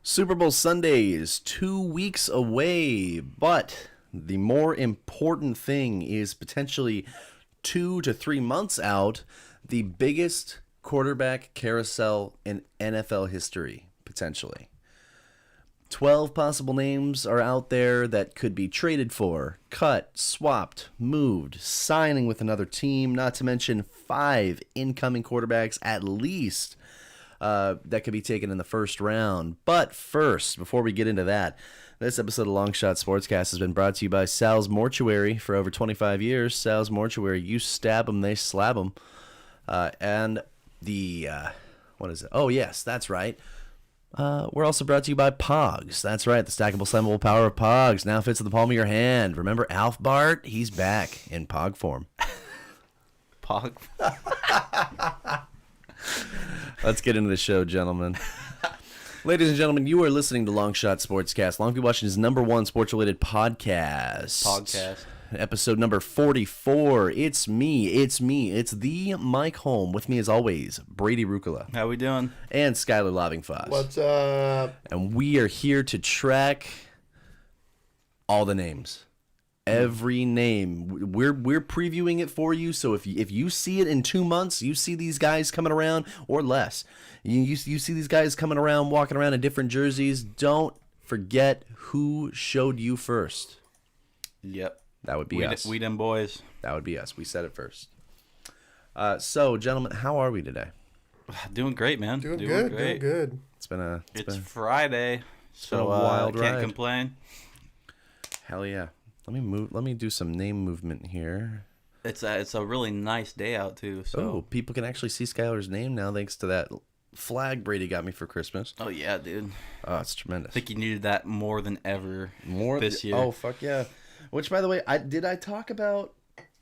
Super Bowl Sunday is 2 weeks away, but the more important thing is potentially 2 to 3 months out, the biggest quarterback carousel in NFL history, potentially. 12 possible names are out there that could be traded for, cut, swapped, moved, signing with another team, not to mention 5 incoming quarterbacks at least that could be taken in the first round. But first, before we get into that, this episode of Long Shot Sportscast has been brought to you by Sal's Mortuary. For over 25 years, Sal's Mortuary, you stab them, they slab them. And the, what is it? Oh, yes, that's right. We're also brought to you by Pogs. That's right, the stackable, slammable power of Pogs now fits in the palm of your hand. Remember Alf Bart? He's back in Pog form. Pog. Let's get into the show, gentlemen. Ladies and gentlemen, you are listening to Long Shot Sportscast. Longview Washington's #1 sports-related podcast. Episode number 44. It's me. It's the Mike Holm. With me, as always, Brady Rucola. How we doing? And Skylar Lovingfoss. What's up? And we are here to track all the names. Every name. We're previewing it for you, so if you see it in 2 months, you see these guys coming around, or less, you see these guys coming around, walking around in different jerseys, don't forget who showed you first. Yep. That would be us. We them boys. That would be us. We said it first. So, gentlemen, how are we today? Doing great, man. Doing great. good. It's Friday, so been a wild can't ride. complain. Hell yeah. Let me do some name movement here. It's a really nice day out too. So Oh, people can actually see Skylar's name now thanks to that flag Brady got me for Christmas. Oh yeah, dude. Oh, it's tremendous. I think you needed that more than ever this year. Oh, fuck yeah. Which, by the way, did I talk about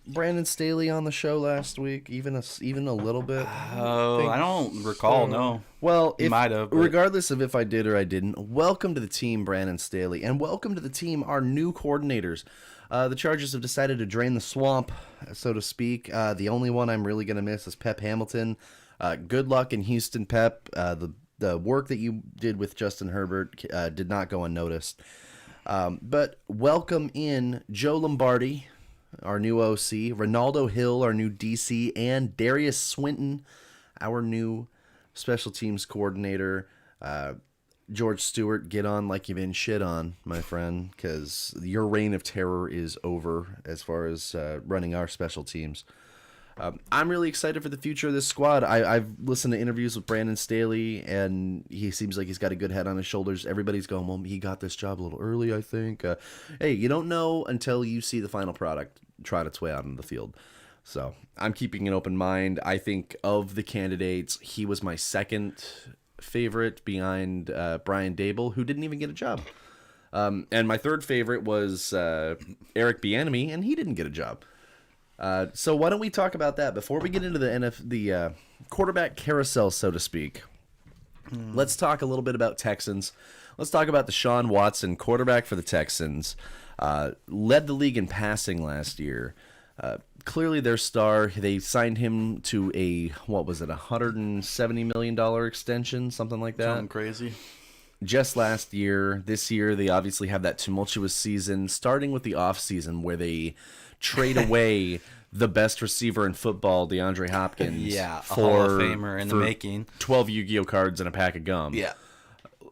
Brandon Staley on the show last week? Even a little bit? Oh, I don't recall. No. Well, You might have, but- regardless of if I did or I didn't, welcome to the team, Brandon Staley, and welcome to the team, our new coordinators. The Chargers have decided to drain the swamp, so to speak. The only one I'm really going to miss is Pep Hamilton. Good luck in Houston, Pep. The work that you did with Justin Herbert did not go unnoticed. But welcome in Joe Lombardi, our new OC, Ronaldo Hill, our new DC, and Darius Swinton, our new special teams coordinator. George Stewart, get on like you've been shit on, my friend, because your reign of terror is over as far as running our special teams. I'm really excited for the future of this squad. I've listened to interviews with Brandon Staley, and he seems like he's got a good head on his shoulders. Everybody's going, well, he got this job a little early, I think. Hey, you don't know until you see the final product trot its way out into the field. So I'm keeping an open mind. I think of the candidates, he was my second favorite behind Brian Dable, who didn't even get a job. And my third favorite was Eric Bieniemy, and he didn't get a job. So why don't we talk about that before we get into the quarterback carousel, so to speak. Let's talk a little bit about Texans. Let's talk about Deshaun Watson, quarterback for the Texans. Led the league in passing last year. Clearly their star. They signed him to a, what was it, $170 million extension, something like that. Something crazy. Just last year. This year they obviously have that tumultuous season, starting with the offseason where they trade away the best receiver in football, DeAndre Hopkins. Yeah, a Hall of Famer in the making. 12 Yu-Gi-Oh cards and a pack of gum. Yeah.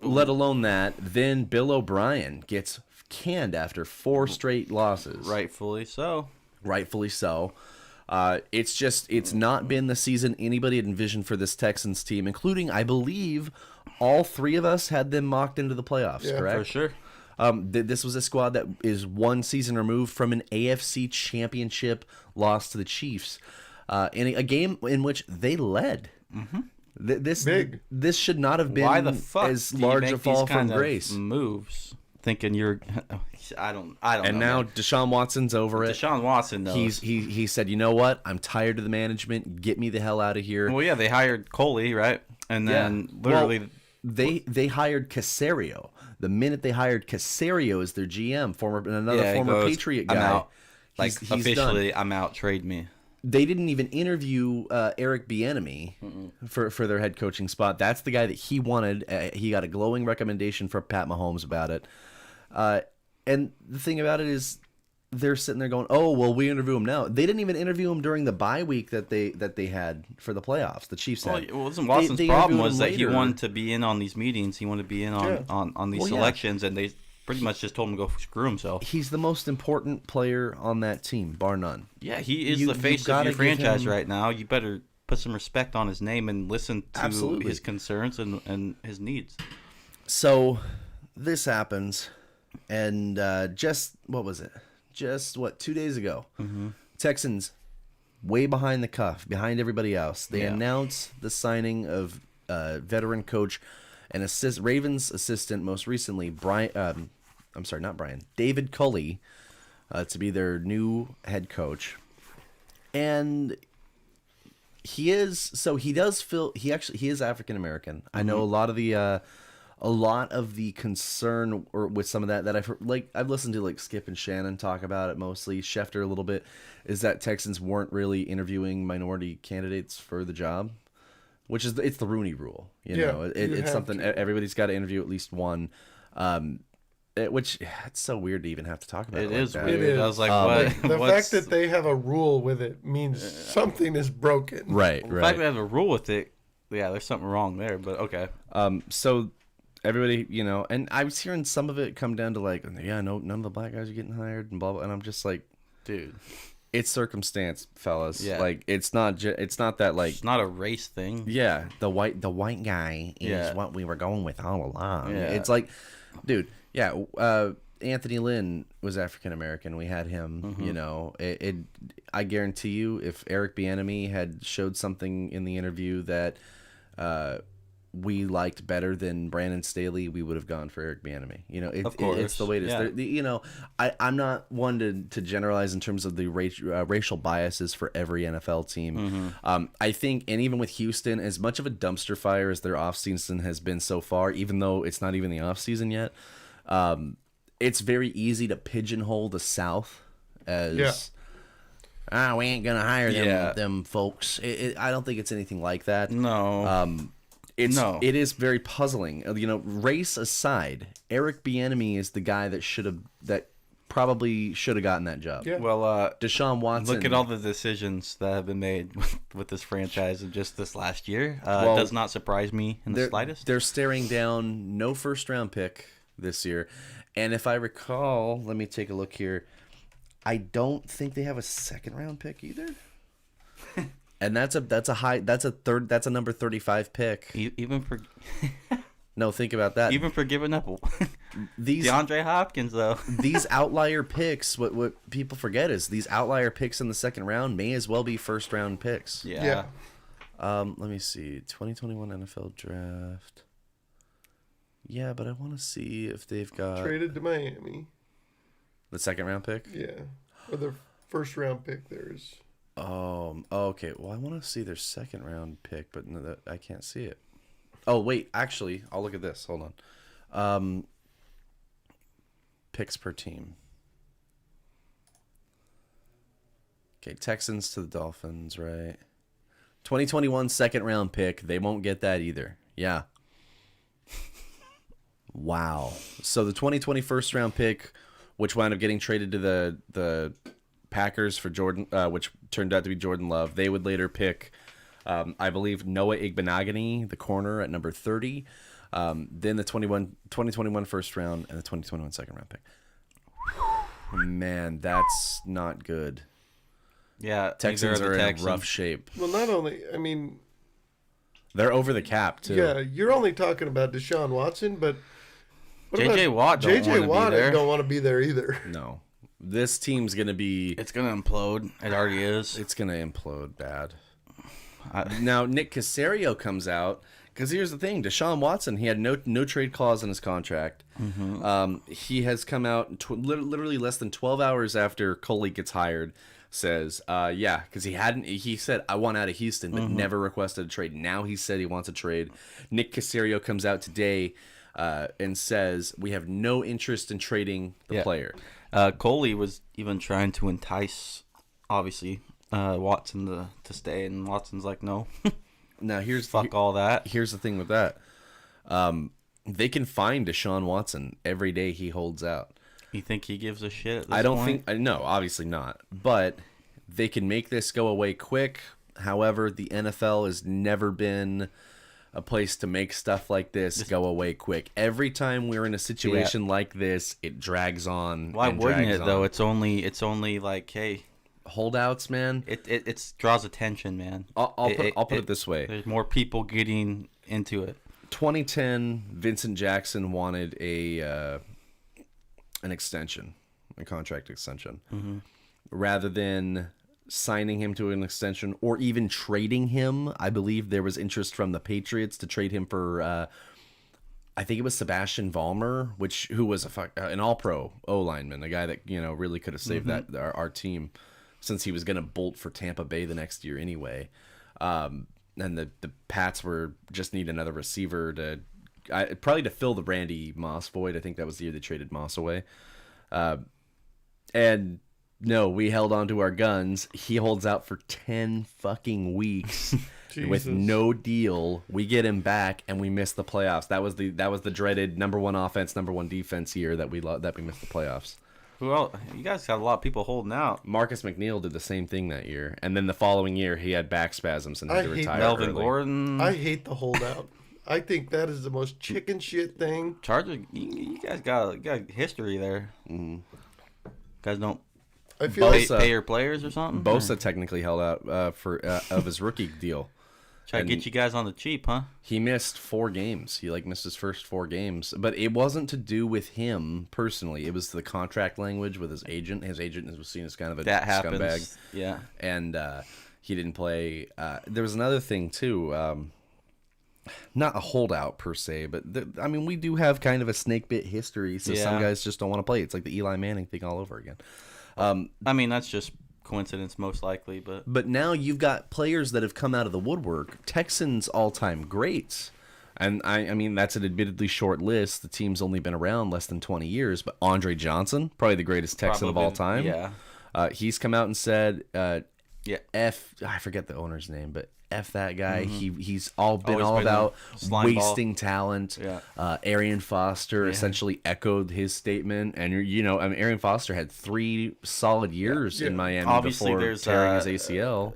Let alone that, then Bill O'Brien gets canned after 4 straight losses. Rightfully so. It's not been the season anybody had envisioned for this Texans team, including, I believe, all 3 of us had them mocked into the playoffs, correct? For sure. This was a squad that is 1 season removed from an AFC championship loss to the Chiefs in a game in which they led. Mm-hmm. This should not have been Why the fuck as do you large make a fall these from kind grace. of moves, thinking you're. I don't know. And now man. Deshaun Watson's over it. Deshaun Watson knows. He said, you know what? I'm tired of the management. Get me the hell out of here. Well, yeah, they hired Coley, right? And then literally, they hired Casario. The minute they hired Casario as their GM, former he goes, Patriot guy, I'm out. Like he's officially, done. I'm out. Trade me. They didn't even interview Eric Bieniemy for their head coaching spot. That's the guy that he wanted. He got a glowing recommendation from Pat Mahomes about it. And the thing about it is, they're sitting there going, "Oh, well, we interview him now." They didn't even interview him during the bye week that they had for the playoffs. The Chiefs had. Well, Watson's problem was that he wanted to be in on these meetings. He wanted to be in on these selections, and they pretty much just told him to go screw himself. He's the most important player on that team, bar none. Yeah, he is the face of your franchise right now. You better put some respect on his name and listen to his concerns and his needs. So this happens, and what was it? Just 2 days ago, Texans way behind the cuff, behind everybody else. They announced the signing of veteran coach and Ravens assistant, most recently David Culley, to be their new head coach. And he is African American. I know a lot of the concern with some of that I've listened to Skip and Shannon talk about it, mostly Schefter a little bit, is that Texans weren't really interviewing minority candidates for the job, which is it's the Rooney Rule. It's something everybody's got to interview at least one. Which it's so weird to even have to talk about. It is that. weird. It is. I was like, what? The fact that they have a rule with it means something is broken. Right. The fact they have a rule with it, yeah, there's something wrong there. But okay. So everybody, and I was hearing some of it come down to none of the black guys are getting hired and blah blah. And I'm just like, dude, it's circumstance, fellas. Yeah. It's not that it's not a race thing. Yeah, the white guy is what we were going with all along. Yeah. It's like, dude. Yeah, Anthony Lynn was African American. We had him. I guarantee you, if Eric Bieniemy had showed something in the interview that we liked better than Brandon Staley, we would have gone for Eric Bieniemy. Of course. It's the way it is. Yeah. I'm not one to generalize in terms of the racial biases for every NFL team. I think, and even with Houston, as much of a dumpster fire as their offseason has been so far, even though it's not even the offseason yet, it's very easy to pigeonhole the South as we ain't gonna hire them folks. I don't think it's anything like that. No. It is very puzzling. Race aside, Eric Bieniemy is the guy that probably should have gotten that job. Yeah. Well, Deshaun Watson. Look at all the decisions that have been made with this franchise in just this last year. It does not surprise me in the slightest. They're staring down no first-round pick this year. And if I recall, let me take a look here. I don't think they have a second-round pick either. And that's a number 35 pick. Even for No, think about that. Even for giving up these DeAndre Hopkins, though. These outlier picks, what people forget is these outlier picks in the second round may as well be first round picks. Yeah. Let me see. 2021 NFL draft. Yeah, but I want to see if they've got Traded to Miami. the second round pick. Yeah. Or their first round pick there is. Okay. Well, I want to see their second round pick, but no, I can't see it. Oh, wait. Actually, I'll look at this. Hold on. Picks per team. Okay, Texans to the Dolphins, right? 2021 second round pick. They won't get that either. Yeah. Wow. So the 2020 first round pick, which wound up getting traded to the Packers for Jordan, which turned out to be Jordan Love. They would later pick, I believe, Noah Igbenogany, the corner, at number 30. Then the 2021 first round and the 2021 second round pick. Man, that's not good. Yeah, Texans are in rough shape. Well, not only, I mean, they're over the cap too. yeah, you're only talking about Deshaun Watson, but what J.J. Watt J.J. Watt be there. don't want to be there either. No, this team's gonna be. It's gonna implode. It already is. It's gonna implode bad. Now Nick Caserio comes out because here's the thing: Deshaun Watson, he had no trade clause in his contract. He has come out literally less than 12 hours after Coley gets hired. Says, because he said, I want out of Houston, but never requested a trade. Now he said he wants a trade. Nick Caserio comes out today and says, we have no interest in trading the player. Coley was even trying to entice, obviously, Watson to stay, and Watson's like, no. Now fuck all that. Here's the thing with that. They can find Deshaun Watson every day he holds out. You think he gives a shit at this I don't point? think... No, obviously not. But they can make this go away quick. However, the NFL has never been a place to make stuff like this go away quick. Every time we're in a situation like this, it drags on. Why wouldn't it, though? It's only like, hey... Holdouts, man. It draws attention, man. I'll put it this way. There's more people getting into it. 2010, Vincent Jackson wanted an extension, a contract extension, rather than signing him to an extension or even trading him. I believe there was interest from the Patriots to trade him for, I think it was Sebastian Vollmer, who was an All-Pro O-lineman, a guy that really could have saved our team, since he was going to bolt for Tampa Bay the next year anyway. And the Pats just need another receiver probably to fill the Randy Moss void. I think that was the year they traded Moss away. And no, we held on to our guns. He holds out for 10 fucking weeks with no deal. We get him back and we miss the playoffs. That was the dreaded number one offense, number one defense year that we missed the playoffs. Well, you guys got a lot of people holding out. Marcus McNeil did the same thing that year, and then the following year he had back spasms and had to retire. Melvin Gordon. I hate the holdout. I think that is the most chicken shit thing. Chargers, you guys got history there. Mm-hmm. Guys don't. I feel pay your players or something. Bosa technically held out of his rookie deal. Try to get you guys on the cheap, huh? He missed 4 games. He missed his first 4 games, but it wasn't to do with him personally. It was the contract language with his agent. His agent was seen as kind of a scumbag. Yeah, and he didn't play. There was another thing too. Not a holdout per se, but we do have kind of a snake bit history. So some guys just don't want to play. It's like the Eli Manning thing all over again. That's just coincidence most likely, but now you've got players that have come out of the woodwork. Texans all-time greats, and I mean that's an admittedly short list. The team's only been around less than 20 years, but Andre Johnson, probably the greatest Texan of all time. He's come out and said I forget the owner's name, but F that guy. He's been about wasting talent. Arian Foster essentially echoed his statement, and Arian Foster had 3 solid years in Miami Obviously, before tearing his ACL.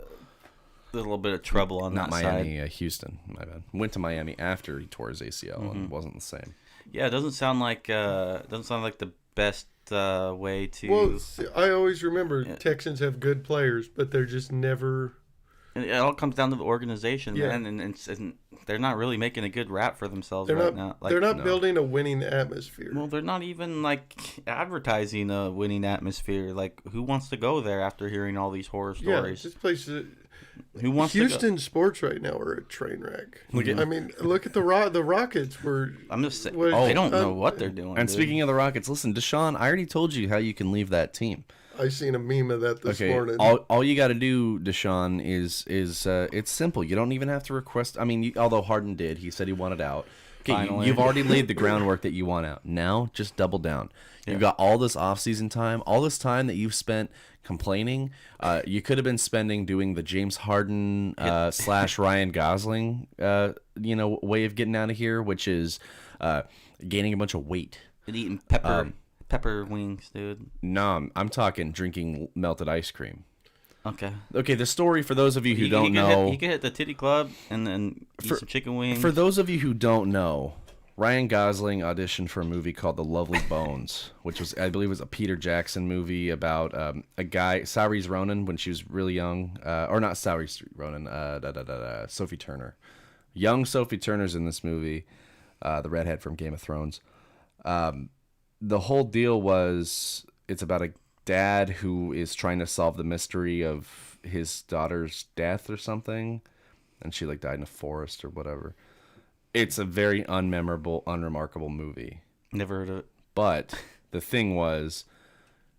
There's a little bit of trouble on Not that Miami, side. Houston. My bad. Went to Miami after he tore his ACL and wasn't the same. Yeah, it doesn't sound like the best way to. Well, I always remember Texans have good players, but they're just never. It all comes down to the organization, man, and they're not really making a good rap for themselves now. They're not building a winning atmosphere. Well, they're not even advertising a winning atmosphere. Who wants to go there after hearing all these horror stories? Yeah, this place. Who wants Houston sports right now are a train wreck. Look at the Rockets. I'm just saying. They don't know what they're doing. And speaking of the Rockets, listen, Deshaun, I already told you how you can leave that team. I seen a meme of that this morning. All you got to do, Deshaun, is it's simple. You don't even have to request. Although Harden did, he said he wanted out. Okay, you've already laid the groundwork that you want out. Now, just double down. Yeah. You've got all this off-season time, all this time that you've spent complaining. You could have been spending doing the James Harden / Ryan Gosling, way of getting out of here, which is gaining a bunch of weight and eating pepper wings, dude. No, I'm talking drinking melted ice cream. Okay. The story for those of you who don't know, you could hit the titty club and then eat some chicken wings. For those of you who don't know, Ryan Gosling auditioned for a movie called The Lovely Bones, which was, I believe, was a Peter Jackson movie about a guy, Saoirse Ronan, when she was really young, or not Saoirse Ronan, Sophie Turner. Young Sophie Turner's in this movie, the redhead from Game of Thrones. The whole deal was it's about a dad who is trying to solve the mystery of his daughter's death or something, and she died in a forest or whatever. It's a very unmemorable, unremarkable movie. Never heard of it. But the thing was,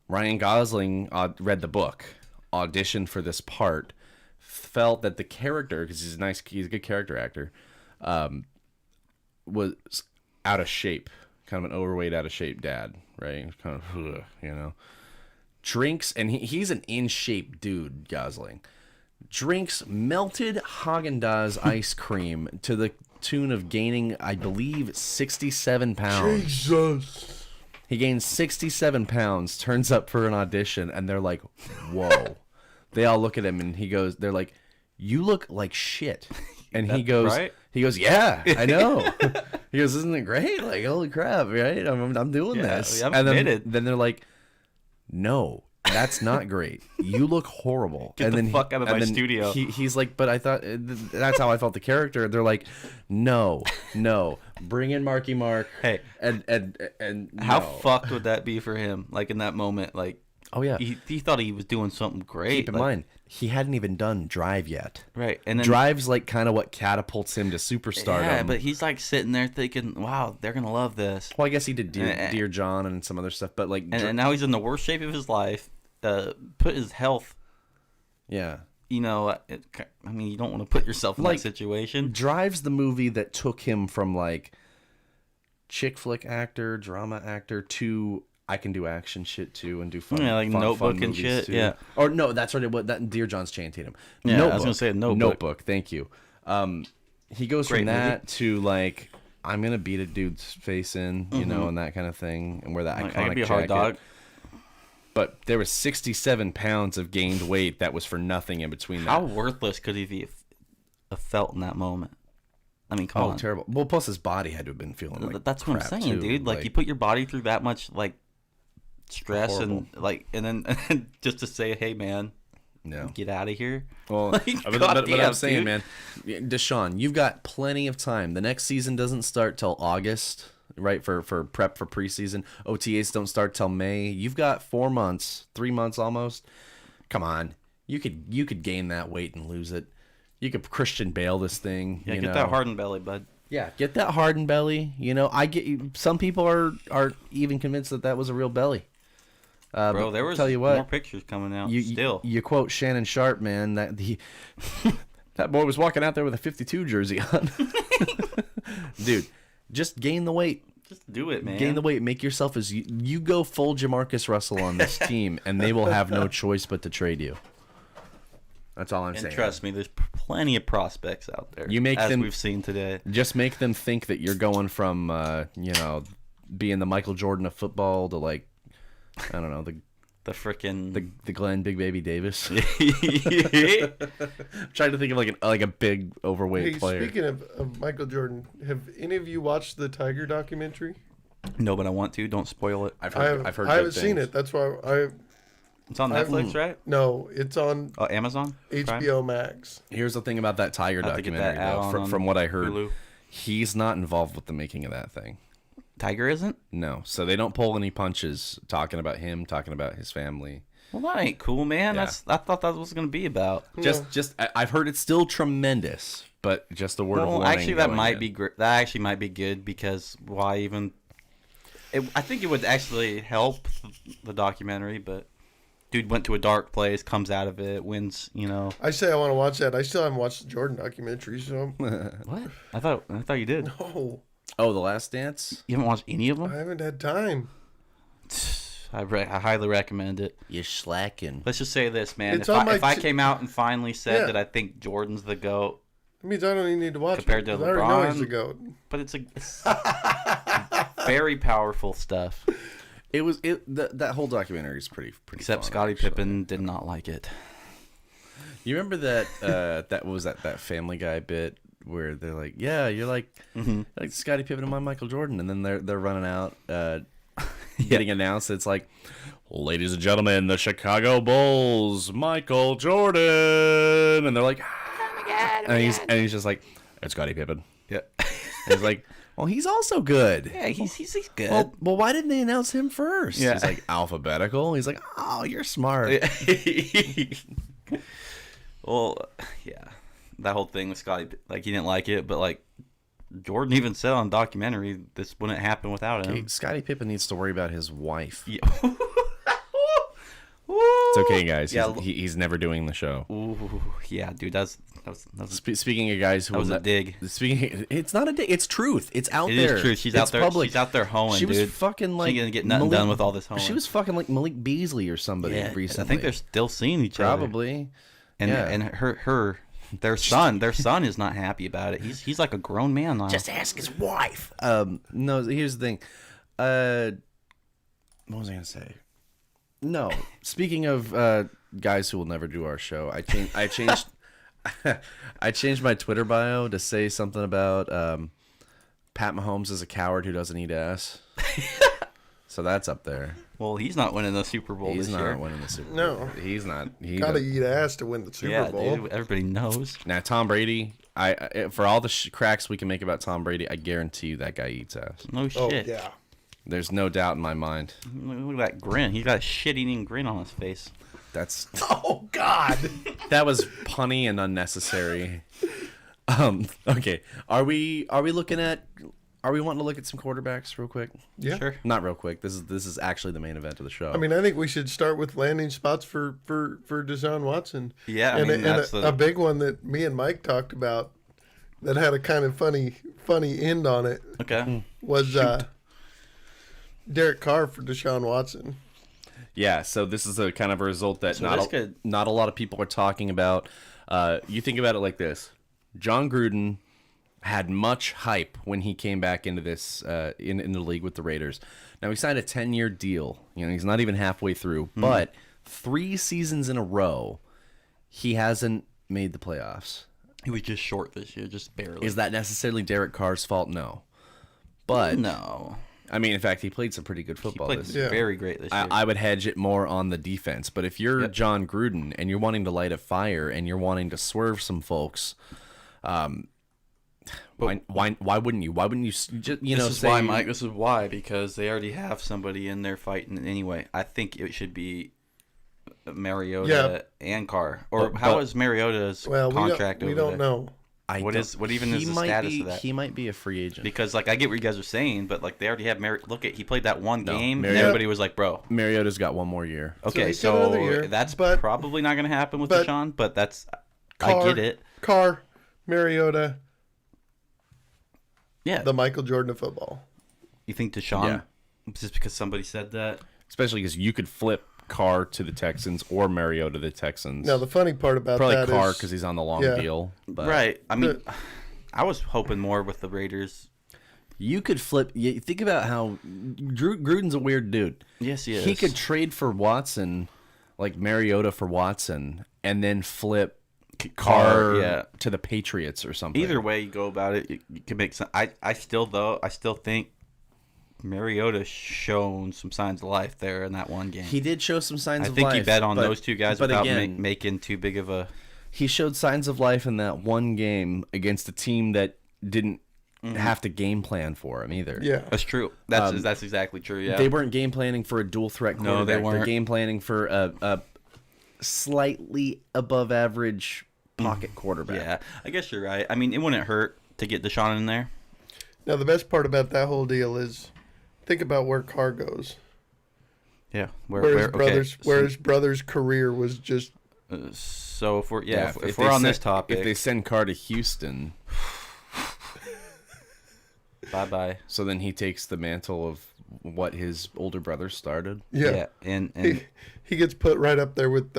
Ryan Gosling read the book, auditioned for this part, felt that the character, because he's a good character actor, was out of shape. Kind of an overweight, out of shape dad, right? Kind of, drinks, and he's an in shape dude. Gosling drinks melted Haagen-Dazs ice cream to the tune of gaining, I believe, 67 pounds. Jesus. He gains 67 pounds, turns up for an audition, and they're like, whoa. They all look at him, and they're like, you look like shit. And he goes, right? Yeah, I know. He goes, isn't it great? Like, holy crap, right? I'm doing this. I'm and committed. then they're like, no, that's not great. You look horrible. Get the fuck out of my studio. He's like, but I thought that's how I felt the character. They're like, no, bring in Marky Mark. Hey, and how no. fucked would that be for him? Like in that moment, like, oh yeah, he thought he was doing something great. Keep in mind, he hadn't even done Drive yet. Right, and then Drive's like kind of what catapults him to superstardom. Yeah, but he's like sitting there thinking, "Wow, they're gonna love this." Well, I guess he did Dear John and some other stuff, but like, and now he's in the worst shape of his life. Put his health. Yeah. You know, I mean, you don't want to put yourself in that situation. Drive's the movie that took him from like chick flick actor, drama actor to I can do action shit too and do fun. Yeah, like Notebook fun and shit. Too. Yeah. Or no, that's right. What that Dear John's Channing Tatum. Yeah, Notebook. I was gonna say Notebook. Notebook. Thank you. He goes Great from that movie. to like I'm gonna beat a dude's face in, you know, and that kind of thing, and wear that Like, iconic I could be a jacket. hard dog. But there was 67 pounds of gained weight that was for nothing in between that. How worthless could he have felt in that moment? I mean, come on. Terrible. Well, plus his body had to have been feeling like That's what I'm crap, saying, too. dude. Like, you put your body through that much like stress Horrible. and then just to say, hey man, no, get out of here. Well, Like, but goddamn, I'm saying, dude. man, Deshaun, you've got plenty of time. The next season doesn't start till August, right? For prep for preseason. OTAs don't start till May. You've got 4 months, 3 months almost. Come on, you could gain that weight and lose it. You could Christian Bale this thing. Yeah, you get know? that hardened belly, bud. Yeah, get that hardened belly. You know, I get some people are even convinced that was a real belly. Bro, there was tell you what, more pictures coming out still. You quote Shannon Sharp, man, that that boy was walking out there with a 52 jersey on. Dude, just gain the weight. Just do it, man. Gain the weight. Make yourself as you go full Jamarcus Russell on this team, and they will have no choice but to trade you. That's all I'm saying. And trust me, there's plenty of prospects out there. You make as them, we've seen today. Just make them think that you're going from, being the Michael Jordan of football to like, I don't know, The frickin' the Glenn Big Baby Davis. I'm trying to think of like a big overweight player. Speaking of Michael Jordan, have any of you watched the Tiger documentary? No, but I want to. Don't spoil it. I've heard. I haven't seen it. That's why It's on Netflix, right? No, it's on Amazon? HBO Max. Here's the thing about that Tiger I have to get documentary, that though. add-on From what I heard, Hulu. he's not involved with the making of that thing. Tiger isn't? No, so they don't pull any punches talking about him, talking about his family. Well, that ain't cool, man. Yeah. I thought that was going to be about. I've heard it's still tremendous, but just a word of Well, warning. actually, that going might in. be that actually might be good because why even? I think it would actually help the documentary, but dude went to a dark place, comes out of it, wins. You know. I say I want to watch that. I still haven't watched the Jordan documentary, so What? I thought you did. no, Oh, The Last Dance. You haven't watched any of I them? haven't had time. I highly recommend it. You're slacking. Let's just say this, man. It's on my If I came out and finally said Yeah. that I think Jordan's the GOAT, That means I don't even need to watch Compared it. to 'cause I already know LeBron? he's the GOAT. but it's very powerful stuff. That whole documentary is pretty Except fun, Scottie actually. Pippen did not like it. You remember that that Family Guy bit where they're like, yeah, you're like Scottie Pippen and Michael Jordan, and then they're running out, getting announced. It's like, ladies and gentlemen, the Chicago Bulls, Michael Jordan, and they're like, and he's just like, it's Scottie Pippen. Yeah. And he's like, well, he's also good. Yeah, he's good. Well, why didn't they announce him first? Yeah. He's like, alphabetical. He's like, oh, you're smart. Well, yeah. That whole thing with Scottie, like, he didn't like it, but, like, Jordan even said on documentary this wouldn't happen without him. Scottie Pippen needs to worry about his wife. Yeah. It's okay, guys. Yeah, He's never doing the show. Ooh, yeah, dude, that was Speaking of guys who that was a dig. It's not a dig. It's truth. It's out It there. is true. She's It's out there. Public. She's out there hoeing, She was dude. fucking like She gonna get nothing done with all this hoeing. She was fucking like Malik Beasley or somebody Yeah, recently. I think they're still seeing each other. probably. And yeah. and their son is not happy about it. He's like a grown man now. Just ask his wife. No. Here's the thing. What was I gonna say? No. Speaking of guys who will never do our show, I changed. I changed my Twitter bio to say something about Pat Mahomes is a coward who doesn't eat ass. So that's up there. Well, he's not winning the Super Bowl He's this not year. winning the Super Bowl. No. He's not. Gotta eat ass to win the Super Bowl. Dude, everybody knows. Now, Tom Brady, for all the cracks we can make about Tom Brady, I guarantee you that guy eats ass. No Oh shit. yeah. There's no doubt in my mind. Look at that grin. He's got a shit-eating grin on his face. That's Oh God. that was punny and unnecessary. Okay. Are we looking at? Are we wanting to look at some quarterbacks real quick? Yeah. Sure. Not real quick. This is actually the main event of the show. I mean, I think we should start with landing spots for Deshaun Watson. Yeah, I and, mean, and that's a big one that me and Mike talked about that had a kind of funny end on it Okay. was Derek Carr for Deshaun Watson. yeah. So this is a kind of a result that So not this could- not a lot of people are talking about. You think about it like this: John Gruden had much hype when he came back into this in the league with the Raiders. Now he signed a 10-year deal. You know, he's not even halfway through, but 3 seasons in a row, he hasn't made the playoffs. He was just short this year, just barely. Is that necessarily Derek Carr's fault? No. But No. I mean, in fact, he played some pretty good He football played this Yeah. very great this year. I would hedge it more on the defense. But if you're Yep. John Gruden and you're wanting to light a fire and you're wanting to swerve some folks, why wouldn't you? Why wouldn't you just, This is say, why, Mike. This is why, because they already have somebody in there fighting anyway. I think it should be Mariota and Carr. Or But- how but- is Mariota's Well, contract we over don't there? know. What even is he the might status be, of that? He might be a free agent. Because like I get what you guys are saying, but like they already have Look at he played that one game, and Mariota- everybody was like, "Bro, Mariota's got one more year. okay, he's got another so year, that's but- probably not going to happen with but Deshaun." But that's Carr, I get it. Carr, Mariota, Yeah, the Michael Jordan of football. you think Deshaun? Yeah. Just because somebody said that. Especially because you could flip Carr to the Texans or Mariota to the Texans. Now the funny part about Probably that Carr is because he's on the long Yeah. deal. But Right. I mean, The- I was hoping more with the Raiders. you could flip. You think about how Gruden's a weird dude. Yes, he is. He could trade for Watson, like Mariota for Watson, and then flip Carr yeah. to the Patriots or something. Either way you go about it, you can make some. I still think Mariota's shown some signs of life there in that one game. He did show some signs I of think life. you bet on but- those two guys but without again, making too big of a. he showed signs of life in that one game against a team that didn't have to game plan for him either. yeah. That's true. That's exactly true. Yeah. They weren't game planning for a dual threat No, quarterback. they weren't. They're game planning for a slightly above average pocket quarterback. Yeah, I guess you're right. I mean, it wouldn't hurt to get Deshaun in there. Now the best part about that whole deal is, think about where Carr goes. Yeah. Where his brother's career was just. So if we're if they we're on send- this topic, if they send Carr to Houston, bye. so then he takes the mantle of what his older brother started. Yeah. and He gets put right up there with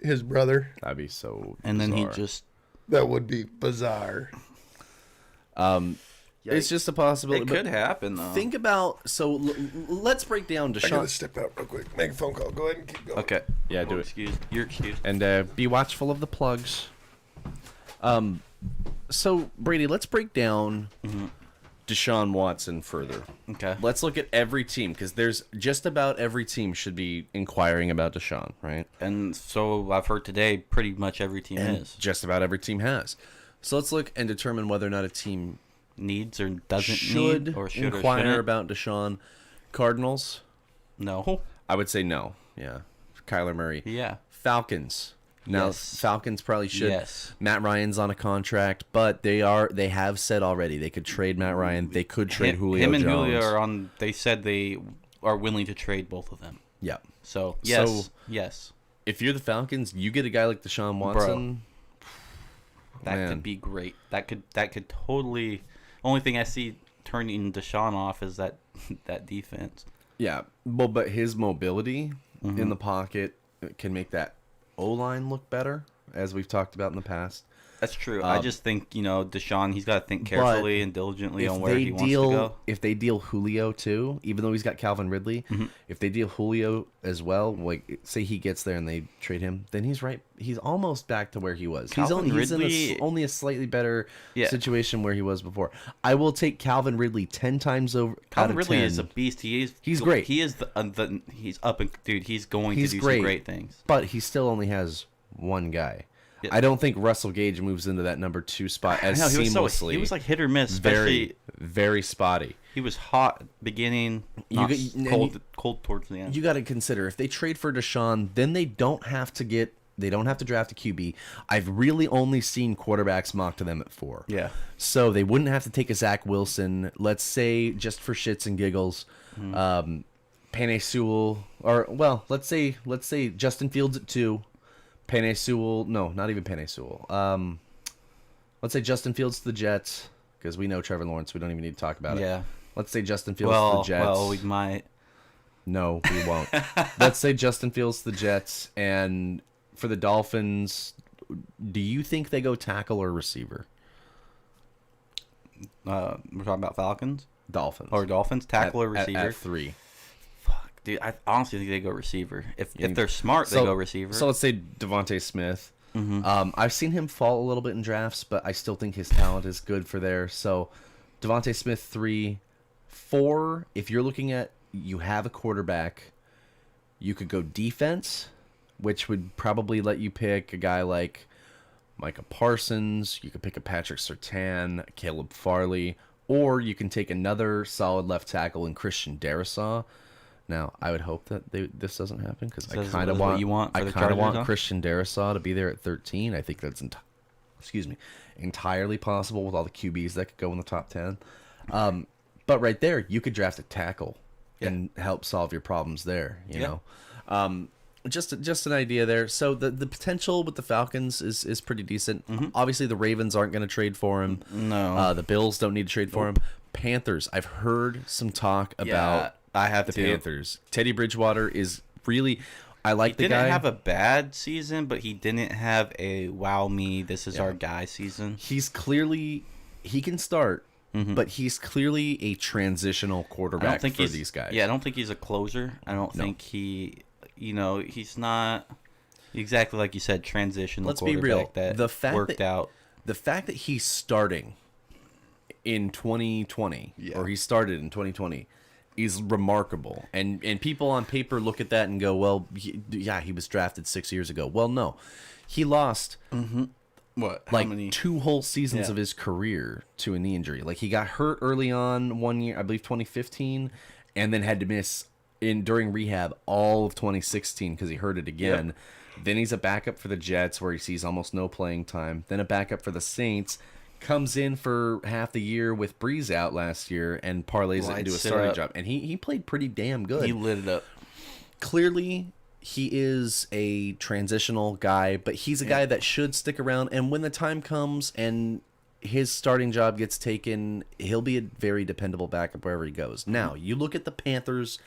his brother. That'd be so. and then he bizarre. just That would be bizarre. It's just a possibility. it but could happen though. Think about let's break down I gotta Deshaun step out real quick. Make a phone call. Go ahead and keep going. Okay. Yeah, do it. Excuse. You're excused. and be watchful of the plugs. So Brady, let's break down Deshaun Watson further. Okay. Let's look at every team because there's just about every team should be inquiring about Deshaun, right? And so I've heard today, pretty much every team And is just about every team has. So let's look and determine whether or not a team needs or doesn't should need or should or inquire shouldn't. about Deshaun. Cardinals, No. I would say no. Yeah, Kyler Murray. Yeah. Falcons. Now Yes. Falcons probably should. Yes. Matt Ryan's on a contract, but they have said already they could trade Matt Ryan. They could trade Julio Him and Jones. Julio are on. They said they are willing to trade both of them. Yeah. So yes, If you're the Falcons, you get a guy like Deshaun Watson. that could be great. That could totally. Only thing I see turning Deshaun off is that defense. Yeah, well, but his mobility in the pocket can make that O-line look better, as we've talked about in the past. That's true. I just think, Deshaun, he's got to think carefully and diligently on where he wants to go. If they deal Julio too, even though he's got Calvin Ridley, if they deal Julio as well, like say he gets there and they trade him, then he's right. He's almost back to where he was. He's in only a slightly better situation where he was before. I will take Calvin Ridley 10 times over. Calvin Ridley is a beast. He's great. He is he's up and dude. He's going to do some great things. But he still only has one guy. I don't think Russell Gage moves into that number 2 spot as seamlessly. He was like hit or miss, especially very spotty. He was hot beginning, cold towards the end. You got to consider if they trade for Deshaun, then they don't have to draft a QB. I've really only seen quarterbacks mocked to them at 4. Yeah. So they wouldn't have to take a Zach Wilson. Let's say just for shits and giggles, Penei Sewell, let's say Justin Fields at 2. Penei Sewell, no, not even Penei Sewell. Let's say Justin Fields to the Jets, because we know Trevor Lawrence. We don't even need to talk about it. Yeah. Let's say Justin Fields to the Jets. Well, we might. No, we won't. Let's say Justin Fields to the Jets, and for the Dolphins, do you think they go tackle or receiver? We're talking about Falcons? Dolphins. Tackle or receiver? At 3. Dude, I honestly think they go receiver. If they're smart, they go receiver. So let's say Devontae Smith. I've seen him fall a little bit in drafts, but I still think his talent is good for there. So Devontae Smith 3. 4, if you're looking at you have a quarterback, you could go defense, which would probably let you pick a guy like Micah Parsons. You could pick a Patrick Surtain, Caleb Farley, or you can take another solid left tackle in Christian Darrisaw. Now, I would hope that this doesn't happen because I kind of want Christian Darrisaw to be there at 13. I think that's entirely possible with all the QBs that could go in the top 10. But right there, you could draft a tackle and help solve your problems there. You know, just an idea there. So the potential with the Falcons is pretty decent. Obviously, the Ravens aren't going to trade for him. No, the Bills don't need to trade for him. Panthers, I've heard some talk about. I have the Panthers. Teddy Bridgewater is really. I like the guy. He didn't have a bad season, but he didn't have a wow me. This is our guy season. He's clearly he can start, but he's clearly a transitional quarterback for these guys. Yeah, I don't think he's a closer. I don't think he. He's not exactly like you said. Transitional. Let's be real. That the fact worked out. The fact that he's starting in 2020, or he started in 2020. Is remarkable, and people on paper look at that and go, well, he was drafted 6 years ago. Well, no, he lost like 2 whole seasons of his career to a knee injury. Like he got hurt early on one year, I believe 2015, and then had to miss during rehab all of 2016 because he hurt it again. Then he's a backup for the Jets where he sees almost no playing time. Then a backup for the Saints. Comes in for half the year with Breeze out last year and parlays it into a starting job. And he played pretty damn good. He lit it up. Clearly, he is a transitional guy, but he's a guy that should stick around. And when the time comes and his starting job gets taken, he'll be a very dependable backup wherever he goes. Now, you look at the Panthers'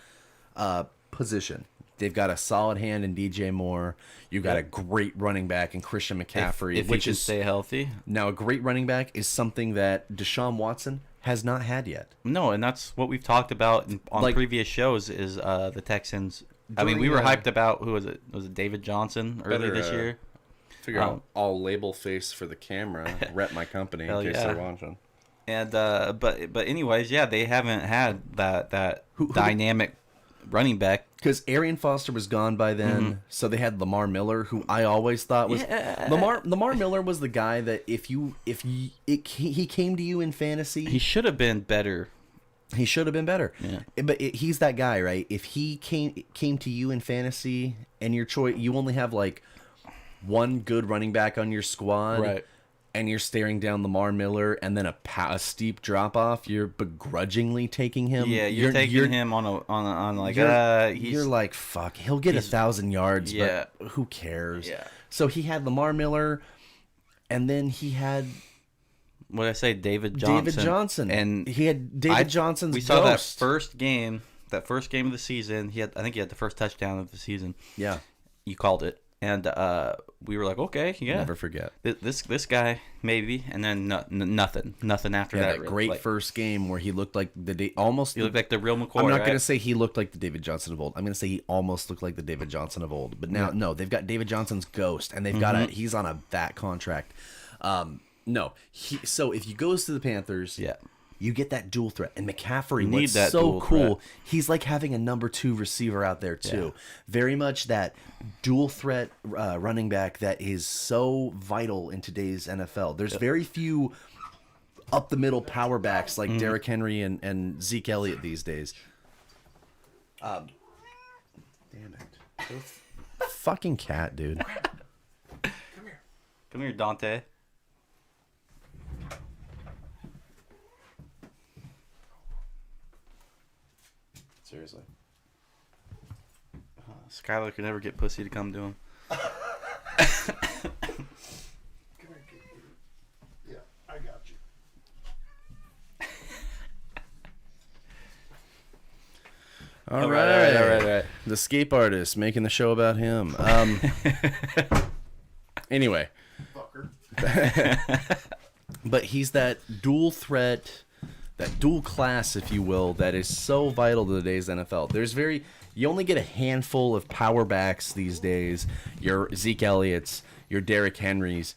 position. They've got a solid hand in DJ Moore. You've got a great running back in Christian McCaffrey. If he can stay healthy. Now, a great running back is something that Deshaun Watson has not had yet. No, and that's what we've talked about on previous shows is the Texans. I mean, we were hyped about, who was it? Was it David Johnson earlier this year? Figure out all label face for the camera. Rep my company in case they're watching. And but anyways, they haven't had that dynamic running back. Because Arian Foster was gone by then, so they had Lamar Miller, who I always thought was Lamar Miller was the guy that if he came to you in fantasy, he should have been better. He should have been better. Yeah. But he's that guy, right? If he came to you in fantasy and your choice, you only have like one good running back on your squad, right? and you're staring down Lamar Miller, and then a steep drop off, you're begrudgingly taking him. Yeah, you're taking him on like you're like, fuck, he'll get 1,000 yards, but who cares? Yeah. So he had Lamar Miller, and then he had what did I say, David Johnson, and he had David Johnson's. We saw that first game of the season. I think he had the first touchdown of the season. Yeah, you called it. And we were like, okay, yeah. Never forget. This guy, maybe. And then nothing after that. That great first game where he looked like almost. He looked like the real McCoy. I'm not going to say he looked like the David Johnson of old. I'm going to say he almost looked like the David Johnson of old. But now, no, they've got David Johnson's ghost, and they've got he's on that contract. So if he goes to the Panthers, you get that dual threat. And McCaffrey, what's so cool, threat. He's like having a number 2 receiver out there too. Yeah. Very much that dual threat running back that is so vital in today's NFL. There's very few up the middle power backs like Derrick Henry and Zeke Elliott these days. Damn it. Fucking cat, dude. Come here, Dante. Seriously. Skylar could never get pussy to come to him. Come here, yeah, I got you. All right. The escape artist making the show about him. Anyway. Fucker. But he's that dual threat, that dual class, if you will, that is so vital to today's NFL. You only get a handful of power backs these days. Your Zeke Elliott's, your Derrick Henry's.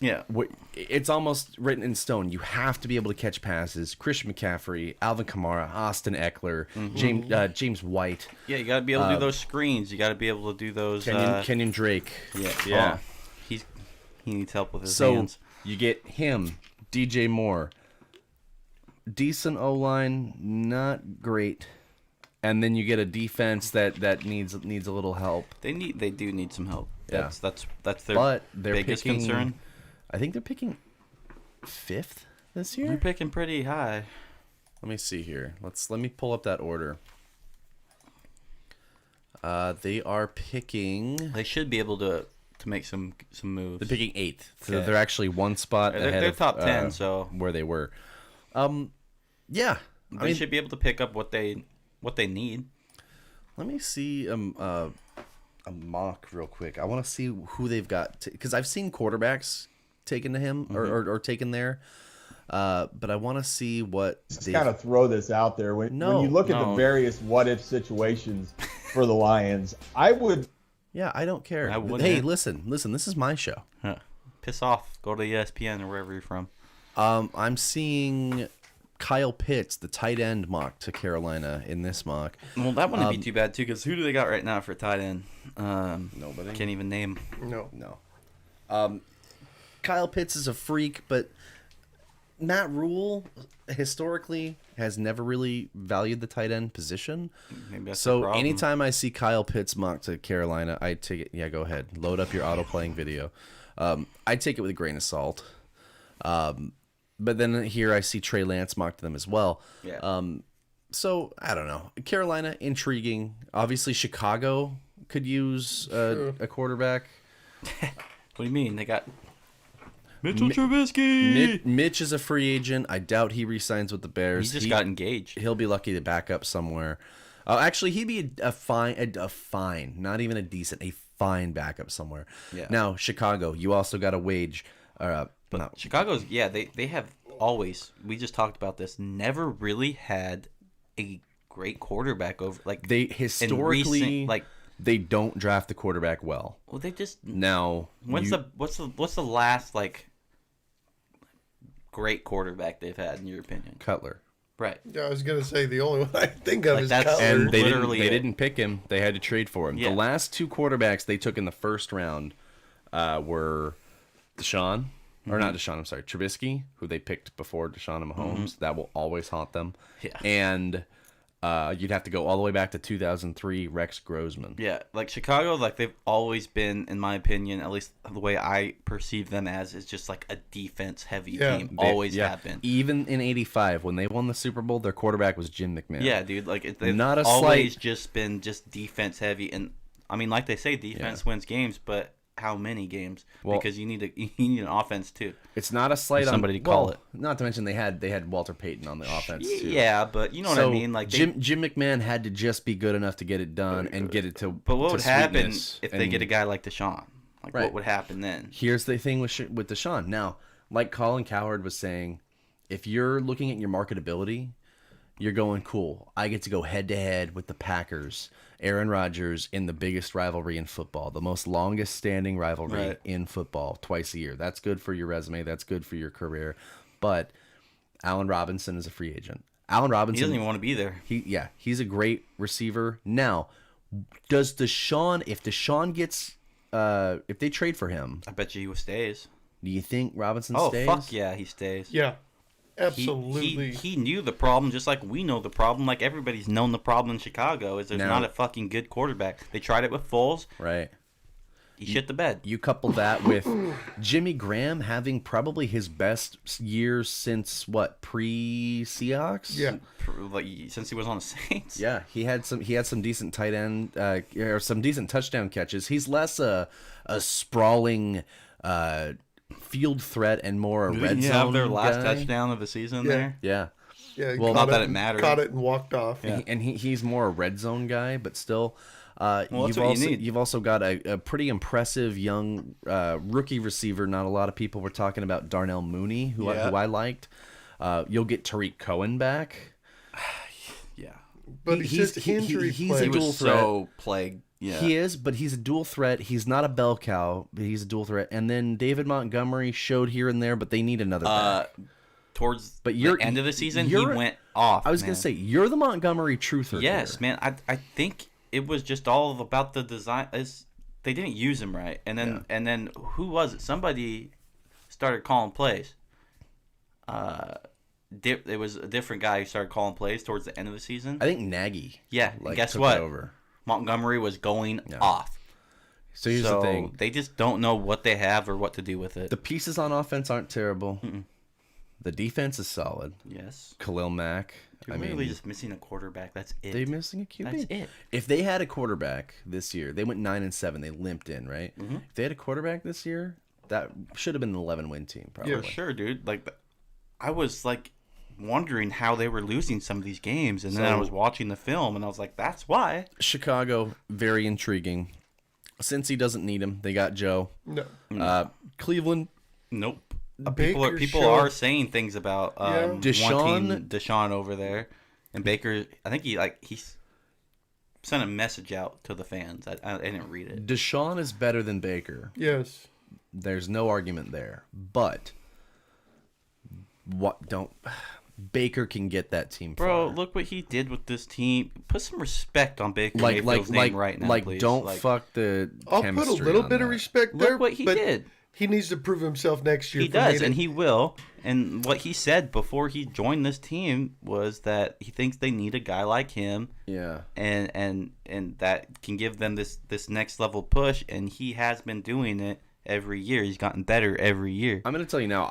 It's almost written in stone. You have to be able to catch passes. Christian McCaffrey, Alvin Kamara, Austin Eckler, James White. Yeah, you got to be able to do those screens. You got to be able to do those. Kenyon Drake. Yeah. He needs help with his hands. So you get him, DJ Moore. Decent O-line, not great. And then you get a defense that needs a little help. They do need some help. Yeah. That's their biggest concern. I think they're picking 5th this year. They're picking pretty high. Let me see here. Let me pull up that order. They are picking. They should be able to make some moves. They're picking 8th. So they're actually one spot ahead they're of top 10, so where they were. Yeah. They should be able to pick up what they need. Let me see a mock real quick. I want to see who they've got, because I've seen quarterbacks taken to him or taken there, but I want to see what. Just kind of throw this out there. When you look at the various what-if situations for the Lions, I would. Yeah, I don't care. Hey, listen. This is my show. Huh. Piss off. Go to ESPN or wherever you're from. I'm seeing Kyle Pitts, the tight end mock to Carolina in this mock. Well, that wouldn't be too bad, too, because who do they got right now for tight end? Nobody. Can't even name. No. Kyle Pitts is a freak, but Matt Rule historically has never really valued the tight end position. Maybe that's the so problem. anytime I see Kyle Pitts mock to Carolina, I take it. Yeah, go ahead. Load up your auto-playing video. I take it with a grain of salt. But then here I see Trey Lance mock to them as well. Yeah. So I don't know. Carolina, intriguing. Obviously, Chicago could use a quarterback. What do you mean? They got Mitchell Trubisky. Mitch is a free agent. I doubt he re-signs with the Bears. He just got engaged. He'll be lucky to back up somewhere. Actually, he'd be a fine, not even a decent, a fine backup somewhere. Yeah. Now, Chicago, you also got to wage. Chicago's, they have always, we just talked about this, never really had a great quarterback over, like, they historically, recent, they don't draft the quarterback well. Well, they just, now, what's the last, great quarterback they've had, in your opinion? Cutler. Right. Yeah, I was gonna say the only one I think of is that's- Cutler. And they Literally didn't pick him. They had to trade for him. Yeah. The last 2 quarterbacks they took in the first round were Deshaun. Or not Deshaun, I'm sorry. Trubisky, who they picked before Deshaun and Mahomes. That will always haunt them. Yeah. And You'd have to go all the way back to 2003 Rex Grossman. Yeah, like Chicago, like they've always been, in my opinion, at least the way I perceive them as, is just like a defense-heavy team. Always have been. Even in '85, when they won the Super Bowl, their quarterback was Jim McMahon. Yeah, dude, like they've Not a always slight... just been just defense-heavy, and I mean, like they say, defense wins games, but how many games? Well, because you need an offense too. It's not a slight on somebody to call it. Not to mention they had Walter Payton on the offense too. Yeah, but you know what I mean. Like Jim McMahon had to just be good enough to get it done and get it to. But what would happen if they and, get a guy like Deshaun? Like what would happen then? Here's the thing with Deshaun. Now, like Colin Cowherd was saying, if you're looking at your marketability, you're going, cool, I get to go head to head with the Packers, Aaron Rodgers, in the biggest rivalry in football, the most longest standing rivalry in football, twice a year. That's good for your resume. That's good for your career. But Allen Robinson is a free agent. Allen Robinson, he doesn't even want to be there. He's a great receiver. Now, if Deshaun gets, if they trade for him, I bet you he stays. do you think Robinson stays? Oh, fuck yeah, he stays. Yeah. Absolutely. He knew the problem just like we know the problem. Like everybody's known the problem in Chicago is there's not a fucking good quarterback. They tried it with Foles. Right. He shit the bed. You couple that with Jimmy Graham having probably his best years since pre-Seahawks? Yeah. Like since he was on the Saints. Yeah, he had some decent tight end or some decent touchdown catches. He's less a sprawling field threat and more a red zone have their last guy. Touchdown of the season there? Yeah. Yeah, well, not that it mattered. Caught it and walked off. Yeah. And he's more a red zone guy, but still, you've also got a pretty impressive young rookie receiver. Not a lot of people were talking about Darnell Mooney, who I liked. You'll get Tariq Cohen back. Yeah, but he's just injury he's plagued. a dual threat. So plagued. Yeah. He is, but he's a dual threat. He's not a bell cow, but he's a dual threat. And then David Montgomery showed here and there, but they need another back. Towards the end of the season, he went off. I was going to say, you're the Montgomery truther. Yes, here. man. I think it was just all about the design. They didn't use him right. And then who was it? Somebody started calling plays. It was a different guy who started calling plays towards the end of the season. I think Nagy. Yeah, guess took what? Over. Montgomery was going off. So here's the thing. They just don't know what they have or what to do with it. The pieces on offense aren't terrible. The defense is solid. Yes. Khalil Mack. They're really just missing a quarterback. That's it. They're missing a QB. That's it. If they had a quarterback this year, they went 9-7. They limped in, right? If they had a quarterback this year, that should have been an 11-win team, probably. Yeah, for sure, dude. Like, I was like wondering how they were losing some of these games, and then I was watching the film, and I was like, "That's why." Chicago, very intriguing. Since he doesn't need him, they got Joe. No. Cleveland. Nope. Baker People showed- are saying things about wanting Deshaun over there, and Baker. I think he sent a message out to the fans. I didn't read it. Deshaun is better than Baker. Yes. There's no argument there. But Baker can get that team far. Bro, look what he did with this team. Put some respect on Baker Mayfield's name right now, please. Don't fuck the I'll put a chemistry little on bit of that. respect there. Look what he but did. He needs to prove himself next year. He does, and he will. And what he said before he joined this team was that he thinks they need a guy like him. Yeah. And that can give them this next level push, and he has been doing it every year. He's gotten better every year. I'm going to tell you now,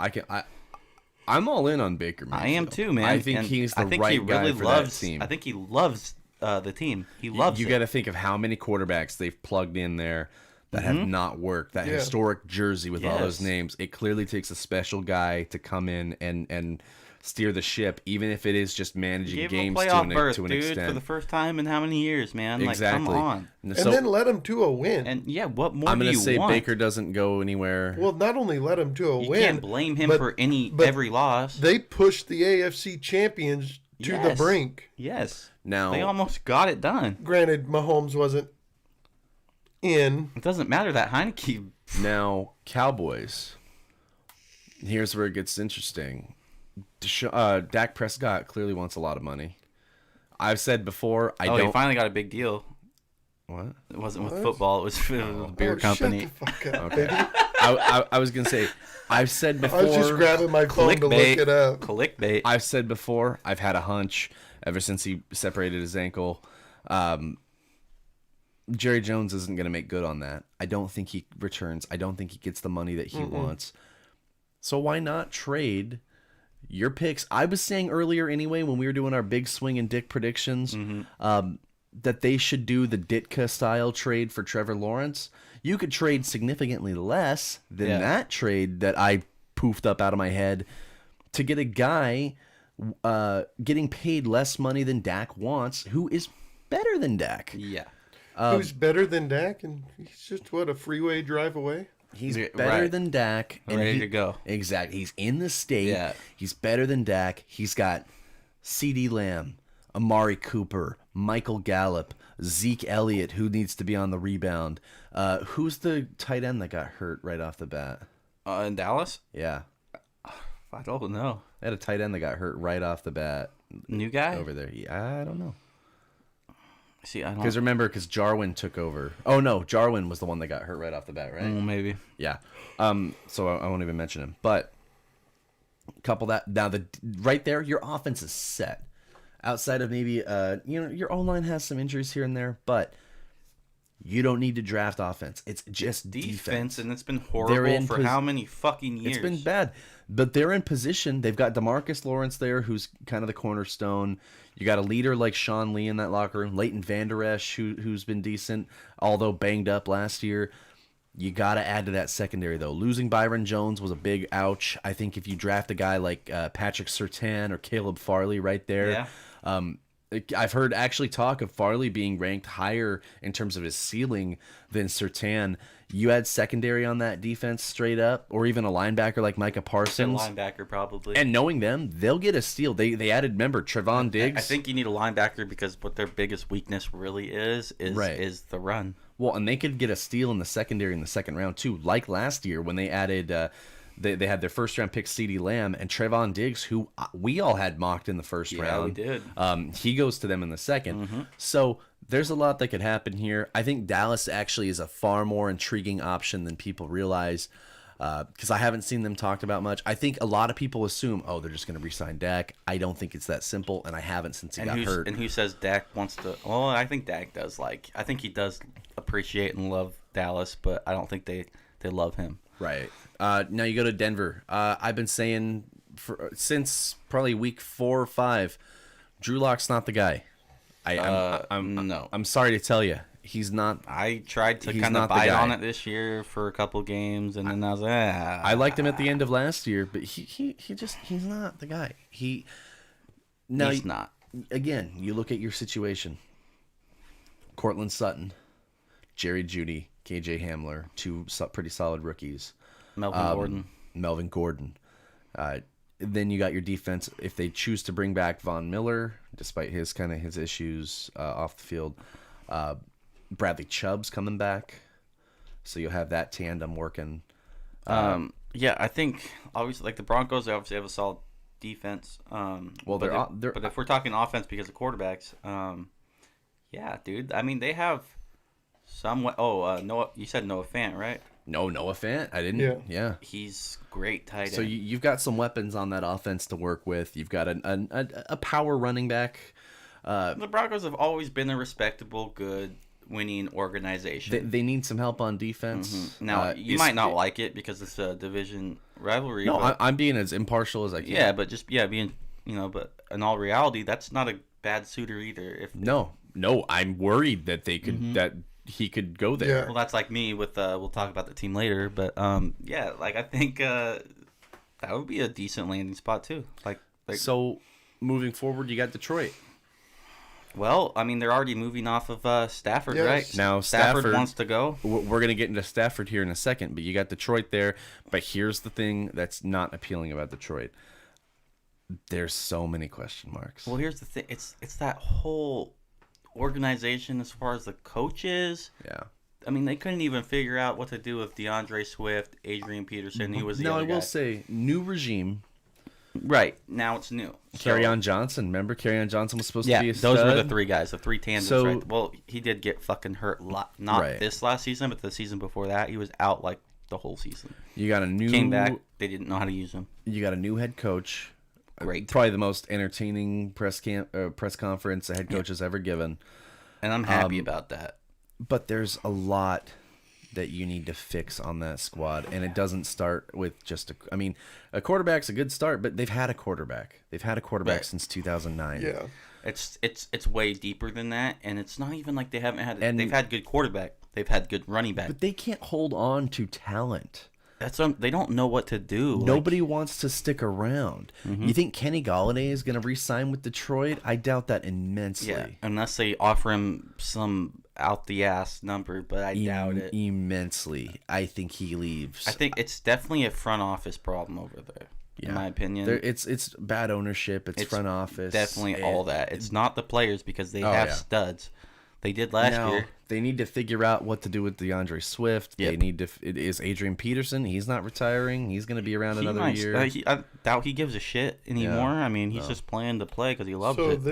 I'm all in on Baker Mayfield. I am too, man. I think he's the right guy for that team. I think he loves the team. He loves You got to think of how many quarterbacks they've plugged in there that have not worked. That historic jersey with all those names. It clearly takes a special guy to come in and steer the ship, even if it is just managing games to an extent. For the first time in how many years, man? Exactly. Like, come on. And then let him to a win. And what more I'm do going you to say want? Baker doesn't go anywhere. Well, not only let him to a You win. can't blame him for every loss. They pushed the AFC champions to the brink. Yes. Now they almost got it done. Granted, Mahomes wasn't in. It doesn't matter that Heineke. Now, Cowboys. Here's where it gets interesting. Dak Prescott clearly wants a lot of money. I've said before, he finally got a big deal. What? It wasn't with football. It was with a beer company. Shut the fuck up, Okay. baby. I was gonna say, I've said before. I was just grabbing my phone to look it up. Clickbait. I've said before. I've had a hunch. ever since he separated his ankle. Jerry Jones isn't going to make good on that. I don't think he returns. I don't think he gets the money that he wants. So why not trade your picks? I was saying earlier anyway, when we were doing our big swing and Dick predictions, that they should do the Ditka style trade for Trevor Lawrence. You could trade significantly less than that trade that I poofed up out of my head to get a guy getting paid less money than Dak wants, who is better than Dak. Yeah. Who's better than Dak? And he's just, a freeway drive away? He's better than Dak. And ready to go. Exactly. He's in the state. Yeah. He's better than Dak. He's got CeeDee Lamb, Amari Cooper, Michael Gallup, Zeke Elliott, who needs to be on the rebound. Who's the tight end that got hurt right off the bat? In Dallas? Yeah. I don't know. They had a tight end that got hurt right off the bat. New guy? Over there. Yeah, I don't know. See, I don't... Because Jarwin took over. Oh, no. Jarwin was the one that got hurt right off the bat, right? Maybe. Yeah. So I won't even mention him. But couple that... Now, right there, your offense is set. Outside of maybe, your O-line has some injuries here and there, but you don't need to draft offense. It's just defense. And it's been horrible for how many fucking years? It's been bad. But they're in position. They've got DeMarcus Lawrence there, who's kind of the cornerstone. You got a leader like Sean Lee in that locker room. Leighton Vander Esch, who's been decent, although banged up last year. You got to add to that secondary, though. Losing Byron Jones was a big ouch. I think if you draft a guy like Patrick Surtain or Caleb Farley right there, I've heard actually talk of Farley being ranked higher in terms of his ceiling than Surtain. You add secondary on that defense straight up, or even a linebacker like Micah Parsons. A linebacker, probably. And knowing them, they'll get a steal. They added, remember, Trevon Diggs. I think you need a linebacker because what their biggest weakness really is the run. Well, and they could get a steal in the secondary in the second round, too. Like last year when they added... They had their first-round pick, CeeDee Lamb, and Trevon Diggs, who we all had mocked in the first round. Yeah, we did. He goes to them in the second. So there's a lot that could happen here. I think Dallas actually is a far more intriguing option than people realize because I haven't seen them talked about much. I think a lot of people assume, they're just going to re-sign Dak. I don't think it's that simple, and I haven't since he got hurt. And who says Dak wants to... Well, I think Dak does. I think he does appreciate and love Dallas, but I don't think they love him. Right. Now you go to Denver. I've been saying since probably week 4 or 5, Drew Lock's not the guy. No. I'm sorry to tell you, he's not. I tried to kind of bite on it this year for a couple games, and then I was like, I liked him at the end of last year, but he's not the guy. He's not. Again, you look at your situation. Cortland Sutton, Jerry Jeudy, KJ Hamler, 2 pretty solid rookies. Melvin Gordon. Then you got your defense. If they choose to bring back Von Miller, despite his issues off the field, Bradley Chubb's coming back, so you'll have that tandem working. I think obviously the Broncos, they obviously have a solid defense. But if we're talking offense because of quarterbacks, dude. I mean, they have somewhat. Noah. You said Noah Fant, right? No, Noah Fant. I didn't. Yeah. He's great tight end. So you've got some weapons on that offense to work with. You've got a power running back. The Broncos have always been a respectable, good, winning organization. They need some help on defense. Mm-hmm. Now, you might not like it because it's a division rivalry. No, I'm being as impartial as I can. Yeah, but being, but in all reality, that's not a bad suitor either. No, I'm worried that they could that he could go there. Yeah. Well, that's like me with we'll talk about the team later, but I think that would be a decent landing spot too. So moving forward, you got Detroit. Well, I mean, they're already moving off of Stafford, right? Now Stafford wants to go. We're going to get into Stafford here in a second, but you got Detroit there. But here's the thing that's not appealing about Detroit. There's so many question marks. Well, here's the thing. It's that whole organization as far as the coaches. Yeah. I mean, they couldn't even figure out what to do with DeAndre Swift, Adrian Peterson. He was the other guy. I will say, new regime. Right. Now it's new. Kerryon Johnson. Remember, Kerryon Johnson was supposed to be a stud? Those were the 3 guys, the 3 tandems, right? Well, he did get fucking hurt not this last season, but the season before that. He was out the whole season. You got a new... Came back. They didn't know how to use him. You got a new head coach. great. Probably the most entertaining press conference a head coach has ever given. And I'm happy about that. But there's a lot that you need to fix on that squad, and it doesn't start with just a quarterback's a good start, but they've had a quarterback. They've had a quarterback since 2009. Yeah. It's way deeper than that, and it's not even like they haven't had. They've had good quarterback. They've had good running back. But they can't hold on to talent. They don't know what to do. Nobody wants to stick around. You think Kenny Golladay is going to re-sign with Detroit? I doubt that immensely. Yeah, unless they offer him some out-the-ass number, but I doubt it. Immensely. I think he leaves. I think it's definitely a front office problem over there, in my opinion. It's bad ownership. It's front office. Definitely all that. It's not the players because they have studs. They did last year. They need to figure out what to do with DeAndre Swift. Yep. They need to. It is Adrian Peterson. He's not retaring. He's going to be around another year. I doubt he gives a shit anymore. I mean, he's just playing to play because he loves it.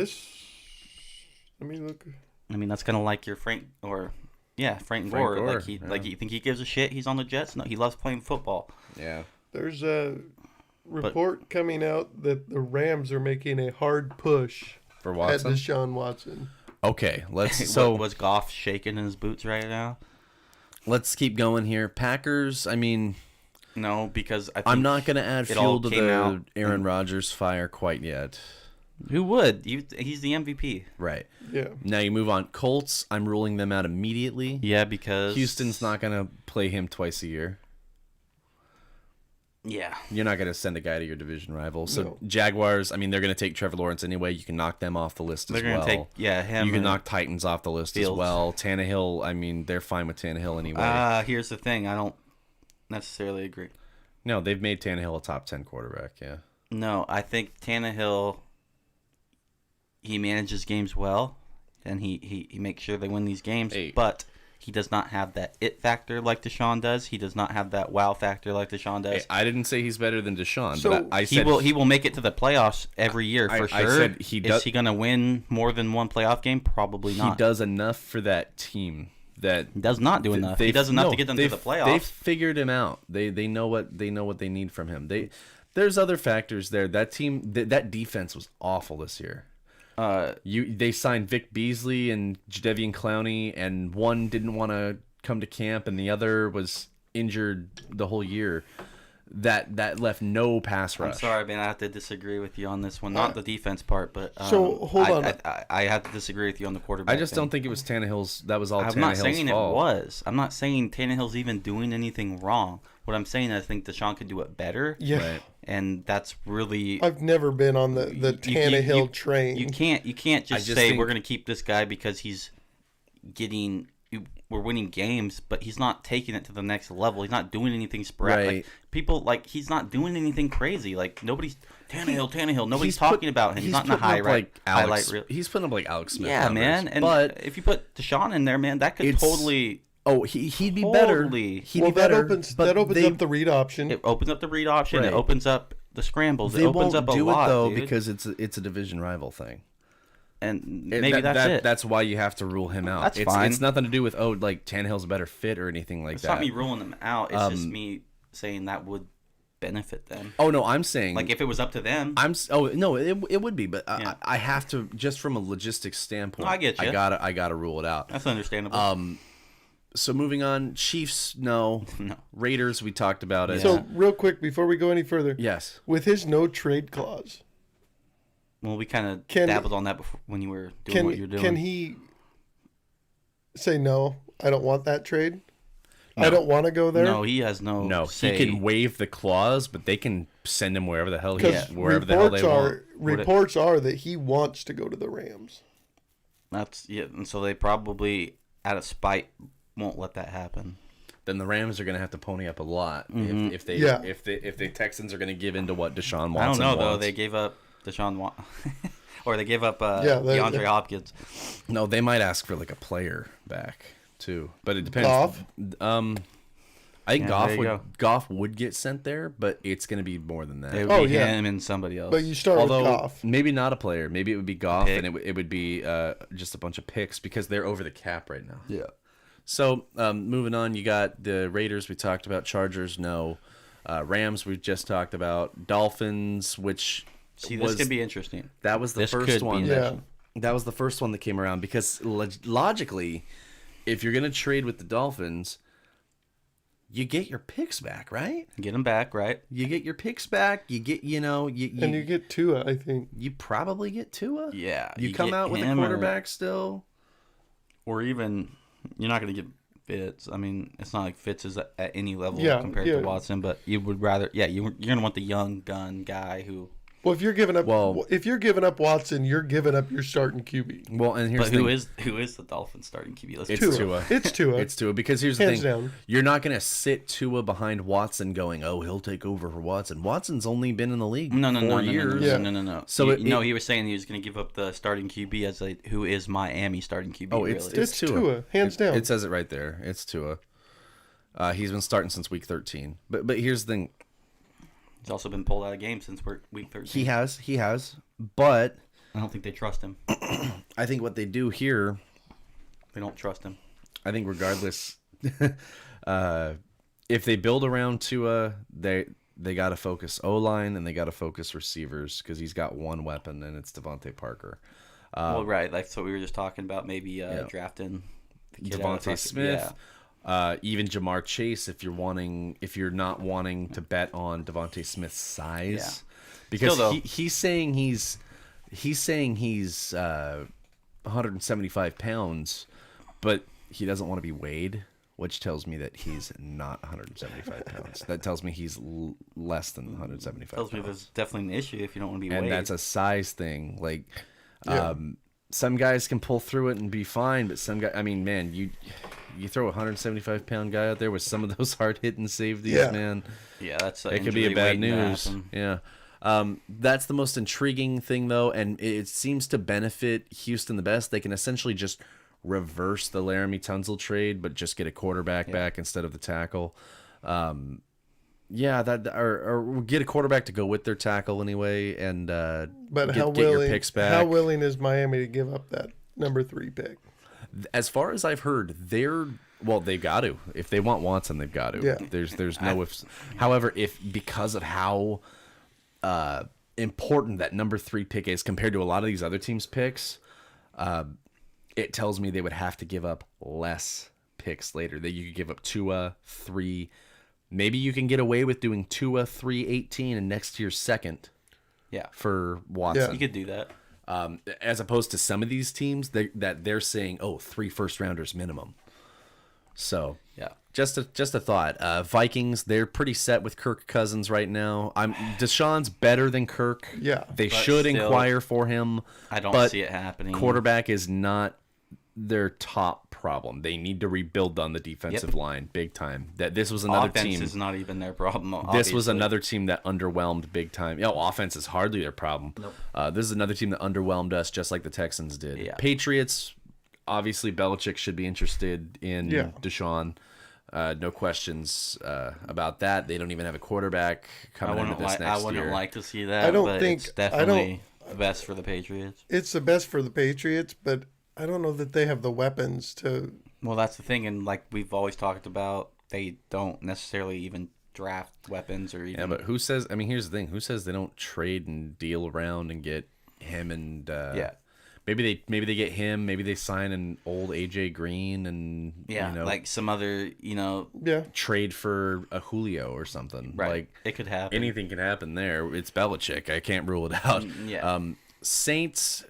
Let me look. I mean, that's kind of like your Frank Gore. Gore. Like you think he gives a shit? He's on the Jets. No, he loves playing football. Yeah. There's a report coming out that the Rams are making a hard push for Watson? at Deshaun Watson. Okay, let's. So was Goff shaking in his boots right now? Let's keep going here. Packers. I mean, no, because I'm not going to add fuel to the Aaron Rodgers fire quite yet. Who would? He's the MVP. Right. Yeah. Now you move on. Colts. I'm ruling them out immediately. Yeah, because Houston's not going to play him twice a year. Yeah. You're not going to send a guy to your division rival. So No. Jaguars, I mean, they're going to take Trevor Lawrence anyway. You can knock them off the list as well. They're going to take, him. You can knock Titans off the list as well. Tannehill, I mean, they're fine with Tannehill anyway. Here's the thing. I don't necessarily agree. No, they've made Tannehill a top 10 quarterback, yeah. No, I think Tannehill, he manages games well, and he makes sure they win these games, but he does not have that it factor like Deshaun does. He does not have that wow factor like Deshaun does. Hey, I didn't say he's better than Deshaun, but I said he will make it to the playoffs every year for sure. I said is he going to win more than one playoff game? Probably not. He does enough for that team. That he does not do enough. He does enough to get them to the playoffs. They figured him out. They know what they need from him. There's other factors there. That team that defense was awful this year. They signed Vic Beasley and Jadeveon Clowney, and one didn't want to come to camp, and the other was injured the whole year. That left no pass rush. I'm sorry, man. I have to disagree with you on this one. Not the defense part, but so hold on. I have to disagree with you on the quarterback. I just don't think it was Tannehill's. That was all Tannehill's fault. I'm not saying it was. I'm not saying Tannehill's even doing anything wrong. What I'm saying is I think Deshaun could do it better. Yeah. Right. And that's really. I've never been on the Tannehill train. You can't just say we're going to keep this guy because he's getting. We're winning games, but he's not taking it to the next level. He's not doing anything sporadic. Right. Like, people he's not doing anything crazy. Like nobody's Tannehill. Nobody's talking about him. He's not in the highlight reel. He's putting up like Alex Smith. Yeah, numbers, man. And but if you put Deshaun in there, man, that could totally. Oh, he'd be better. He'd be better. That opens up the read option. It opens up the read option. Right. It opens up the scrambles. They it opens won't up a do lot, it though dude. because it's a division rival thing. And maybe that's it. That's why you have to rule him out. That's fine. It's nothing to do with Tannehill's a better fit or anything like that. It's not me ruling them out. It's just me saying that would benefit them. Oh no, I'm saying if it was up to them. It would be, but Yeah. I have to just from a logistics standpoint. No, I get you. I gotta rule it out. That's understandable. So moving on, Chiefs, no. Raiders, we talked about it. So real quick before we go any further, yes, with his no trade clause. Well, we kind of dabbled on that before when you were doing what you were doing. Can he say no? I don't want that trade. No. I don't want to go there. No, he has no say. He can waive the clause, but they can send him wherever the hell they want. Reports are that he wants to go to the Rams. And so they probably, out of spite, won't let that happen. Then the Rams are going to have to pony up a lot if the Texans are going to give in to what Deshaun Watson I don't know wants. though. They gave up Deshaun Watson, or they gave up DeAndre Hopkins. No, they might ask for like a player back too, but it depends. Goff? I think Goff would get sent there, but it's going to be more than that. It would be him and somebody else. But you start with Goff. Maybe not a player. Maybe it would be Goff, and it would be just a bunch of picks because they're over the cap right now. Yeah. So moving on, you got the Raiders. We talked about. Chargers, no. Rams, we just talked about. Dolphins, which See, this could be interesting. That was the first one. Yeah. That was the first one that came around because logically, if you're going to trade with the Dolphins, you get your picks back, right? Get them back, right? You get your picks back. You get, and you get Tua, I think. You probably get Tua. Yeah. You come out with a quarterback still. Or even, you're not going to get Fitz. I mean, it's not like Fitz is at any level compared to Watson, but you would rather, you're going to want the young gun guy who. Well, if you're giving up Watson, you're giving up your starting QB. Well, and here's the thing. Who is the Dolphins starting QB? It's Tua. It's Tua because here's the thing. Down. You're not going to sit Tua behind Watson going, "Oh, he'll take over for Watson." Watson's only been in the league 4 years. No. So he was saying he was going to give up the starting QB as who is Miami starting QB. Oh, it's Tua, hands down. It says it right there. It's Tua. He's been starting since week 13. But here's the thing. He's also been pulled out of games since week 13. He has. But I don't think they trust him. I think what they do here, they don't trust him. I think regardless, if they build around Tua, they got to focus O-line and they got to focus receivers because he's got one weapon and it's Devontae Parker. Well, right, like so we were just talking about maybe drafting Devontae Smith. Yeah. Even Jamar Chase, if you're not wanting to bet on Devontae Smith's size, because he's saying he's 175 pounds, but he doesn't want to be weighed, which tells me that he's not 175 pounds. That tells me he's less than 175 tells pounds. Me there's definitely an issue if you don't want to be weighed. And that's a size thing. Like, some guys can pull through it and be fine, but some guys, I mean, man, you throw a 175-pound guy out there with some of those hard-hitting safeties, man. Yeah, that's it could be a bad news. Yeah. That's the most intriguing thing, though, and it seems to benefit Houston the best. They can essentially just reverse the Laramie Tunsil trade, but just get a quarterback back instead of the tackle. Or get a quarterback to go with their tackle anyway, and get your picks back. How willing is Miami to give up that number 3 pick? As far as I've heard, they've got to. If they want Watson, they've got to. Yeah. There's no ifs. However, because of how important that number 3 pick is compared to a lot of these other teams' picks, it tells me they would have to give up less picks later. That you could give up Tua 3. Maybe you can get away with doing Tua 3-18 and next year's second. Yeah. For Watson, you could do that. As opposed to some of these teams that they're saying, 3 first-rounders minimum. So just a thought. Vikings, they're pretty set with Kirk Cousins right now. Deshaun's better than Kirk. Yeah, they should inquire for him. I don't see it happening. Quarterback is not their top problem. They need to rebuild on the defensive line big time. This was another team. Offense is not even their problem. Obviously. This was another team that underwhelmed big time. Offense is hardly their problem. Nope. This is another team that underwhelmed us, just like the Texans did. Yeah. Patriots, obviously Belichick should be interested in Deshaun. No questions about that. They don't even have a quarterback coming into this next year. I wouldn't like to see that. It's definitely the best for the Patriots. It's the best for the Patriots, but I don't know that they have the weapons to. Well, that's the thing, and like we've always talked about, they don't necessarily even draft weapons or even. Yeah, but who says? I mean, here's the thing: who says they don't trade and deal around and get him and? Maybe they get him. Maybe they sign an old AJ Green and like some other trade for a Julio or something. Right, like it could happen. Anything can happen there. It's Belichick. I can't rule it out. Saints.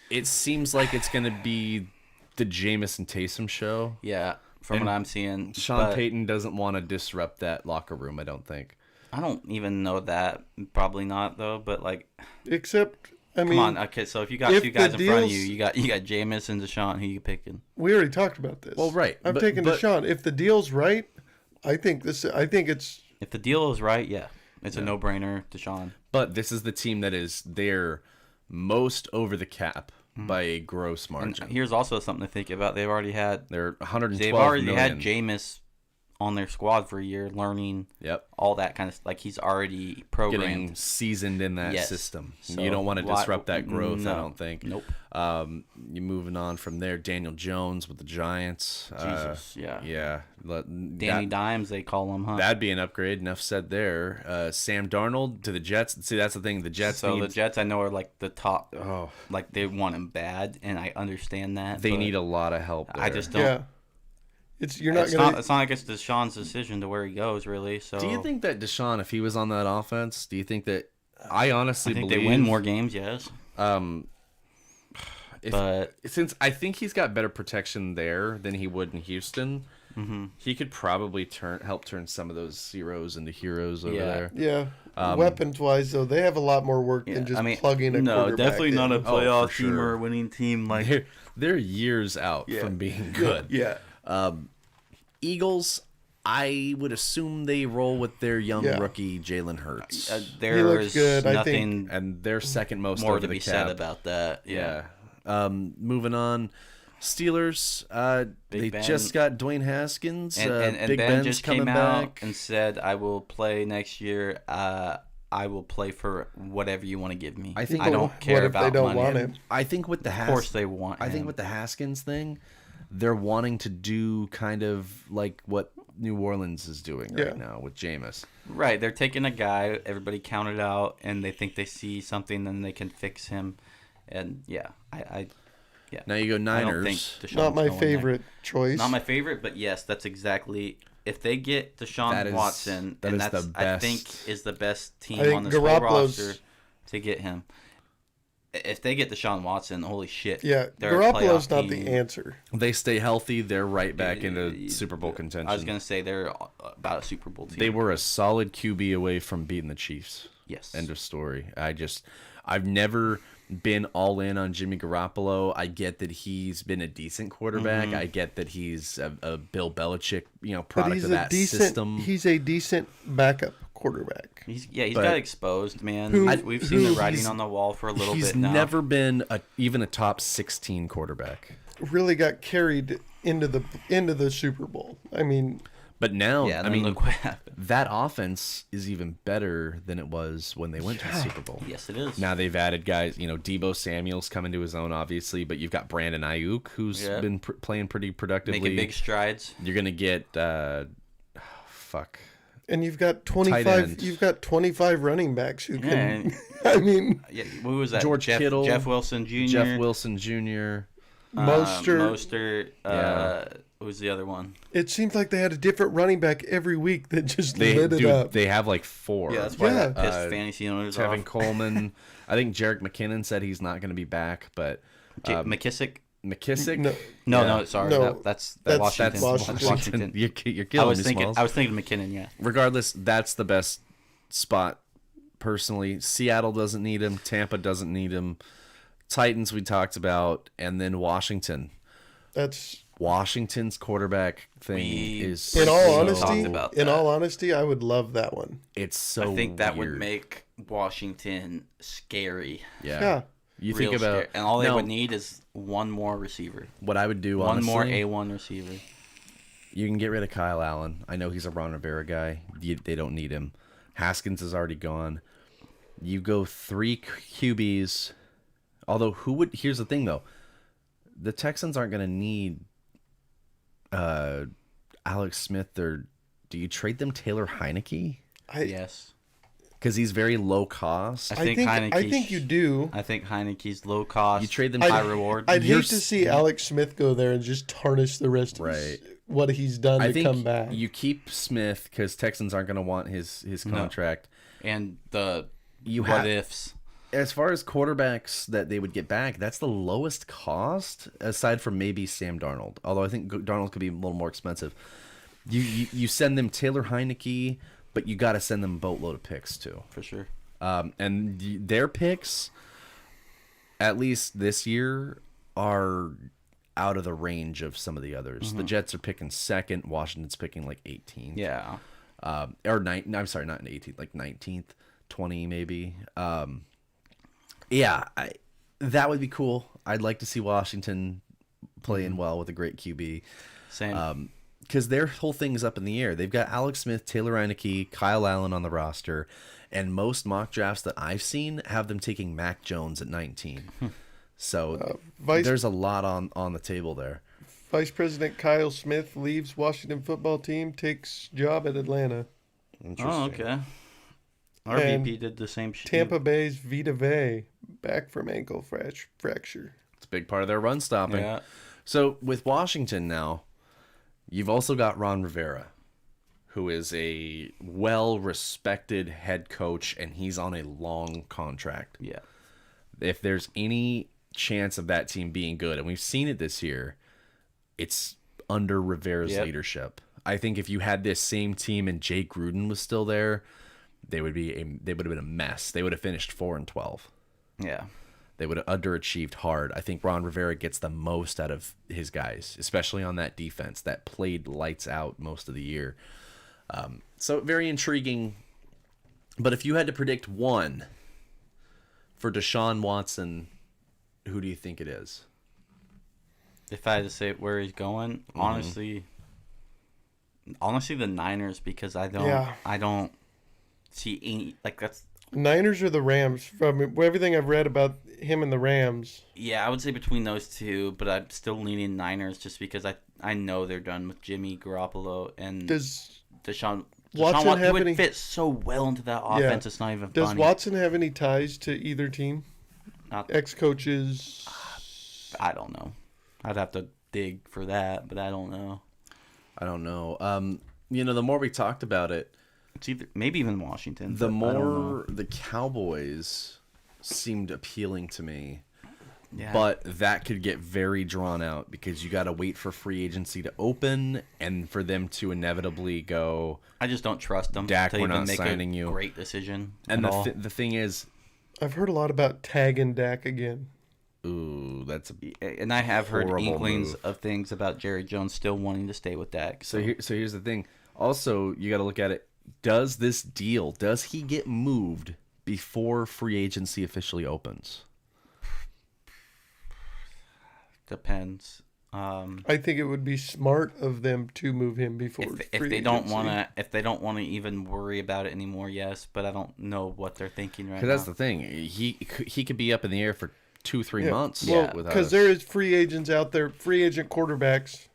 It seems like it's going to be the Jameis Taysom show. Yeah, from what I'm seeing. Sean Payton doesn't want to disrupt that locker room, I don't think. I don't even know that. Probably not, though. But, except, I mean... Come on. Okay, so if you got 2 guys in front of you, you got Jameis and Deshaun. Who you picking? We already talked about this. Well, right. I'm taking Deshaun. If the deal's right, I think it's... If the deal is right, it's a no-brainer, Deshaun. But this is the team that is there most over the cap by a gross margin. And here's also something to think about. They've already had they're 112 They've already million. had Jameis on their squad for a year, learning all that kind of like he's already programmed, getting seasoned in that system. So you don't want to disrupt that growth. No. I don't think. Nope. You moving on from there, Daniel Jones with the Giants. Jesus, yeah. Danny Dimes, they call him, huh? That'd be an upgrade. Enough said there. Sam Darnold to the Jets. See, that's the thing. The Jets. The Jets, I know, are like the top. Oh, like they want him bad, and I understand that. They need a lot of help there. I just don't. Yeah. It's not like it's Deshaun's decision to where he goes, really. So do you think that Deshaun, if he was on that offense, do you think that I honestly think believe they win more games? Yes. But since I think he's got better protection there than he would in Houston, he could probably help turn some of those zeros into heroes over there. Yeah. Weapons wise, though, they have a lot more work than just plugging a quarterback. No, definitely not a playoff team sure. or a winning team. Like they're years out from being good. Yeah. Eagles, I would assume they roll with their young rookie Jalen Hurts. There's nothing, and their second most more over to the be cap. said about that. Yeah. Moving on, Steelers. They just got Dwayne Haskins. And Big Ben Ben's just coming came back out and said, "I will play next year. I will play for whatever you want to give me. I don't care about they don't money. Want him? I think with the of course they want. I think with the Haskins thing, they're wanting to do kind of like what New Orleans is doing right now with Jameis. Right, they're taking a guy everybody counted out, and they think they see something, then they can fix him. And Now you go Niners. I don't think Deshaun's not my favorite there. choice. Not my favorite, but yes, that's exactly. If they get Deshaun Watson, and that's I think is the best team on this whole roster to get him. If they get Deshaun Watson, holy shit! Yeah, Garoppolo's not the answer. They stay healthy, they're right back into Super Bowl contention. I was gonna say they're about a Super Bowl team. They were a solid QB away from beating the Chiefs. Yes. End of story. I've never been all in on Jimmy Garoppolo. I get that he's been a decent quarterback. I get that he's a Bill Belichick, product of that system. He's a decent backup quarterback. He's got exposed, man. We've seen the writing on the wall for a little bit now. He's never been even a top 16 quarterback. Really got carried into the Super Bowl. I mean, but now, look what happened. That offense is even better than it was when they went to the Super Bowl. Yes, it is. Now they've added guys, Deebo Samuel's coming to his own, obviously, but you've got Brandon Ayuk, who's been playing pretty productively. Making big strides. You're going to get, and you've got 25. You've got 25 running backs who can. I mean, who was that? George Kittle, Jeff Wilson Jr. Mostert. Who's the other one? It seems like they had a different running back every week that just lit it up. They have like 4. Yeah, that's why that pissed fantasy owners Tevin off. Coleman. I think Jerick McKinnon said he's not going to be back, but McKissick. No, sorry. No, that's Washington. Washington. You're killing me, Smalls. I was thinking McKinnon, yeah. Regardless, that's the best spot, personally. Seattle doesn't need him. Tampa doesn't need him. Titans we talked about, and then Washington. Washington's quarterback thing is in all honesty, I would love that one. It's so I think that weird. would make Washington scary. Yeah. You think about scary. And all they would need is one more receiver. What I would do, one honestly, more A1 receiver. You can get rid of Kyle Allen. I know he's a Ron Rivera guy. They don't need him. Haskins is already gone. You go 3 QBs. Although here's the thing though. The Texans aren't going to need Alex Smith, or do you trade them Taylor Heineke? Yes. Because he's very low cost. I think you do. I think Heineke's low cost. You trade them high reward. I'd hate to see Alex Smith go there and just tarnish the rest of what he's done to come back. You keep Smith because Texans aren't going to want his contract. And what ifs. As far as quarterbacks that they would get back, that's the lowest cost, aside from maybe Sam Darnold. Although I think Darnold could be a little more expensive. You send them Taylor Heineke, but you got to send them a boatload of picks too. For sure. And their picks, at least this year, are out of the range of some of the others. Mm-hmm. The Jets are picking 2nd. Washington's picking like 18th. Yeah. I'm sorry, not 18th, like 19th, 20 maybe. Yeah, that would be cool. I'd like to see Washington playing well with a great QB. Same. because their whole thing's up in the air. They've got Alex Smith, Taylor Heineke, Kyle Allen on the roster, and most mock drafts that I've seen have them taking Mac Jones at 19. So there's a lot on the table there. Vice President Kyle Smith leaves Washington football team, takes job at Atlanta. Oh, okay. Our VP did the same shit. Tampa Bay's Vita Vea back from ankle fracture. It's a big part of their run stopping. Yeah. So with Washington now, you've also got Ron Rivera, who is a well-respected head coach, and he's on a long contract. Yeah. If there's any chance of that team being good, and we've seen it this year, it's under Rivera's leadership. I think if you had this same team and Jay Gruden was still there, they would have been a mess. They would have finished 4-12. Yeah. They would have underachieved hard. I think Ron Rivera gets the most out of his guys, especially on that defense that played lights out most of the year. So very intriguing. But if you had to predict one for Deshaun Watson, who do you think it is? If I had to say where he's going, honestly, the Niners, because I don't see any, like, that's Niners or the Rams. From everything I've read about him and the Rams. Yeah, I would say between those two, but I'm still leaning Niners just because I know they're done with Jimmy Garoppolo and Deshaun Watson would fit so well into that offense. It's not even funny. Does Watson have any ties to either team? Ex-coaches? I don't know. I'd have to dig for that, but I don't know. The more we talked about it, it's either maybe even Washington. The more the Cowboys seemed appealing to me. Yeah. But that could get very drawn out because you got to wait for free agency to open and for them to inevitably go. I just don't trust them. Dak, to we're even not make signing a you. Great decision. And the thing is, I've heard a lot about tagging Dak again. Ooh, and I have heard inklings move. of things about Jerry Jones still wanting to stay with Dak. So here's the thing. Also, you got to look at it. Does he get moved before free agency officially opens? Depends. I think it would be smart of them to move him before if they don't want to even worry about it anymore. Yes, but I don't know what they're thinking right now. Because that's the thing. He could be up in the air for 2-3 months. Well, because there is free agents out there, free agent quarterbacks.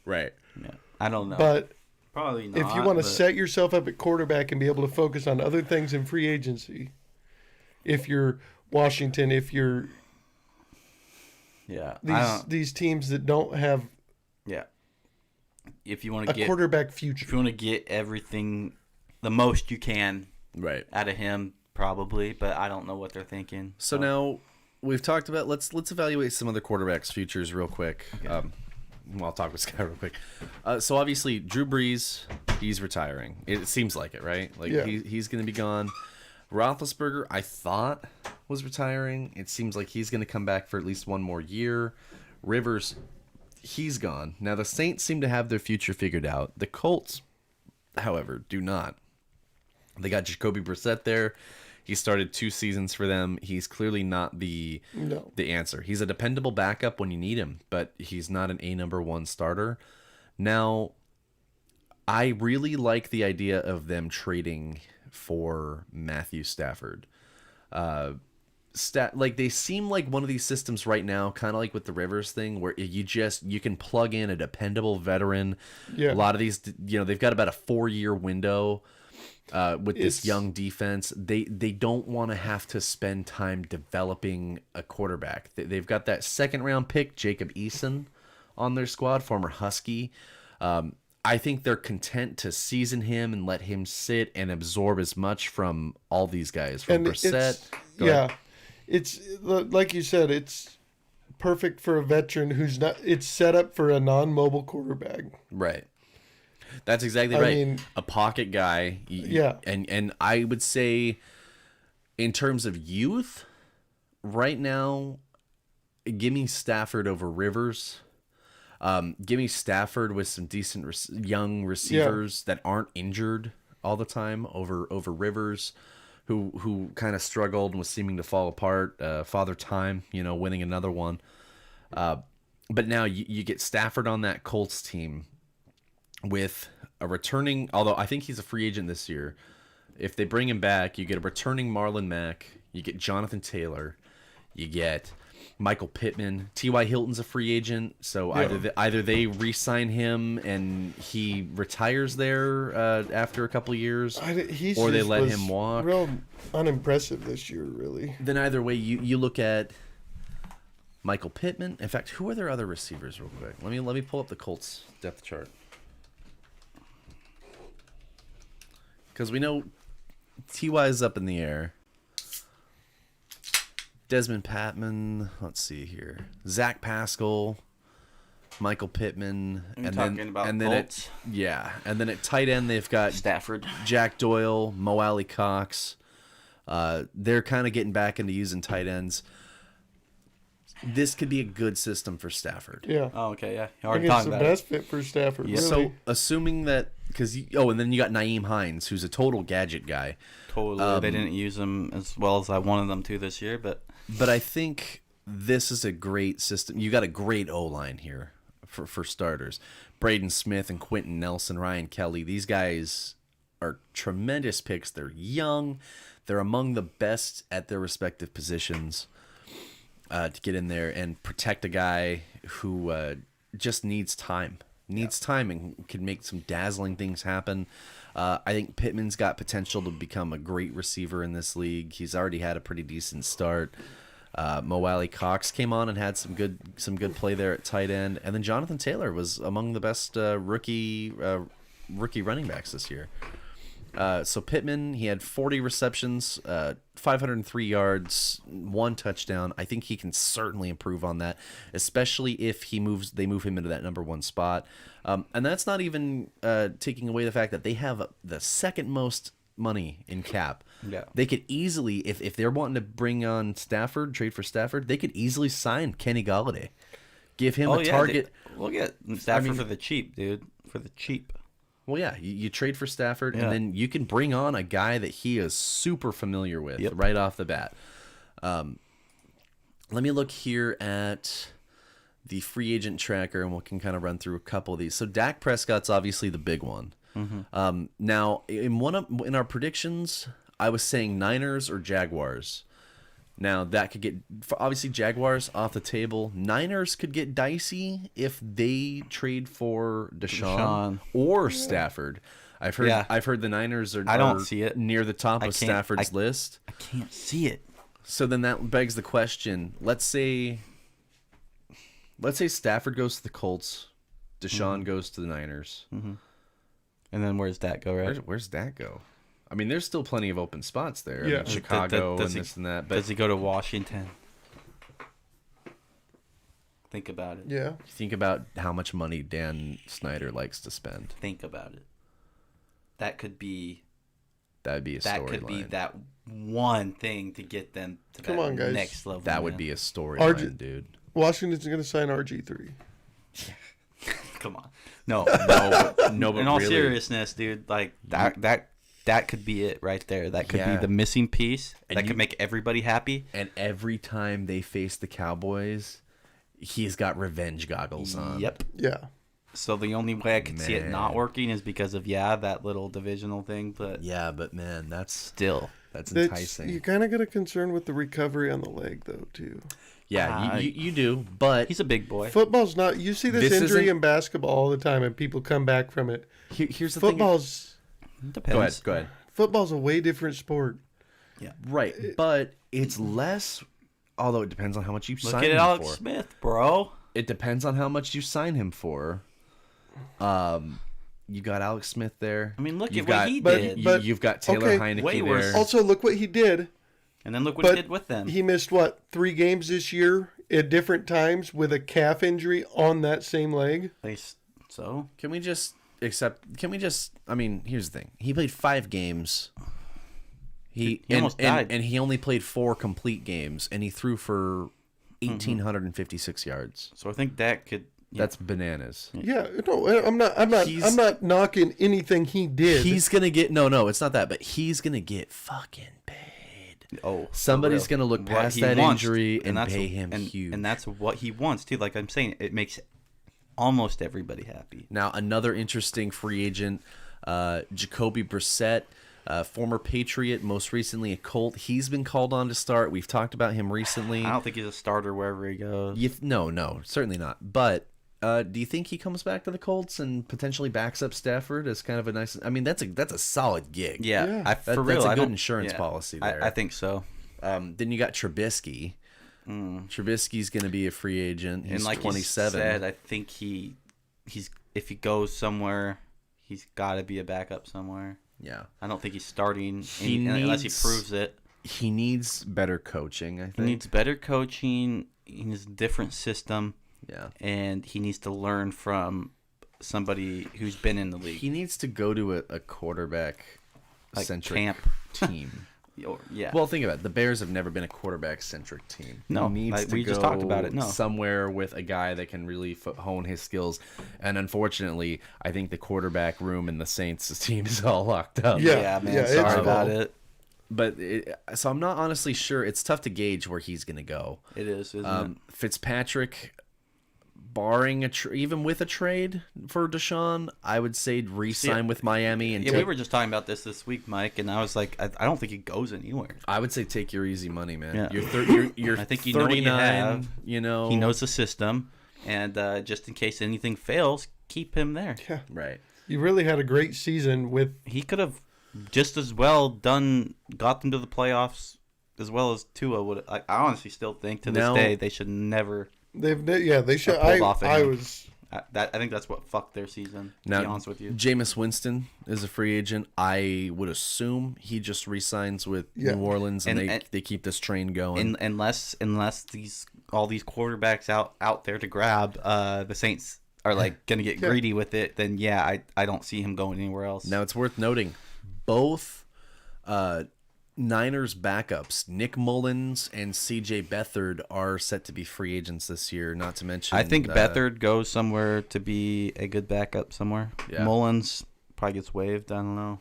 Right. Yeah. I don't know. But probably not. If you want to set yourself up at quarterback and be able to focus on other things in free agency, if you're Washington, if you're these teams that don't have if you want to get quarterback future, if you want to get everything the most you can out of him, probably, but I don't know what they're thinking. So now we've talked about let's evaluate some other quarterbacks' futures real quick. Okay. I'll talk with Scott real quick. So obviously Drew Brees, he's retiring. It seems like it, right? He's going to be gone. Roethlisberger, I thought, was retiring. It seems like he's going to come back for at least one more year. Rivers, he's gone. Now, the Saints seem to have their future figured out. The Colts, however, do not. They got Jacoby Brissett there. He started 2 seasons for them. He's clearly not the answer. He's a dependable backup when you need him, but he's not an number 1 starter. Now, I really like the idea of them trading for Matthew Stafford. They seem like one of these systems right now, kind of like with the Rivers thing, where you can plug in a dependable veteran. Yeah. A lot of these, they've got about a 4-year window with this young defense. They don't want to have to spend time developing a quarterback. They've got that 2nd-round pick, Jacob Eason, on their squad, former Husky. I think they're content to season him and let him sit and absorb as much from all these guys. From Brissett. It's like you said, it's perfect for a veteran who's not. It's set up for a non-mobile quarterback. Right. That's exactly right. I mean, a pocket guy. And I would say, in terms of youth, right now, give me Stafford over Rivers. Give me Stafford with some decent young receivers that aren't injured all the time over Rivers, who kind of struggled and was seeming to fall apart. Father Time, winning another one. But now you get Stafford on that Colts team with a returning, although I think he's a free agent this year. If they bring him back, you get a returning Marlon Mack. You get Jonathan Taylor. You get Michael Pittman. T.Y. Hilton's a free agent, so either they re-sign him and he retires there after a couple of years, or they let him walk. Real unimpressive this year, really. Then either way, you look at Michael Pittman. In fact, who are their other receivers real quick? Let me pull up the Colts depth chart. Because we know T.Y. is up in the air. Desmond Patman, let's see here. Zach Pascal, Michael Pittman, and then at tight end they've got Stafford, Jack Doyle, Mo Alley Cox. They're kind of getting back into using tight ends. This could be a good system for Stafford. Yeah. Oh, okay, yeah. I think it's the best fit for Stafford. Yeah. Really. So assuming that, and then you got Nyheim Hines, who's a total gadget guy. Totally. They didn't use him as well as I wanted them to this year, but I think this is a great system. You got a great O-line here for starters. Braden Smith and Quentin Nelson, Ryan Kelly. These guys are tremendous picks. They're young. They're among the best at their respective positions. To get in there and protect a guy who just needs time. Time and can make some dazzling things happen. I think Pittman's got potential to become a great receiver in this league. He's already had a pretty decent start. Mo Alley Cox came on and had some good play there at tight end. And then Jonathan Taylor was among the best rookie running backs this year. So Pittman, he had 40 receptions, 503 yards, 1 touchdown. I think he can certainly improve on that, especially if they move him into that number 1 spot. And that's not even taking away the fact that they have the second most money in cap. Yeah. They could easily, if they're wanting to bring on Stafford, trade for Stafford, they could easily sign Kenny Golladay. Give him a target. We'll get Stafford for the cheap, dude. For the cheap. Well, yeah, you trade for Stafford, and then you can bring on a guy that he is super familiar with right off the bat. Let me look here at the free agent tracker, and we can kind of run through a couple of these. So Dak Prescott's obviously the big one. Mm-hmm. Now, in our predictions, I was saying Niners or Jaguars. Now, that could get, obviously, Jaguars off the table. Niners could get dicey if they trade for Deshaun or Stafford. I've heard the Niners are, I don't see it. Near the top of Stafford's list. I can't see it. So then that begs the question. Let's say Stafford goes to the Colts. Deshaun goes to the Niners. Mm-hmm. And then where's that go, right? Where's that go? I mean, there's still plenty of open spots there. Yeah. I mean, Chicago and this and that. But does he go to Washington? Think about it. Yeah. Think about how much money Dan Snyder likes to spend. Think about it. That could be a storyline. That could be that one thing to get them to that next level. That would be a storyline, dude. Washington's going to sign RG3. Come on. No. But in all seriousness, dude, like that could be it right there. That could be the missing piece that could make everybody happy. And every time they face the Cowboys, he's got revenge goggles on. Yep. Yeah. So the only way I could see it not working is because of that little divisional thing. But man, that's enticing. You kind of got a concern with the recovery on the leg, though, too. Yeah, you do, but he's a big boy. Football's not. You see this injury in basketball all the time, and people come back from it. Here's the football's. Depends. Go ahead. Football's a way different sport. Yeah. Right, but it's less. Although it depends on how much you sign him for. Look at Alex Smith, bro. It depends on how much you sign him for. You got Alex Smith there. I mean, look at what he did. But you've got Taylor Heineke there. Also, look what he did. And then look what he did with them. He missed, 3 games this year at different times with a calf injury on that same leg? So? Can we just, I mean, here's the thing. He played 5 games. He almost died. And he only played 4 complete games, and he threw for 1,856 yards. So I think that could... Yeah. That's bananas. Yeah, no, I'm not knocking anything he did. He's gonna get no, it's not that, but he's gonna get fucking paid. somebody's going to look past that injury and pay him huge. And that's what he wants, too. Like I'm saying, it makes almost everybody happy. Now, another interesting free agent, Jacoby Brissett, former Patriot, most recently a Colt. He's been called on to start. We've talked about him recently. I don't think he's a starter wherever he goes. No, certainly not. But do you think he comes back to the Colts and potentially backs up Stafford as kind of a nice? I mean, that's a solid gig. Yeah. That's a good insurance policy there. I think so. Then you got Trubisky. Trubisky's going to be a free agent. He's 27. Said, I think he's if he goes somewhere, he's got to be a backup somewhere. Yeah. I don't think he's starting unless he proves it. He needs better coaching, I think. He needs better coaching. He needs a different system. Yeah. And he needs to learn from somebody who's been in the league. He needs to go to a quarterback-centric camp team. Yeah. Well, think about it. The Bears have never been a quarterback-centric team. No, he needs to we go just talked about it. No, somewhere with a guy that can really hone his skills. And unfortunately, I think the quarterback room in the Saints team is all locked up. Yeah, man. Sorry about it. But so I'm not honestly sure. It's tough to gauge where he's going to go. It is, isn't it? Fitzpatrick, barring even with a trade for Deshaun, I would say re-sign with Miami. And we were just talking about this week, Mike, and I was like, I don't think he goes anywhere. I would say take your easy money, man. Yeah. You're I think you 39, know what you have. You know, he knows the system, and just in case anything fails, keep him there. Yeah, right. You really had a great season with. He could have just as well got them to the playoffs as well as Tua would. I honestly still think to this day they should never. They should. I think that's what fucked their season. To be honest with you, Jameis Winston is a free agent. I would assume he just re-signs with New Orleans and they keep this train going. Unless all these quarterbacks out there to grab, the Saints are like gonna get greedy with it. Then I don't see him going anywhere else. Now it's worth noting, both Niners backups, Nick Mullins and C.J. Beathard, are set to be free agents this year. Not to mention, I think Beathard goes somewhere to be a good backup somewhere. Yeah. Mullins probably gets waived. I don't know.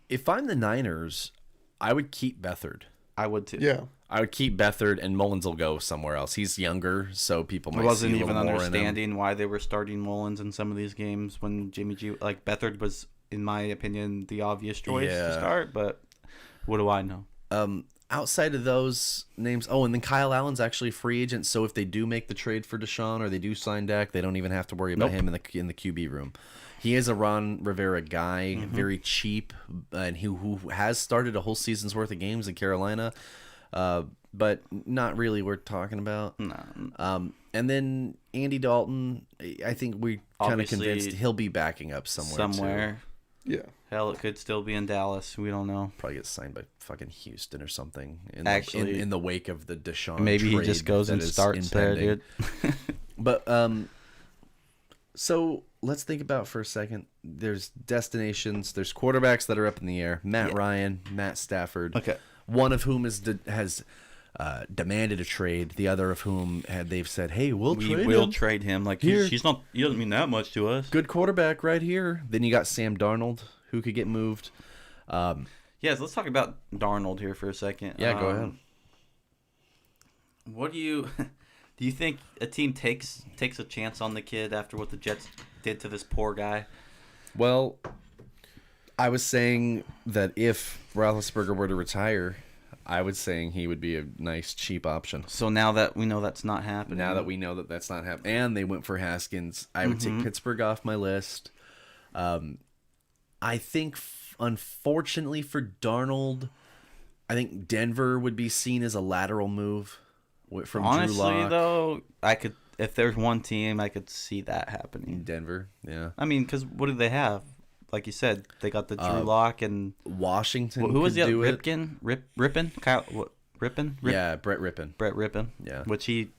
If I'm the Niners, I would keep Beathard. I would too. Yeah, I would keep Beathard, and Mullins will go somewhere else. He's younger, so people might. I wasn't even understanding why they were starting Mullins in some of these games when Jimmy G. Like Beathard was, in my opinion, the obvious choice to start, but. What do I know? Outside of those names, and then Kyle Allen's actually a free agent. So if they do make the trade for Deshaun or they do sign Dak, they don't even have to worry about him in the QB room. He is a Ron Rivera guy, very cheap, and who has started a whole season's worth of games in Carolina, but not really worth talking about. No. And then Andy Dalton, I think we kind of convinced he'll be backing up somewhere. Yeah. Hell, it could still be in Dallas. We don't know. Probably get signed by fucking Houston or something. In the wake of the Deshaun maybe trade he just goes and starts there, dude. But so let's think about for a second. There's destinations. There's quarterbacks that are up in the air. Matt Ryan, Matt Stafford. Okay. One of whom has demanded a trade. The other of whom they've said, "Hey, we'll trade him." Like he doesn't mean that much to us. Good quarterback right here. Then you got Sam Darnold, who could get moved. So let's talk about Darnold here for a second. Yeah, go ahead. What do you think a team takes a chance on the kid after what the Jets did to this poor guy? Well, I was saying that if Roethlisberger were to retire, I was saying he would be a nice, cheap option. So now that we know that's not happening. That's not happening. And they went for Haskins. I would take Pittsburgh off my list. I think, unfortunately for Darnold, I think Denver would be seen as a lateral move from Honestly, Drew Lock. Though, if there's one team, I could see that happening. Denver, yeah. I mean, because what do they have? Like you said, they got the Drew Lock and Washington. Who was the other? Ripken? Rippin? Kyle? What? Rippin? Yeah, Brett Rippin. Brett Rippin. Yeah. Which he.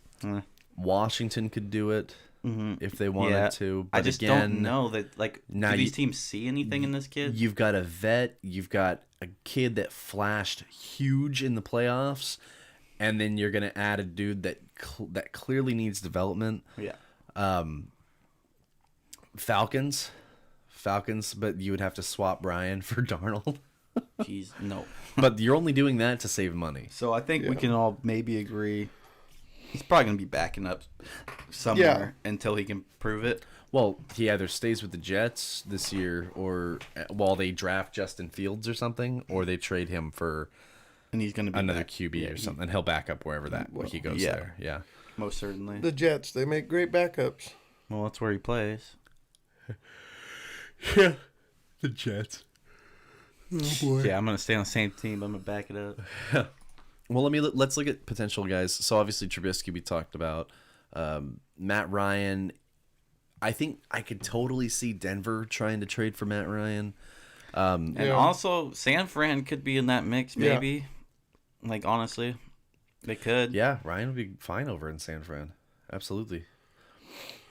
Washington could do it if they wanted to. But I just don't know that. Like, do these teams see anything in this kid? You've got a vet. You've got a kid that flashed huge in the playoffs, and then you're gonna add a dude that clearly needs development. Yeah. Falcons, but you would have to swap Brian for Darnold. Jeez, no. But you're only doing that to save money. So I think we can all maybe agree he's probably going to be backing up somewhere until he can prove it. Well, he either stays with the Jets this year or while they draft Justin Fields or something, or they trade him for and he's going to be another QB or something. And he'll back up wherever he goes there. Yeah. Most certainly. The Jets, they make great backups. Well, that's where he plays. Yeah. The Jets. Oh, boy. Yeah, I'm going to stay on the same team. I'm going to back it up. Well, let's look at potential guys. So obviously Trubisky we talked about. Matt Ryan. I think I could totally see Denver trying to trade for Matt Ryan. And also San Fran could be in that mix maybe. Yeah. Like honestly, they could. Yeah, Ryan would be fine over in San Fran. Absolutely.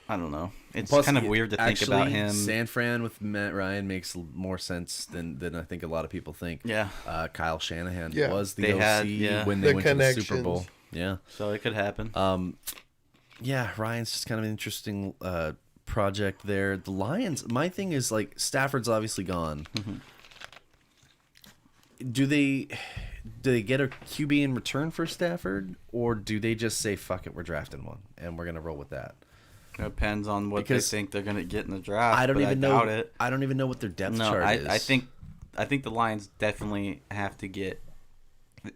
I don't know. It's kind of weird to think about him. San Fran with Matt Ryan makes more sense than I think a lot of people think. Yeah. Kyle Shanahan was the OC when they went to the Super Bowl. Yeah. So it could happen. Yeah, Ryan's just kind of an interesting project there. The Lions, my thing is like Stafford's obviously gone. Mm-hmm. Do they get a QB in return for Stafford, or do they just say fuck it, we're drafting one and we're gonna roll with that? It depends on what they think they're gonna get in the draft. I don't even know. Doubt it. I don't even know what their depth chart is. I think the Lions definitely have to get.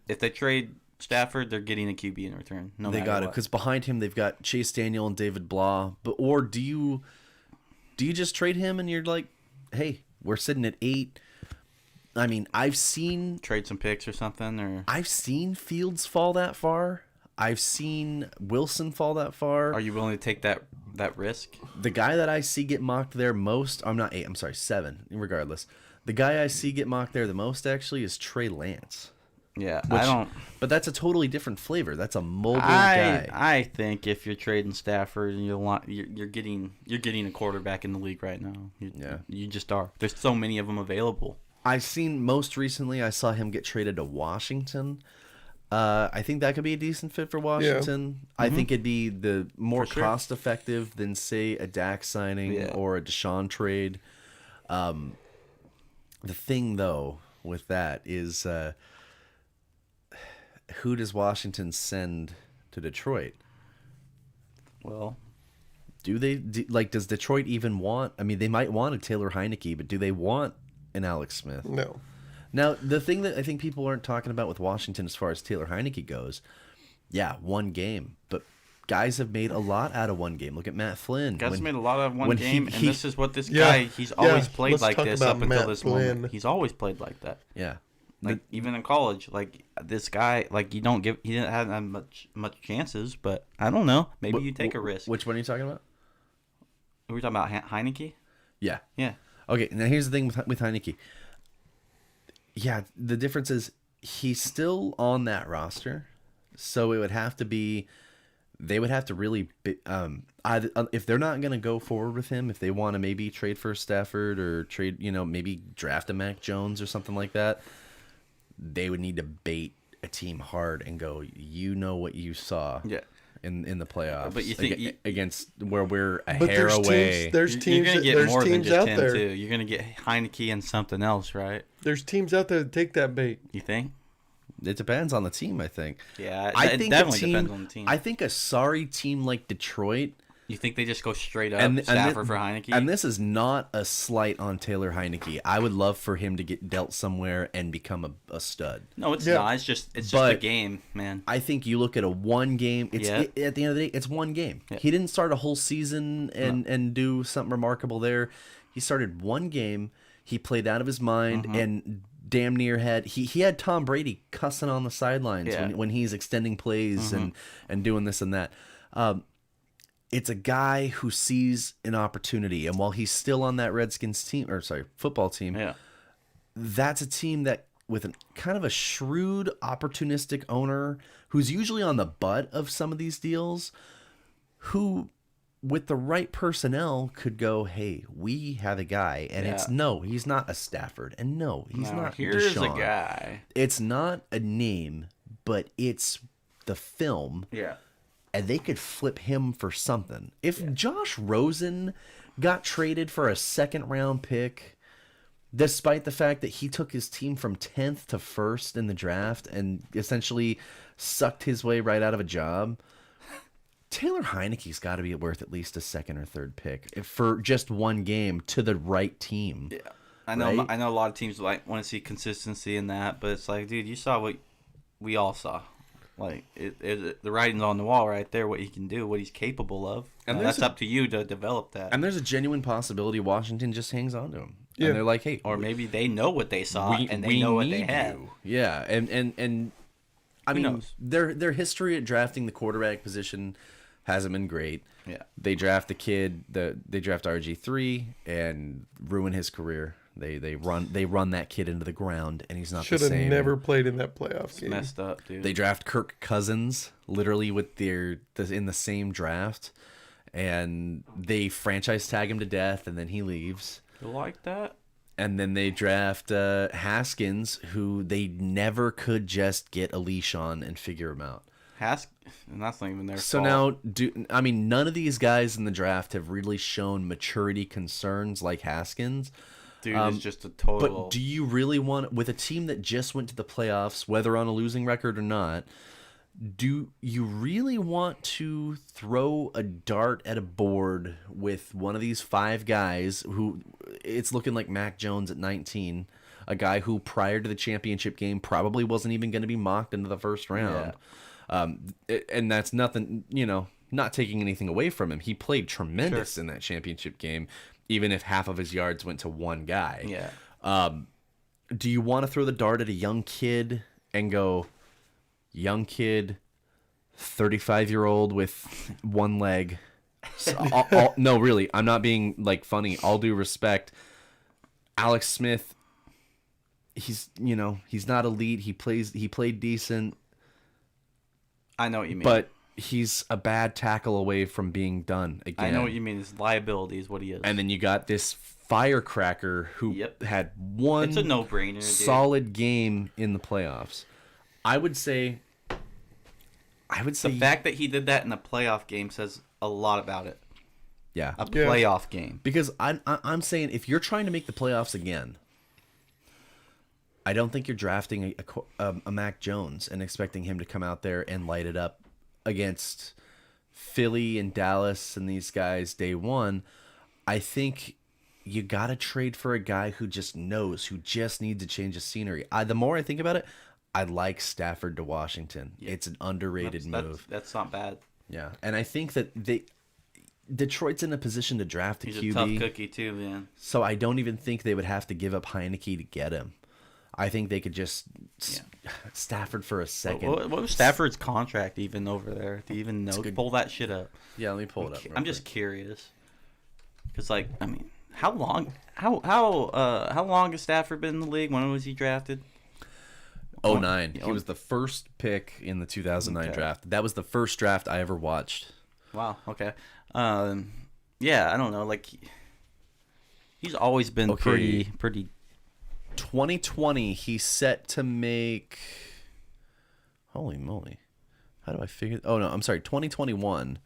If they trade Stafford, they're getting a QB in return. No, they got it because behind him they've got Chase Daniel and David Blah. Or do you just trade him and you're like, hey, we're sitting at 8. I mean, I've seen trade some picks or something, or I've seen Fields fall that far. I've seen Wilson fall that far. Are you willing to take that risk? The guy that I see get mocked there most, I'm not 8, I'm sorry, 7. Regardless, the guy I see get mocked there the most actually is Trey Lance. Yeah, I don't. But that's a totally different flavor. That's a mobile guy. I think if you're trading Stafford and you're getting a quarterback in the league right now. You just are. There's so many of them available. I've seen most recently. I saw him get traded to Washington. I think that could be a decent fit for Washington. Yeah. I think it'd be the more cost effective than say a Dak signing or a Deshaun trade. The thing though with that is. Who does Washington send to Detroit? Well, does Detroit even want? I mean, they might want a Taylor Heineke, but do they want an Alex Smith? No. Now, the thing that I think people aren't talking about with Washington as far as Taylor Heineke goes, one game, but guys have made a lot out of one game. Look at Matt Flynn. Guys made a lot out of one game, and this is what this guy, he's always played like this up until this moment. He's always played like that. Yeah. Like even in college, like this guy, like he didn't have much chances, but I don't know. Maybe you take a risk. Which one are you talking about? Are we talking about Heineke? Yeah. Yeah. Okay. Now here's the thing with Heineke. Yeah, the difference is he's still on that roster, so it would have to be. They would have to really, if they're not going to go forward with him, if they want to maybe trade for Stafford or trade, maybe draft a Mac Jones or something like that. They would need to bait a team hard and go, what you saw in the playoffs. But you think against where we're a hair away. There's teams you're gonna get more than just out him there. Too. You're gonna get Heineke and something else, right? There's teams out there that take that bait. You think? It depends on the team, I think. Yeah, I think definitely depends on the team. I think a sorry team like Detroit. You think they just go straight up Stafford for Heineke? And this is not a slight on Taylor Heineke. I would love for him to get dealt somewhere and become a stud. No, it's not. It's just a game, man. I think you look at a one game. At the end of the day, it's one game. Yeah. He didn't start a whole season and do something remarkable there. He started one game. He played out of his mind and damn near he had Tom Brady cussing on the sidelines when he's extending plays and doing this and that. It's a guy who sees an opportunity, and while he's still on that Redskins team, football team, that's a team that with a kind of a shrewd, opportunistic owner who's usually on the butt of some of these deals, who with the right personnel could go, hey, we have a guy, and he's not a Stafford, and he's not here's Deshaun. A guy. It's not a name, but it's the film. Yeah. And they could flip him for something. If Josh Rosen got traded for a second-round pick, despite the fact that he took his team from 10th to 1st in the draft and essentially sucked his way right out of a job. Taylor Heineke's got to be worth at least a 2nd or 3rd pick for just one game to the right team. Yeah, I know. Right? I know a lot of teams want to see consistency in that, but it's like, dude, you saw what we all saw. Like the writing's on the wall right there. What he can do, what he's capable of, and that's up to you to develop that. And there's a genuine possibility Washington just hangs on to him. Yeah. And they're like, hey, or maybe they know what they saw and they know what they have. Yeah, and I mean, their history at drafting the quarterback position hasn't been great. Yeah, they draft the kid, they draft RG3 and ruin his career. They run that kid into the ground, and he's not the same. Should have never played in that playoff game. Messed up, dude. They draft Kirk Cousins literally with in the same draft, and they franchise tag him to death, and then he leaves. You like that? And then they draft Haskins, who they never could just get a leash on and figure him out. And that's not even their fault. So now, none of these guys in the draft have really shown maturity concerns like Haskins. Dude is just a total. But do you really want, with a team that just went to the playoffs, whether on a losing record or not, do you really want to throw a dart at a board with one of these 5 guys who it's looking like Mac Jones at 19, a guy who prior to the championship game probably wasn't even going to be mocked into the first round? Yeah. And that's nothing, not taking anything away from him. He played tremendous in that championship game, even if half of his yards went to one guy. Yeah. Do you want to throw the dart at a young kid and go, young kid, 35-year-old with one leg? So no, really, I'm not being like funny. All due respect, Alex Smith, he's not elite. He played decent. I know what you mean. But he's a bad tackle away from being done again. I know what you mean. His liability is what he is. And then you got this firecracker who had one it's a no-brainer, solid game in the playoffs. I would say the fact that he did that in a playoff game says a lot about it. Yeah. A playoff game. Because I'm saying if you're trying to make the playoffs again, I don't think you're drafting a Mac Jones and expecting him to come out there and light it up against Philly and Dallas and these guys day one. I think you got to trade for a guy who just knows, who just needs to change the scenery. The more I think about it, I like Stafford to Washington. Yeah. It's an underrated move. That's not bad. Yeah, and I think that Detroit's in a position to draft a QB. He's a tough cookie too, man. So I don't even think they would have to give up Heineke to get him. I think they could just Stafford for a second. What was Stafford's contract even over there? Do you even know? Pull that shit up. Yeah, let me pull it up. I'm just curious. Because, how long? How long has Stafford been in the league? When was he drafted? 2009. He was the first pick in the 2009 draft. That was the first draft I ever watched. Wow. Okay. Yeah, I don't know. He's always been pretty. 2020, he's set to make. Holy moly! How do I figure? Oh no, I'm sorry. 2021,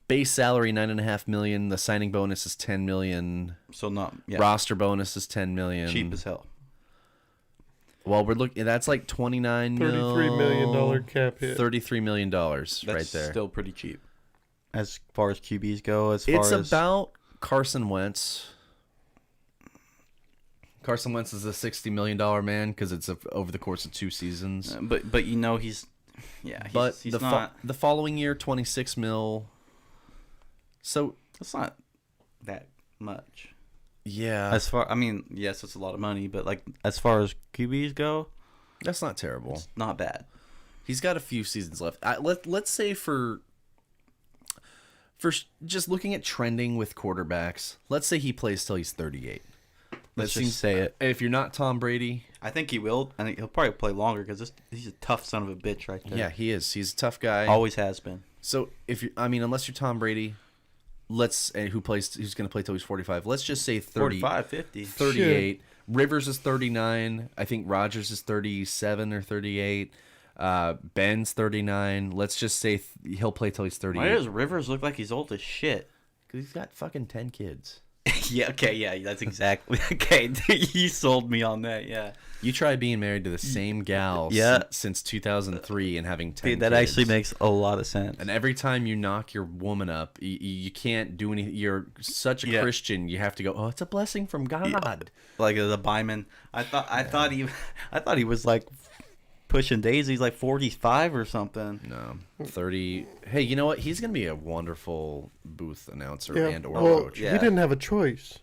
base salary $9.5 million. The signing bonus is $10 million. So not roster bonus is $10 million. Cheap as hell. Well, we're looking. That's like $29 $33 million cap hit. $33 million right there. That's still pretty cheap. As far as QBs go, it's about Carson Wentz. Carson Wentz is a $60 million man because it's over the course of 2 seasons. But he's not. The following year, $26 million. So that's not that much. Yeah. Yes, it's a lot of money, but as far as QBs go, that's not terrible. It's not bad. He's got a few seasons left. Let's say for just looking at trending with quarterbacks, let's say he plays till he's 38. Let's just say it. If you're not Tom Brady, I think he will. I think he'll probably play longer because he's a tough son of a bitch right there. Yeah, he is. He's a tough guy. Always has been. So unless you're Tom Brady, who's going to play till he's 45? Let's just say 30, 45, 50, 38. Shit. Rivers is 39. I think Rodgers is 37 or 38. Ben's 39. Let's just say he'll play till he's 38. Why does Rivers look like he's old as shit? Because he's got fucking 10 kids. Yeah, okay, yeah, that's exactly. Okay, you sold me on that, yeah. You try being married to the same gal since 2003 and having 10 Dude, that kids. actually makes a lot of sense. And every time you knock your woman up, you can't do anything. You're such a Christian, you have to go, oh, it's a blessing from God. Yeah. Like the Byman. I thought he was like pushing daisies, like 45 or something. No, 30. Hey, you know what? He's going to be a wonderful booth announcer and or coach. He didn't have a choice.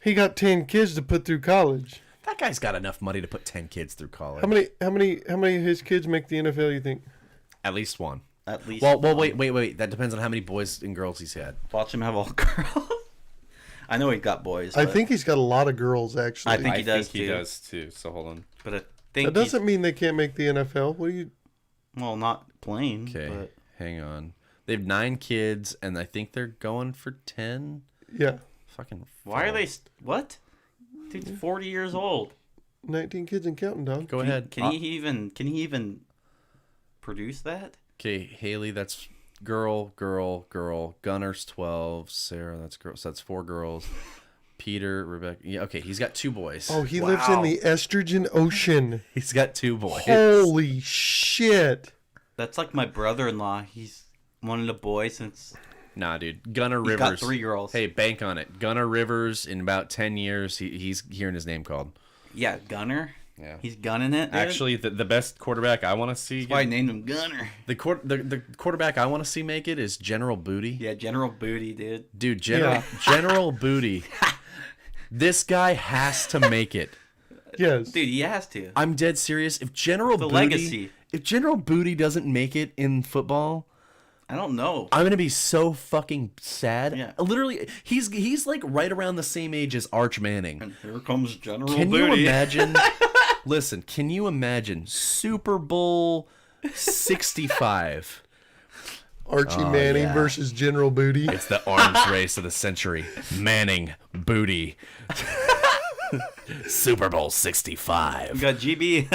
He got 10 kids to put through college. That guy's got enough money to put 10 kids through college. How many of his kids make the NFL, you think? At least one. At least Well, wait. That depends on how many boys and girls he's had. Watch him have all girls. I know he got boys. I think he's got a lot of girls, actually. I think he does too. So hold on. But I think that doesn't mean they can't make the NFL. What do you... Well, not playing. Okay, but... hang on. They have 9 kids, and I think they're going for 10. Yeah. Fucking. Why are they... What? Dude's 40 years old. 19 kids and counting, dog. Go ahead. Can he even produce that? Okay, Haley, that's girl. Gunner's 12. Sarah, that's girl. So that's 4 girls. Peter, Rebecca. Yeah, okay, he's got 2 boys. Oh, he lives in the estrogen ocean. He's got 2 boys. Holy shit. That's like my brother-in-law. He's wanted a boy since... Nah, dude. Gunner He's Rivers. got 3 girls. Hey, bank on it. Gunner Rivers, in about 10 years, he's hearing his name called. Yeah, Gunner. Yeah. He's gunning it, dude. Actually, the best quarterback I want to see... That's why I named him Gunner. The quarterback I want to see make it is General Booty. Yeah, General Booty, dude. Dude, General Booty. This guy has to make it. Yes. Dude, he has to. I'm dead serious. If General Booty doesn't make it in football... I don't know. I'm gonna be so fucking sad. Yeah. Literally, he's like right around the same age as Arch Manning. And here comes General Booty. Can you imagine? Listen, can you imagine Super Bowl 65? Archie Manning versus General Booty. It's the arms race of the century. Manning, Booty. Super Bowl 65. We got GB.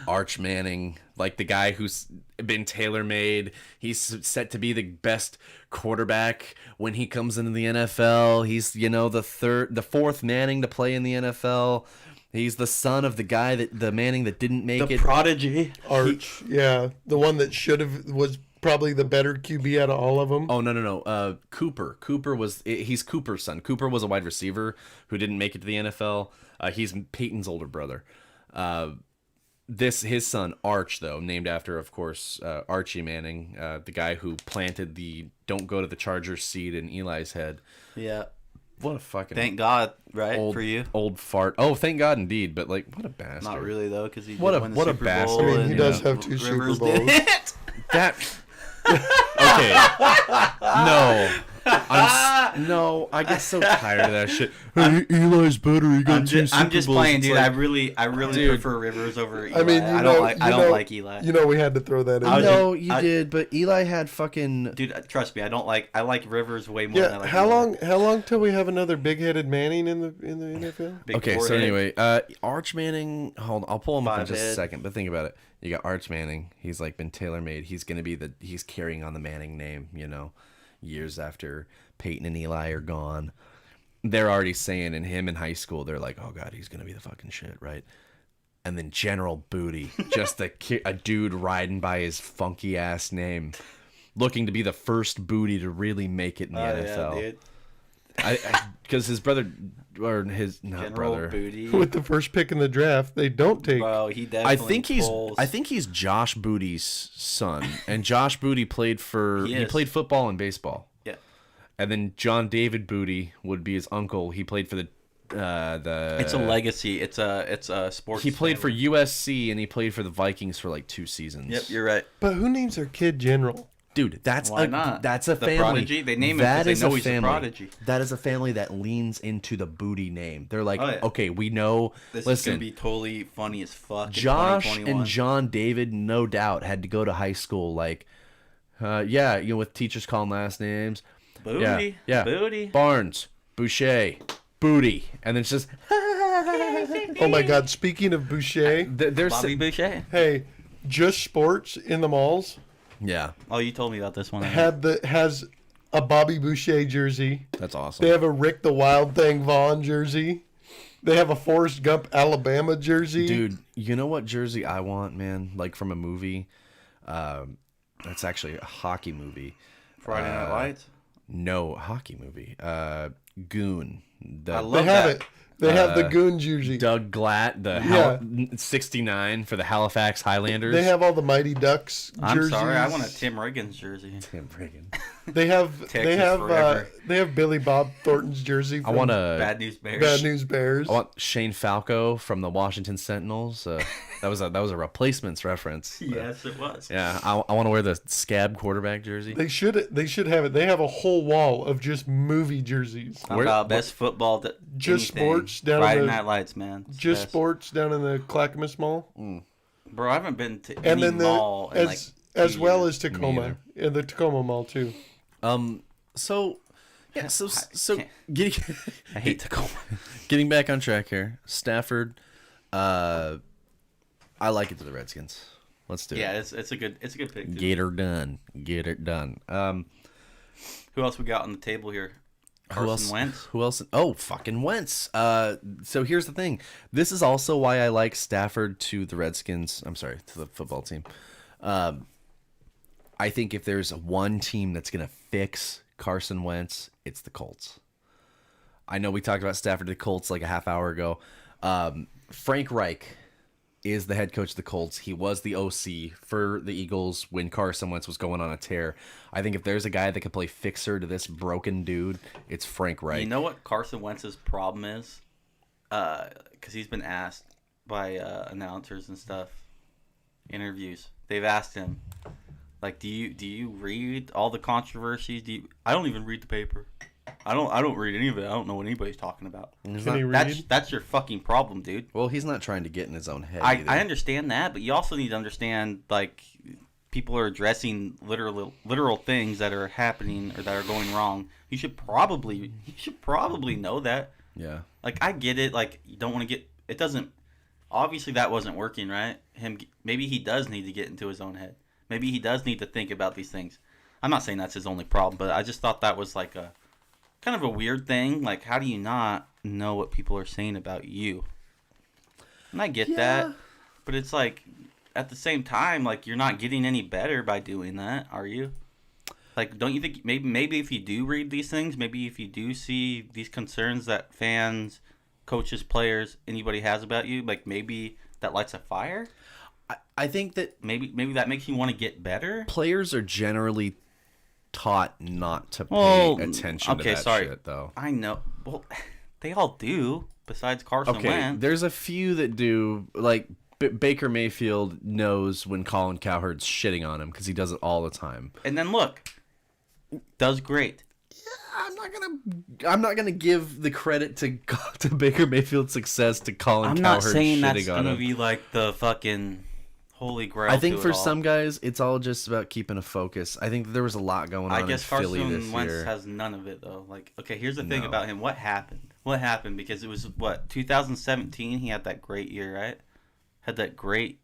Arch Manning, like the guy who's been tailor-made. He's set to be the best quarterback when he comes into the NFL. He's, the fourth Manning to play in the NFL. He's the son of the Manning that didn't make it. The prodigy. Arch, the one that was probably the better QB out of all of them. Oh, no. Cooper. He's Cooper's son. Cooper was a wide receiver who didn't make it to the NFL. He's Peyton's older brother. His son, Arch, though, named after, of course, Archie Manning, the guy who planted the "Don't go to the Chargers" seed in Eli's head. Yeah. What a fucking... Thank God, right, for you? Old fart. Oh, thank God, indeed. But, like, what a bastard. Not really, though, because he what did win the Super Bowl. I mean, he does have 2 Super Rivers Bowls. did it. That... Okay. No. I get so tired of that shit. Hey, Eli's better. He got 2 Super Bowls. I'm just playing, dude. Like, I really prefer Rivers over Eli. I mean, I don't like Eli. You know, we had to throw that in. No, you did, but Eli had fucking... Dude, trust me, I like Rivers way more than I like how Eli. how long till we have another big-headed Manning in the NFL? Okay, so anyway, Arch Manning, hold on, I'll pull him up in just a second, but think about it. You got Arch Manning. He's like been tailor-made. He's going to be he's carrying on the Manning name, years after Peyton and Eli are gone. They're already saying in him in high school, they're like, oh God, he's going to be the fucking shit, right? And then General Booty, just a dude riding by his funky ass name, looking to be the first Booty to really make it in the NFL. Yeah, dude. Because his brother, or his brother, Booty. With the first pick in the draft, they don't take. Bro, he definitely I think he's Josh Booty's son, and Josh Booty played football and baseball. Yeah. And then John David Booty would be his uncle. He played for the. It's a legacy. It's a sports. He played for USC and he played for the Vikings for like 2 seasons. Yep, you're right. But who names their kid General? Dude, that's not? That's a family. Prodigy? They name him because they know he's a prodigy. That is a family that leans into the Booty name. They're like, okay, we know. This is gonna be totally funny as fuck. Josh and John David, no doubt, had to go to high school like, with teachers calling last names. Booty, yeah. Booty, Barnes, Boucher, Booty, and then it's just. Oh my God! Speaking of Boucher, there's Bobby Boucher. Hey, Just Sports in the malls. Yeah. Oh, you told me about this one. Has a Bobby Boucher jersey. That's awesome. They have a Rick the Wild Thing Vaughn jersey. They have a Forrest Gump Alabama jersey. Dude, you know what jersey I want, man? Like from a movie. That's actually a hockey movie. Friday Night Lights? No, hockey movie. Goon. I love that. They have the Goon jersey. Doug Glatt, 69 for the Halifax Highlanders. They have all the Mighty Ducks jerseys. I'm sorry, I want a Tim Riggins jersey. Tim Riggins. They have Billy Bob Thornton's jersey. I want a Bad News Bears. Bad News Bears. I want Shane Falco from the Washington Sentinels. That was a replacements reference. Yes, it was. Yeah, I want to wear the scab quarterback jersey. They should have it. They have a whole wall of just movie jerseys. About best football. Just sports down Friday in the Night Lights, man. It's just best. Sports down in the Clackamas Mall. Bro, I haven't been to any mall in as well as Tacoma, in the Tacoma Mall too. So getting I hate Tacoma. Getting back on track here, Stafford. I like it to the Redskins. Let's do it. Yeah, it's a good pick. Too. Get it done. Who else we got on the table here? Carson Wentz. Who else? Oh, fucking Wentz. So here's the thing. This is also why I like Stafford to the Redskins. I'm sorry, to the football team. I think if there's one team that's going to fix Carson Wentz, it's the Colts. I know we talked about Stafford to the Colts like a half hour ago. Frank Reich is the head coach of the Colts. He was the OC for the Eagles when Carson Wentz was going on a tear. I think if there's a guy that could play fixer to this broken dude, it's Frank Reich. You know what Carson Wentz's problem is? Because he's been asked by announcers and stuff, interviews. They've asked him, like, do you read all the controversies? I don't even read the paper. I don't read any of it. I don't know what anybody's talking about. That's your fucking problem, dude. Well, he's not trying to get in his own head. I understand that, but you also need to understand, like, people are addressing literal things that are happening or that are going wrong. You should probably know that. Yeah. Like, I get it. Like, you don't want to get it. Doesn't obviously that wasn't working, right? Maybe he does need to get into his own head. Maybe he does need to think about these things. I'm not saying that's his only problem, but I just thought that was like a kind of a weird thing. Like, how do you not know what people are saying about you? And I get that, but it's like, at the same time, like, you're not getting any better by doing that, are you? Like, don't you think maybe if you do read these things, maybe if you do see these concerns that fans, coaches, players, anybody has about you, like, maybe that lights a fire? I think that maybe that makes you want to get better. Players are generally taught not to pay attention to that shit, though. I know. Well, they all do, besides Carson Wentz. There's a few that do. Like, Baker Mayfield knows when Colin Cowherd's shitting on him because he does it all the time. And then look, does great. Yeah, I'm not gonna give the credit to Baker Mayfield's success to Colin Cowherd. I'm not saying that's gonna be like the fucking holy grail. I think for some guys, it's all just about keeping a focus. I think there was a lot going on in Philly this year. Carson Wentz has none of it, though. Like, okay, here's the thing about him. What happened? Because it was, 2017? He had that great year, right? That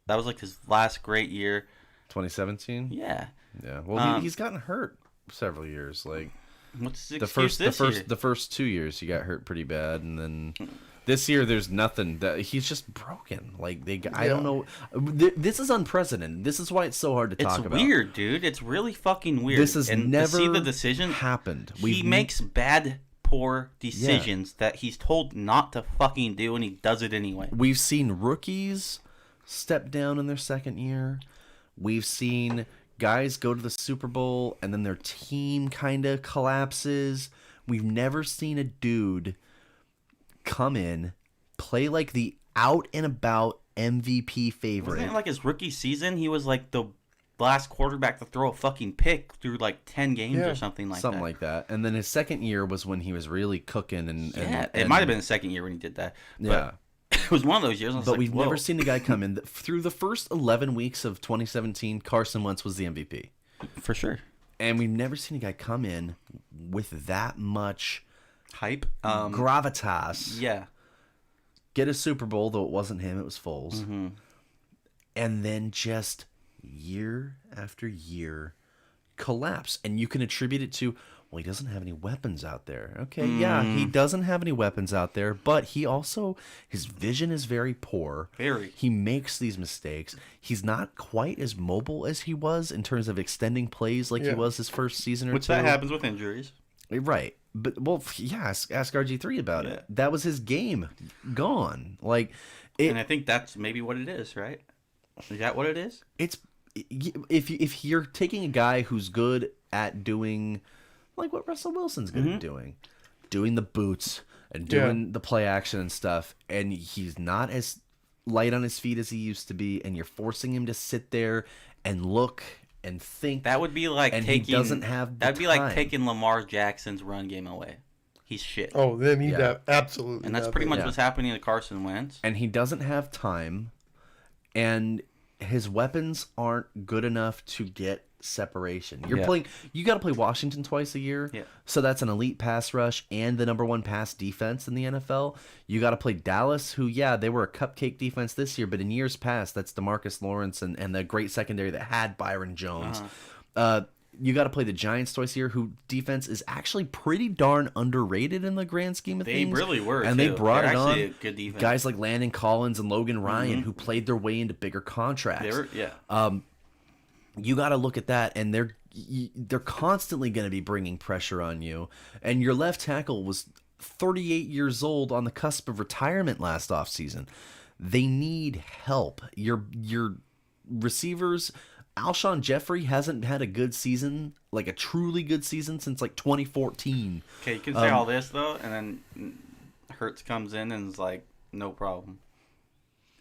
was like his last great year. 2017? Yeah. Yeah. Well, he's gotten hurt several years. Like, what's his the first 2 years he got hurt pretty bad, and then this year there's nothing. That he's just broken. Like, I don't know. This is unprecedented. This is why it's so hard to talk about. It's weird, dude. It's really fucking weird. This has never to see the decision happened. He makes poor decisions that he's told not to fucking do, and he does it anyway. We've seen rookies step down in their second year. We've seen guys go to the Super Bowl and then their team kind of collapses. We've never seen a dude come in, play like the out and about MVP favorite. Wasn't it like his rookie season? He was like the last quarterback to throw a fucking pick through like 10 games or something like that. Something like that. And then his second year was when he was really cooking. And it might have been the second year when he did that. But yeah. It was one of those years. But we've never seen a guy come in. Through the first 11 weeks of 2017, Carson Wentz was the MVP. For sure. And we've never seen a guy come in with that much hype, gravitas. Yeah. Get a Super Bowl, though it wasn't him, it was Foles. Mm-hmm. And then just year after year collapse. And you can attribute it to, well, he doesn't have any weapons out there. Okay, yeah, he doesn't have any weapons out there, but he also, his vision is very poor. Very. He makes these mistakes. He's not quite as mobile as he was in terms of extending plays like he was his first season or Which two. that happens with injuries. Right. But, well, yeah, ask RG3 about it. That was his game. Gone. And I think that's maybe what it is, right? Is that what it is? It's if you're taking a guy who's good at doing like what Russell Wilson's good at doing the boots and doing the play action and stuff, and he's not as light on his feet as he used to be, and you're forcing him to sit there and look and think. That would be like and taking. He doesn't have. That'd be like taking Lamar Jackson's run game away. He's shit. Oh, then he absolutely. And that's pretty much what's happening to Carson Wentz. And he doesn't have time, and his weapons aren't good enough to get separation. You're playing. You got to play Washington twice a year. Yeah. So that's an elite pass rush and the #1 pass defense in the NFL. You got to play Dallas, who they were a cupcake defense this year, but in years past, that's DeMarcus Lawrence and the great secondary that had Byron Jones. You got to play the Giants twice a year, who defense is actually pretty darn underrated in the grand scheme of things. They really were, and they brought They're it on. a good defense. Guys like Landon Collins and Logan Ryan, who played their way into bigger contracts. You got to look at that, and they're constantly going to be bringing pressure on you. And your left tackle was 38 years old, on the cusp of retirement last offseason. They need help. Your receivers. Alshon Jeffrey hasn't had a good season, like a truly good season, since like 2014. Okay, you can say all this though, and then Hurts comes in and is like, no problem.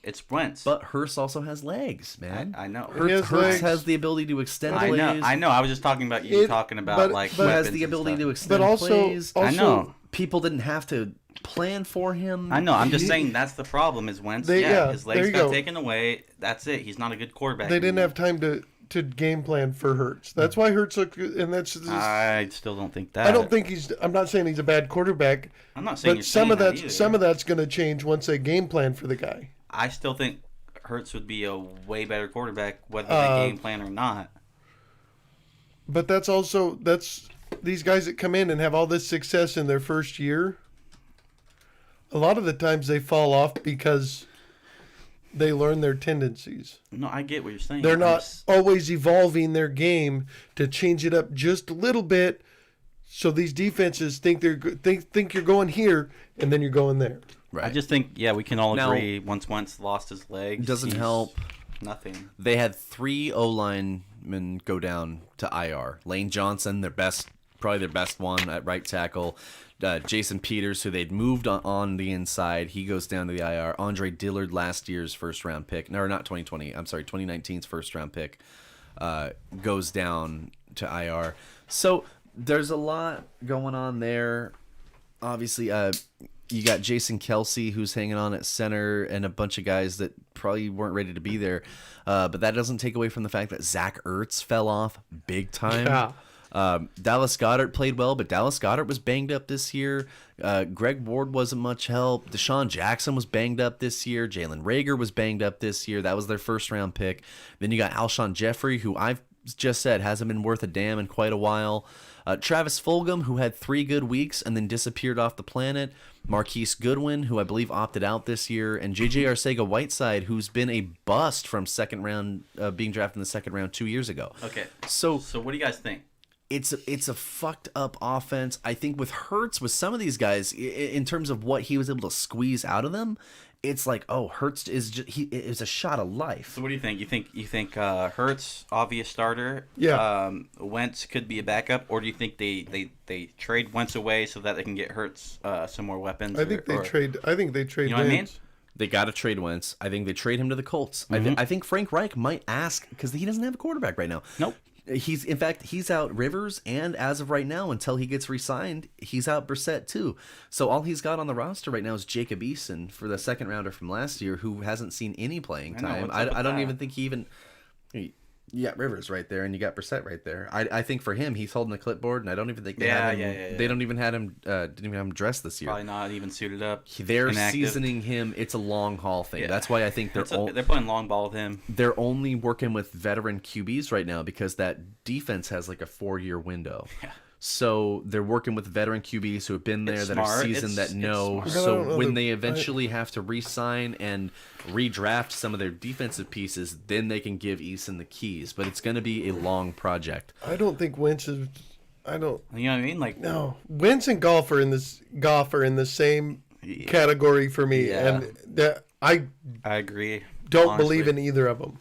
It's Wentz. But Hurts also has legs, man. I know. Hurts has the ability to extend plays. I know. I was just talking about you talking about like he has the ability to extend plays. I know. People didn't have to plan for him. I know. I'm just saying that's the problem is Wentz. His legs got taken away. That's it. He's not a good quarterback. They didn't have time to game plan for Hurts. That's why Hurts looked good, and that's just, I still don't think that. I don't think I'm not saying he's a bad quarterback. I'm not saying but some of that's going to change once they game plan for the guy. I still think Hurts would be a way better quarterback whether they game plan or not. But that's these guys that come in and have all this success in their first year. A lot of the times they fall off because they learn their tendencies. No, I get what you're saying. They're not always evolving their game to change it up just a little bit, so these defenses think think you're going here, and then you're going there. Right. I just think, we can all agree once Wentz lost his legs. Doesn't help. Nothing. They had 3 O-linemen go down to IR. Lane Johnson, probably their best one at right tackle. Jason Peters, who they'd moved on the inside, he goes down to the IR. Andre Dillard, last year's first-round pick. No, not 2020. I'm sorry, 2019's first-round pick, goes down to IR. So there's a lot going on there. Obviously, you got Jason Kelsey, who's hanging on at center, and a bunch of guys that probably weren't ready to be there. But that doesn't take away from the fact that Zach Ertz fell off big time. Yeah. Dallas Goedert played well, but Dallas Goedert was banged up this year. Greg Ward wasn't much help. Deshaun Jackson was banged up this year. Jalen Reagor was banged up this year. That was their first-round pick. Then you got Alshon Jeffrey, who I've just said hasn't been worth a damn in quite a while. Travis Fulgham, who had 3 good weeks and then disappeared off the planet. Marquise Goodwin, who I believe opted out this year. And J.J. Arcega-Whiteside, who's been a bust from second round, being drafted in the second round 2 years ago. Okay. So what do you guys think? It's a fucked up offense. I think with Hurts, with some of these guys, in terms of what he was able to squeeze out of them, it's like, Hurts is a shot of life. So what do you think? You think Hurts, obvious starter? Yeah. Wentz could be a backup, or do you think they trade Wentz away so that they can get Hurts some more weapons? I think they trade. You know what I mean? They got to trade Wentz. I think they trade him to the Colts. Mm-hmm. I think Frank Reich might ask, because he doesn't have a quarterback right now. Nope. He's out Rivers, and as of right now, until he gets re-signed, he's out Brissett too. So all he's got on the roster right now is Jacob Eason for the second rounder from last year, who hasn't seen any playing time. I don't even think he even. You got Rivers right there, and you got Brissett right there. I think for him, he's holding a clipboard, and I don't even think they had him. They don't even had him. Didn't even have him dressed this year. Probably not even suited up. They're seasoning him. It's a long haul thing. Yeah. That's why I think they're playing long ball with him. They're only working with veteran QBs right now because that defense has like a 4-year window. Yeah. So they're working with veteran QBs who have been there, that are seasoned, that know. So when they eventually have to re-sign and redraft some of their defensive pieces, then they can give Eason the keys. But it's going to be a long project. I don't think Wentz is. I don't. You know what I mean? Like, no, Wentz and Goff are in the same category for me, and that I agree. Don't honestly believe in either of them.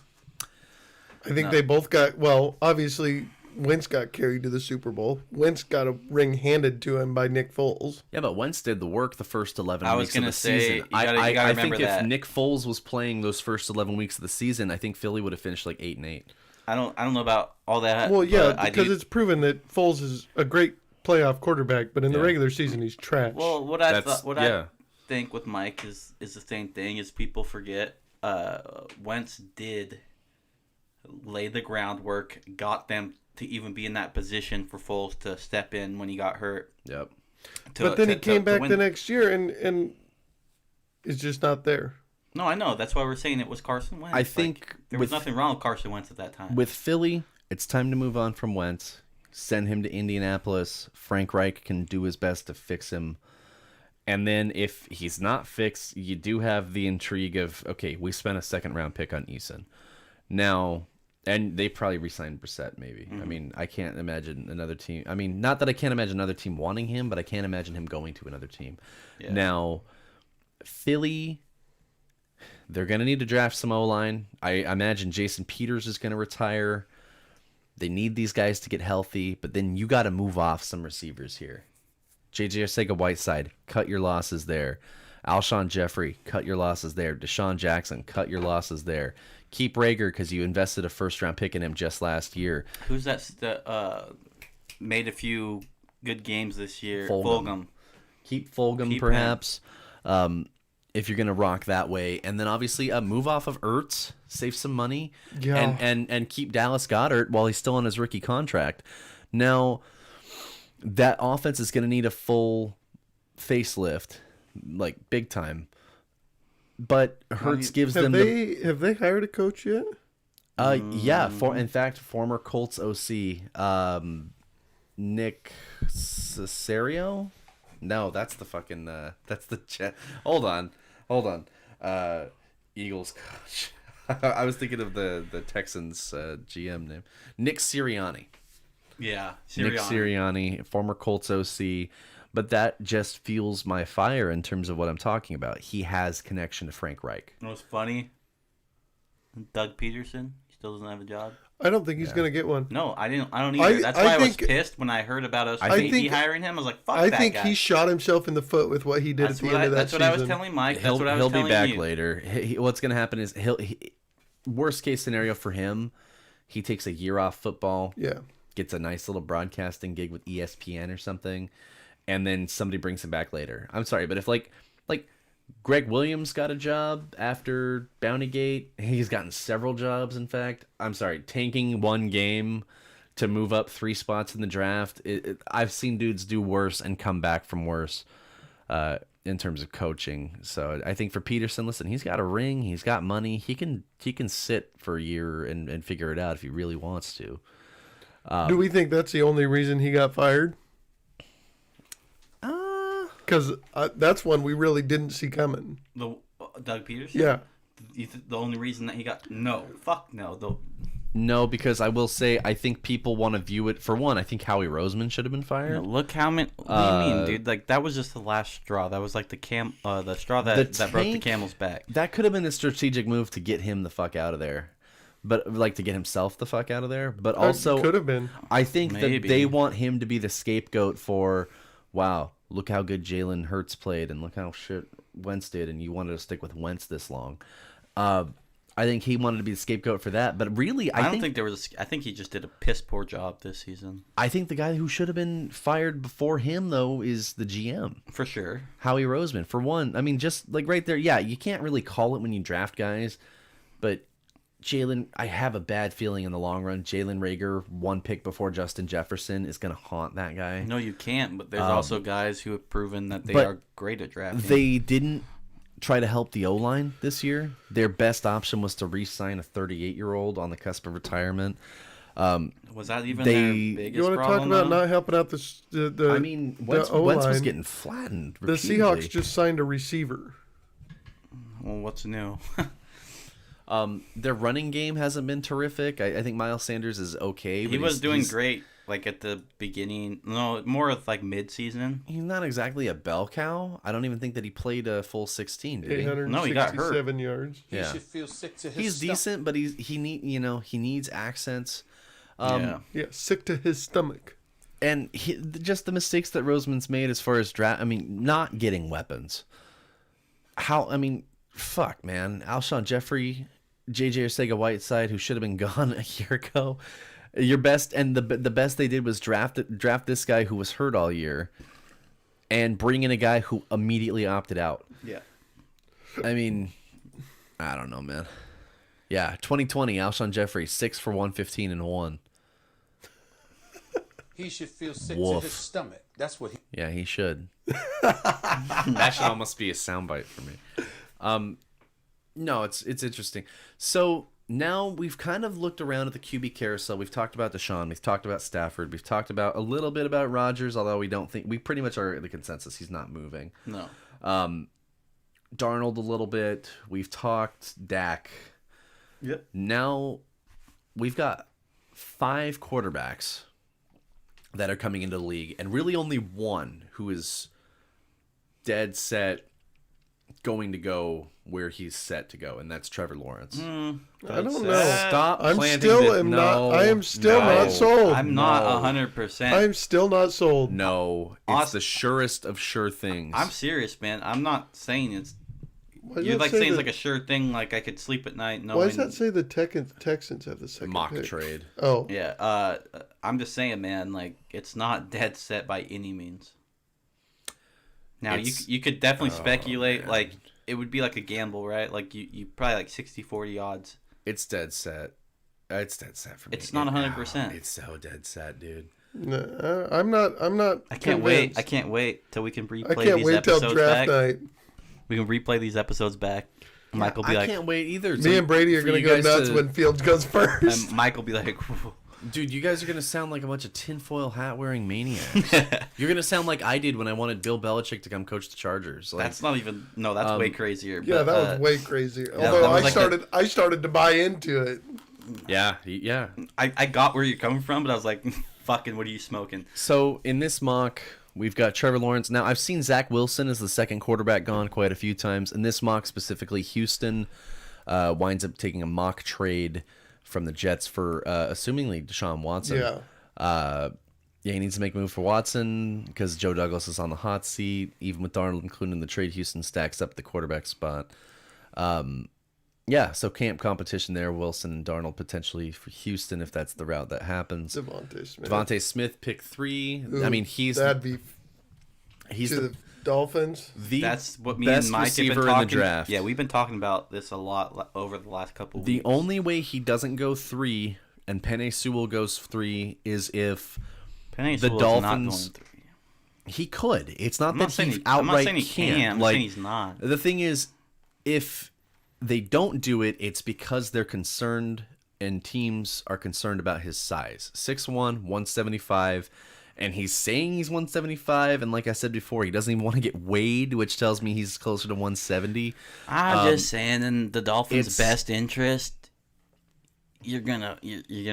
I think they both got, well, obviously Wentz got carried to the Super Bowl. Wentz got a ring handed to him by Nick Foles. Yeah, but Wentz did the work the first 11 weeks of the say, season. I think if Nick Foles was playing those first 11 weeks of the season, I think Philly would have finished like 8-8. I don't know about all that. Well, yeah, because it's proven that Foles is a great playoff quarterback, but in the regular season he's trash. Well, what I think with Mike is the same thing. Is people forget Wentz did lay the groundwork, got them to even be in that position for Foles to step in when he got hurt. Yep. But then he came back the next year and is just not there. No, I know. That's why we're saying it was Carson Wentz. I think there was nothing wrong with Carson Wentz at that time. With Philly, it's time to move on from Wentz. Send him to Indianapolis. Frank Reich can do his best to fix him. And then if he's not fixed, you do have the intrigue of, okay, we spent a second-round pick on Eason. Now, and they probably re-signed Brissett, maybe. Mm-hmm. I mean, I can't imagine another team. I mean, not that I can't imagine another team wanting him, but I can't imagine him going to another team. Yeah. Now, Philly, they're going to need to draft some O-line. I imagine Jason Peters is going to retire. They need these guys to get healthy, but then you got to move off some receivers here. J.J. Arcega-Whiteside, cut your losses there. Alshon Jeffrey, cut your losses there. Deshaun Jackson, cut your losses there. Keep Rager because you invested a first-round pick in him just last year. Who's that made a few good games this year? Fulgham. Keep Fulgham, perhaps, if you're going to rock that way. And then, obviously, move off of Ertz, save some money, and keep Dallas Goedert while he's still on his rookie contract. Now, that offense is going to need a full facelift, like big time. But Hurts gives them. Have they hired a coach yet? Yeah. In fact, former Colts OC Nick Casario. No, that's the fucking. That's the Jet. Hold on. Eagles coach. I was thinking of the Texans GM name, Nick Sirianni. Yeah, Nick Sirianni, former Colts OC. But that just fuels my fire in terms of what I'm talking about. He has connection to Frank Reich. You know what's funny? Doug Peterson still doesn't have a job. I don't think he's going to get one. No, I don't either. That's why I was pissed when I heard about us maybe hiring him. I was like, fuck that guy. I think he shot himself in the foot with what he did at the end of that season. That's what I was telling Mike. That's what I was telling you. He'll be back later. What's going to happen is worst case scenario for him, he takes a year off football. Yeah. Gets a nice little broadcasting gig with ESPN or something. And then somebody brings him back later. I'm sorry, but if like Greg Williams got a job after Bountygate, he's gotten several jobs. In fact, I'm sorry, tanking one game to move up 3 spots in the draft. I've seen dudes do worse and come back from worse in terms of coaching. So I think for Peterson, listen, he's got a ring, he's got money, he can sit for a year and figure it out if he really wants to. Do we think that's the only reason he got fired? Because that's one we really didn't see coming. Doug Peterson? Yeah. The only reason that he got... No. Fuck no. No, because I will say, I think people want to view it... For one, I think Howie Roseman should have been fired. Look how many... What do you mean, dude? Like, that was just the last straw. That was like the straw that broke the camel's back. That could have been a strategic move to get him the fuck out of there. But, like, to get himself the fuck out of there. But also... Could have been. I think that they want him to be the scapegoat for... Wow, look how good Jalen Hurts played, and look how shit Wentz did, and you wanted to stick with Wentz this long. I think he wanted to be the scapegoat for that, but really, I think he just did a piss poor job this season. I think the guy who should have been fired before him, though, is the GM. For sure. Howie Roseman. For one, I mean, just like right there, yeah, you can't really call it when you draft guys, but Jalen, I have a bad feeling in the long run, Jalen Reagor, 1 pick before Justin Jefferson, is going to haunt that guy. No, you can't, but there's also guys who have proven that they are great at drafting. They didn't try to help the O-line this year. Their best option was to re-sign a 38-year-old on the cusp of retirement. Was that even their biggest You want to talk about not helping out the I mean, Wentz was getting flattened repeatedly. The Seahawks just signed a receiver. Well, what's new? Their running game hasn't been terrific. I think Miles Sanders is okay. He was doing great, like at the beginning. No, more of like mid-season. He's not exactly a bell cow. I don't even think that he played a full 16. Did he? No, he got hurt. 7 yards. Yeah. He should feel sick to his He's stomach. decent, but he needs accents. Yeah, sick to his stomach. And just the mistakes that Roseman's made as far as draft. I mean, not getting weapons. Fuck, man. Alshon Jeffrey, J.J. Arcega-Whiteside, who should have been gone a year ago. Your best, and the best they did was draft this guy who was hurt all year, and bring in a guy who immediately opted out. Yeah. I mean, I don't know, man. Yeah, 2020, Alshon Jeffrey, 6 for 115 and 1. He should feel sick Woof. to his stomach. That's what he... Yeah, he should. That should almost be a soundbite for me. No, it's interesting. So now we've kind of looked around at the QB carousel. We've talked about Deshaun. We've talked about Stafford. We've talked about a little bit about Rodgers, although we pretty much are the consensus he's not moving. No. Darnold a little bit. We've talked Dak. Yep. Now we've got 5 quarterbacks that are coming into the league, and really only one who is dead set going to go where he's set to go, and that's Trevor Lawrence. I don't know. Stop. I am still not sold. I'm not 100%. I'm still not sold. No, it's the surest of sure things. I'm serious, man. I'm not saying it's. Why does You're that like say saying it's that- like a sure thing. Like I could sleep at night knowing. Why does that say the Texans have the second mock pick? trade. Oh, Yeah. I'm just saying, man. Like it's not dead set by any means. Now you could definitely speculate. Man. Like it would be like a gamble, right? Like you probably like 60-40 odds. It's dead set. It's dead set for me. It's not 100%. It's so dead set, dude. no, I'm not. I can't wait. convinced. I can't wait till we can replay I can't these wait till episodes draft back. night. We can replay these episodes back. Mike will be I like, can't wait either. Me and Brady are for going to you go guys nuts when Fields goes first. and Mike will be like, Dude, you guys are going to sound like a bunch of tinfoil hat wearing maniacs. You're going to sound like I did when I wanted Bill Belichick to come coach the Chargers. Like, that's not even. No, that's way crazier. Yeah, but, that was way crazy. that Although was I like I started to buy into it. yeah. I got where you're coming from, but I was like, fucking, what are you smoking? So in this mock, we've got Trevor Lawrence. Now, I've seen Zach Wilson as the second quarterback gone quite a few times. In this mock specifically, Houston winds up taking a mock trade from the Jets for assumingly Deshaun Watson. Yeah. He needs to make a move for Watson because Joe Douglas is on the hot seat. Even with Darnold including the trade, Houston stacks up the quarterback spot. So camp competition there. Wilson and Darnold potentially for Houston if that's the route that happens. Devontae Smith pick 3. Ooh, I mean, he's the Dolphins. That's what me best and Mike have receiver been in the talking. draft. Yeah, we've been talking about this a lot over the last couple of The weeks. only way he doesn't go 3 and Penei Sewell goes 3 is if Penei the Sewell's Dolphins. not going 3. He could. It's not I'm that not saying he he- I'm not outright saying he can't. can. I'm Like, saying he's not. The thing is, if they don't do it, it's because they're concerned and teams are concerned about his size. 6'1", 175. And he's saying he's 175, and like I said before, he doesn't even want to get weighed, which tells me he's closer to 170. I'm just saying, in the Dolphins' it's- best interest, you're gonna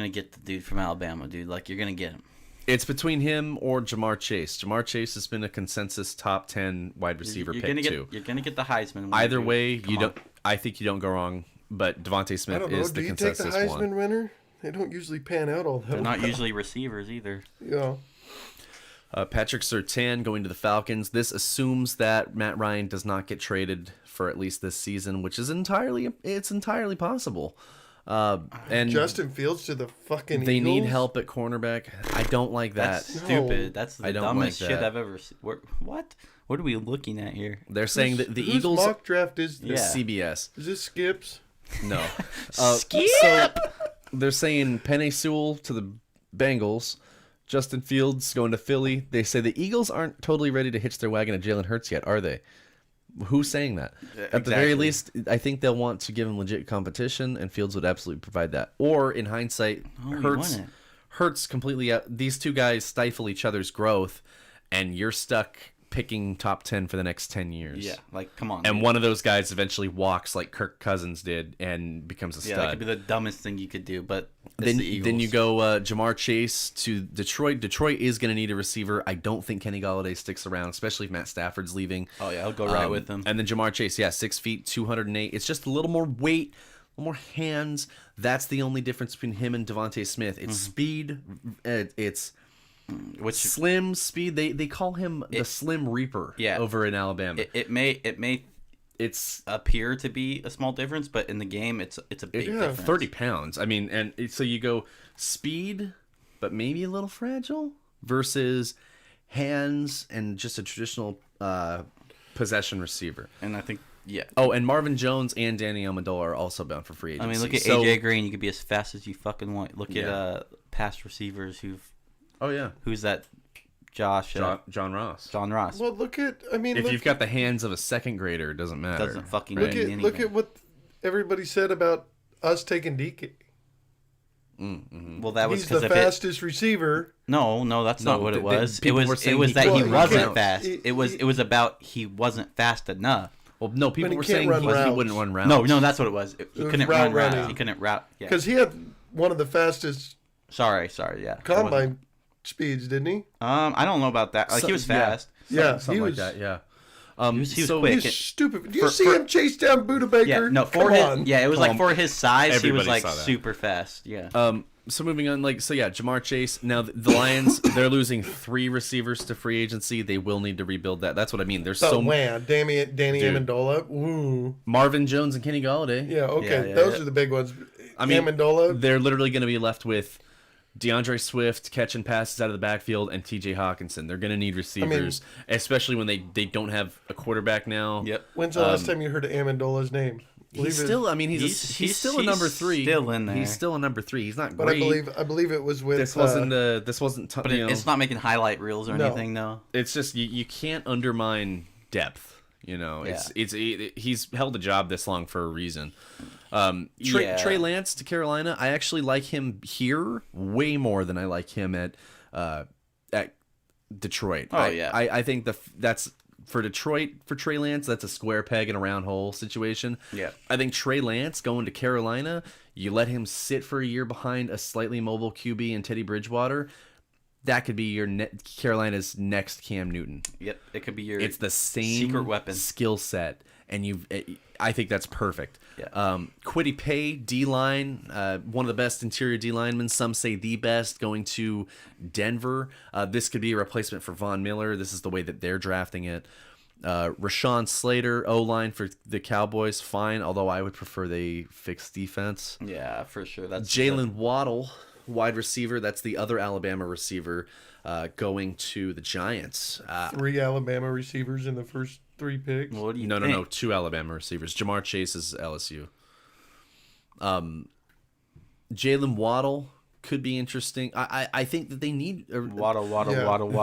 get the dude from Alabama, dude. Like you're gonna get him. It's between him or Jamar Chase. Jamar Chase has been a consensus top 10 wide receiver You're pick gonna get too. you're gonna get the Heisman. when Either you do. way, Come you on. don't. I think you don't go wrong. But Devontae I Smith don't know. is Do the you take the consensus Heisman one. winner? They don't usually pan out all that. They're not well. usually receivers either. Yeah. Patrick Surtain going to the Falcons. This assumes that Matt Ryan does not get traded for at least this season, which is entirely possible. And Justin Fields to the fucking they need Eagles? help at cornerback. I don't like that. That's stupid. That's the I don't dumbest like shit that. I've ever seen. What? What are we looking at here? They're saying that the Whose Eagles mock draft is is this? Yeah. CBS. Is this Skips? No. Skip! So they're saying Penei Sewell to the Bengals, Justin Fields going to Philly. They say the Eagles aren't totally ready to hitch their wagon to Jalen Hurts yet, are they? Who's saying that? At the very least, I think they'll want to give him legit competition, and Fields would absolutely provide that. Or in hindsight, Hurts completely out. These two guys stifle each other's growth, and you're stuck picking top 10 for the next 10 years. Yeah, like, come on. And dude. one of those guys eventually walks like Kirk Cousins did and becomes a stud. Yeah, that could be the dumbest thing you could do, but then you go Jamar Chase to Detroit. Detroit is going to need a receiver. I don't think Kenny Golladay sticks around, especially if Matt Stafford's leaving. Oh, yeah, I'll go right with him. And then Jamar Chase, 6 feet, 208. It's just a little more weight, a little more hands. That's the only difference between him and Devontae Smith. It's speed. It's... slim speed. They call him the Slim Reaper over in Alabama. It may appear to be a small difference, but in the game it's a big difference. 30 pounds. I mean, and so you go speed, but maybe a little fragile versus hands and just a traditional possession receiver. And I think Oh, and Marvin Jones and Danny Amendola are also bound for free agency. I mean, look at AJ Green. You could be as fast as you fucking want. Look at past receivers who's that? John Ross. John Ross. Well, if you've got the hands of a second grader, it doesn't matter. Doesn't fucking mean anything. Look at what everybody said about us taking DK. Mm-hmm. Well, that was he's the fastest receiver. No, that's not what it was. It was that he wasn't fast. It was about he wasn't fast enough. Well, no, people were saying he wouldn't run routes. No, that's what it was. He couldn't run routes. He couldn't route. Because he had one of the fastest. Sorry, yeah. Combine speeds, didn't he? I don't know about that. Like, he was fast. Yeah, something like that. Yeah. He was quick. He was stupid. Do you see him chase down Buda Baker? Yeah, no, it was like for his size, he was like super fast. Yeah. So moving on, Jamar Chase. Now the Lions, they're losing 3 receivers to free agency. They will need to rebuild that. That's what I mean. There's Danny Amendola. Ooh. Marvin Jones and Kenny Golladay. Yeah, okay. Those are the big ones. I mean, Amendola. They're literally going to be left with DeAndre Swift catching passes out of the backfield and TJ Hawkinson. They're going to need receivers, especially when they don't have a quarterback now. Yep. When's the last time you heard of Amendola's name? He's still a number 3. Still in there. He's still a number 3. He's not great. But I believe it was with. This wasn't. But it's not making highlight reels or anything, no. It's just you can't undermine depth. You know, he's held a job this long for a reason. Trey Lance to Carolina. I actually like him here way more than I like him at Detroit. I think that's. For Detroit, for Trey Lance, that's a square peg in a round hole situation. Yeah. I think Trey Lance going to Carolina, you let him sit for a year behind a slightly mobile QB and Teddy Bridgewater, that could be your Carolina's next Cam Newton. Yep, it could be your It's the same secret weapon skill set, and I think that's perfect. Yeah. Kwity Paye, D-line, one of the best interior D-linemen. Some say the best, going to Denver. This could be a replacement for Von Miller. This is the way that they're drafting it. Rashawn Slater, O-line for the Cowboys, fine, although I would prefer they fix defense. Yeah, for sure. That's Jalen Waddle, wide receiver. That's the other Alabama receiver going to the Giants. 3 Alabama receivers in the first 3 picks. What do you think? No. 2 Alabama receivers. Jamar Chase is LSU. Jalen Waddle could be interesting. I think that they need Waddle.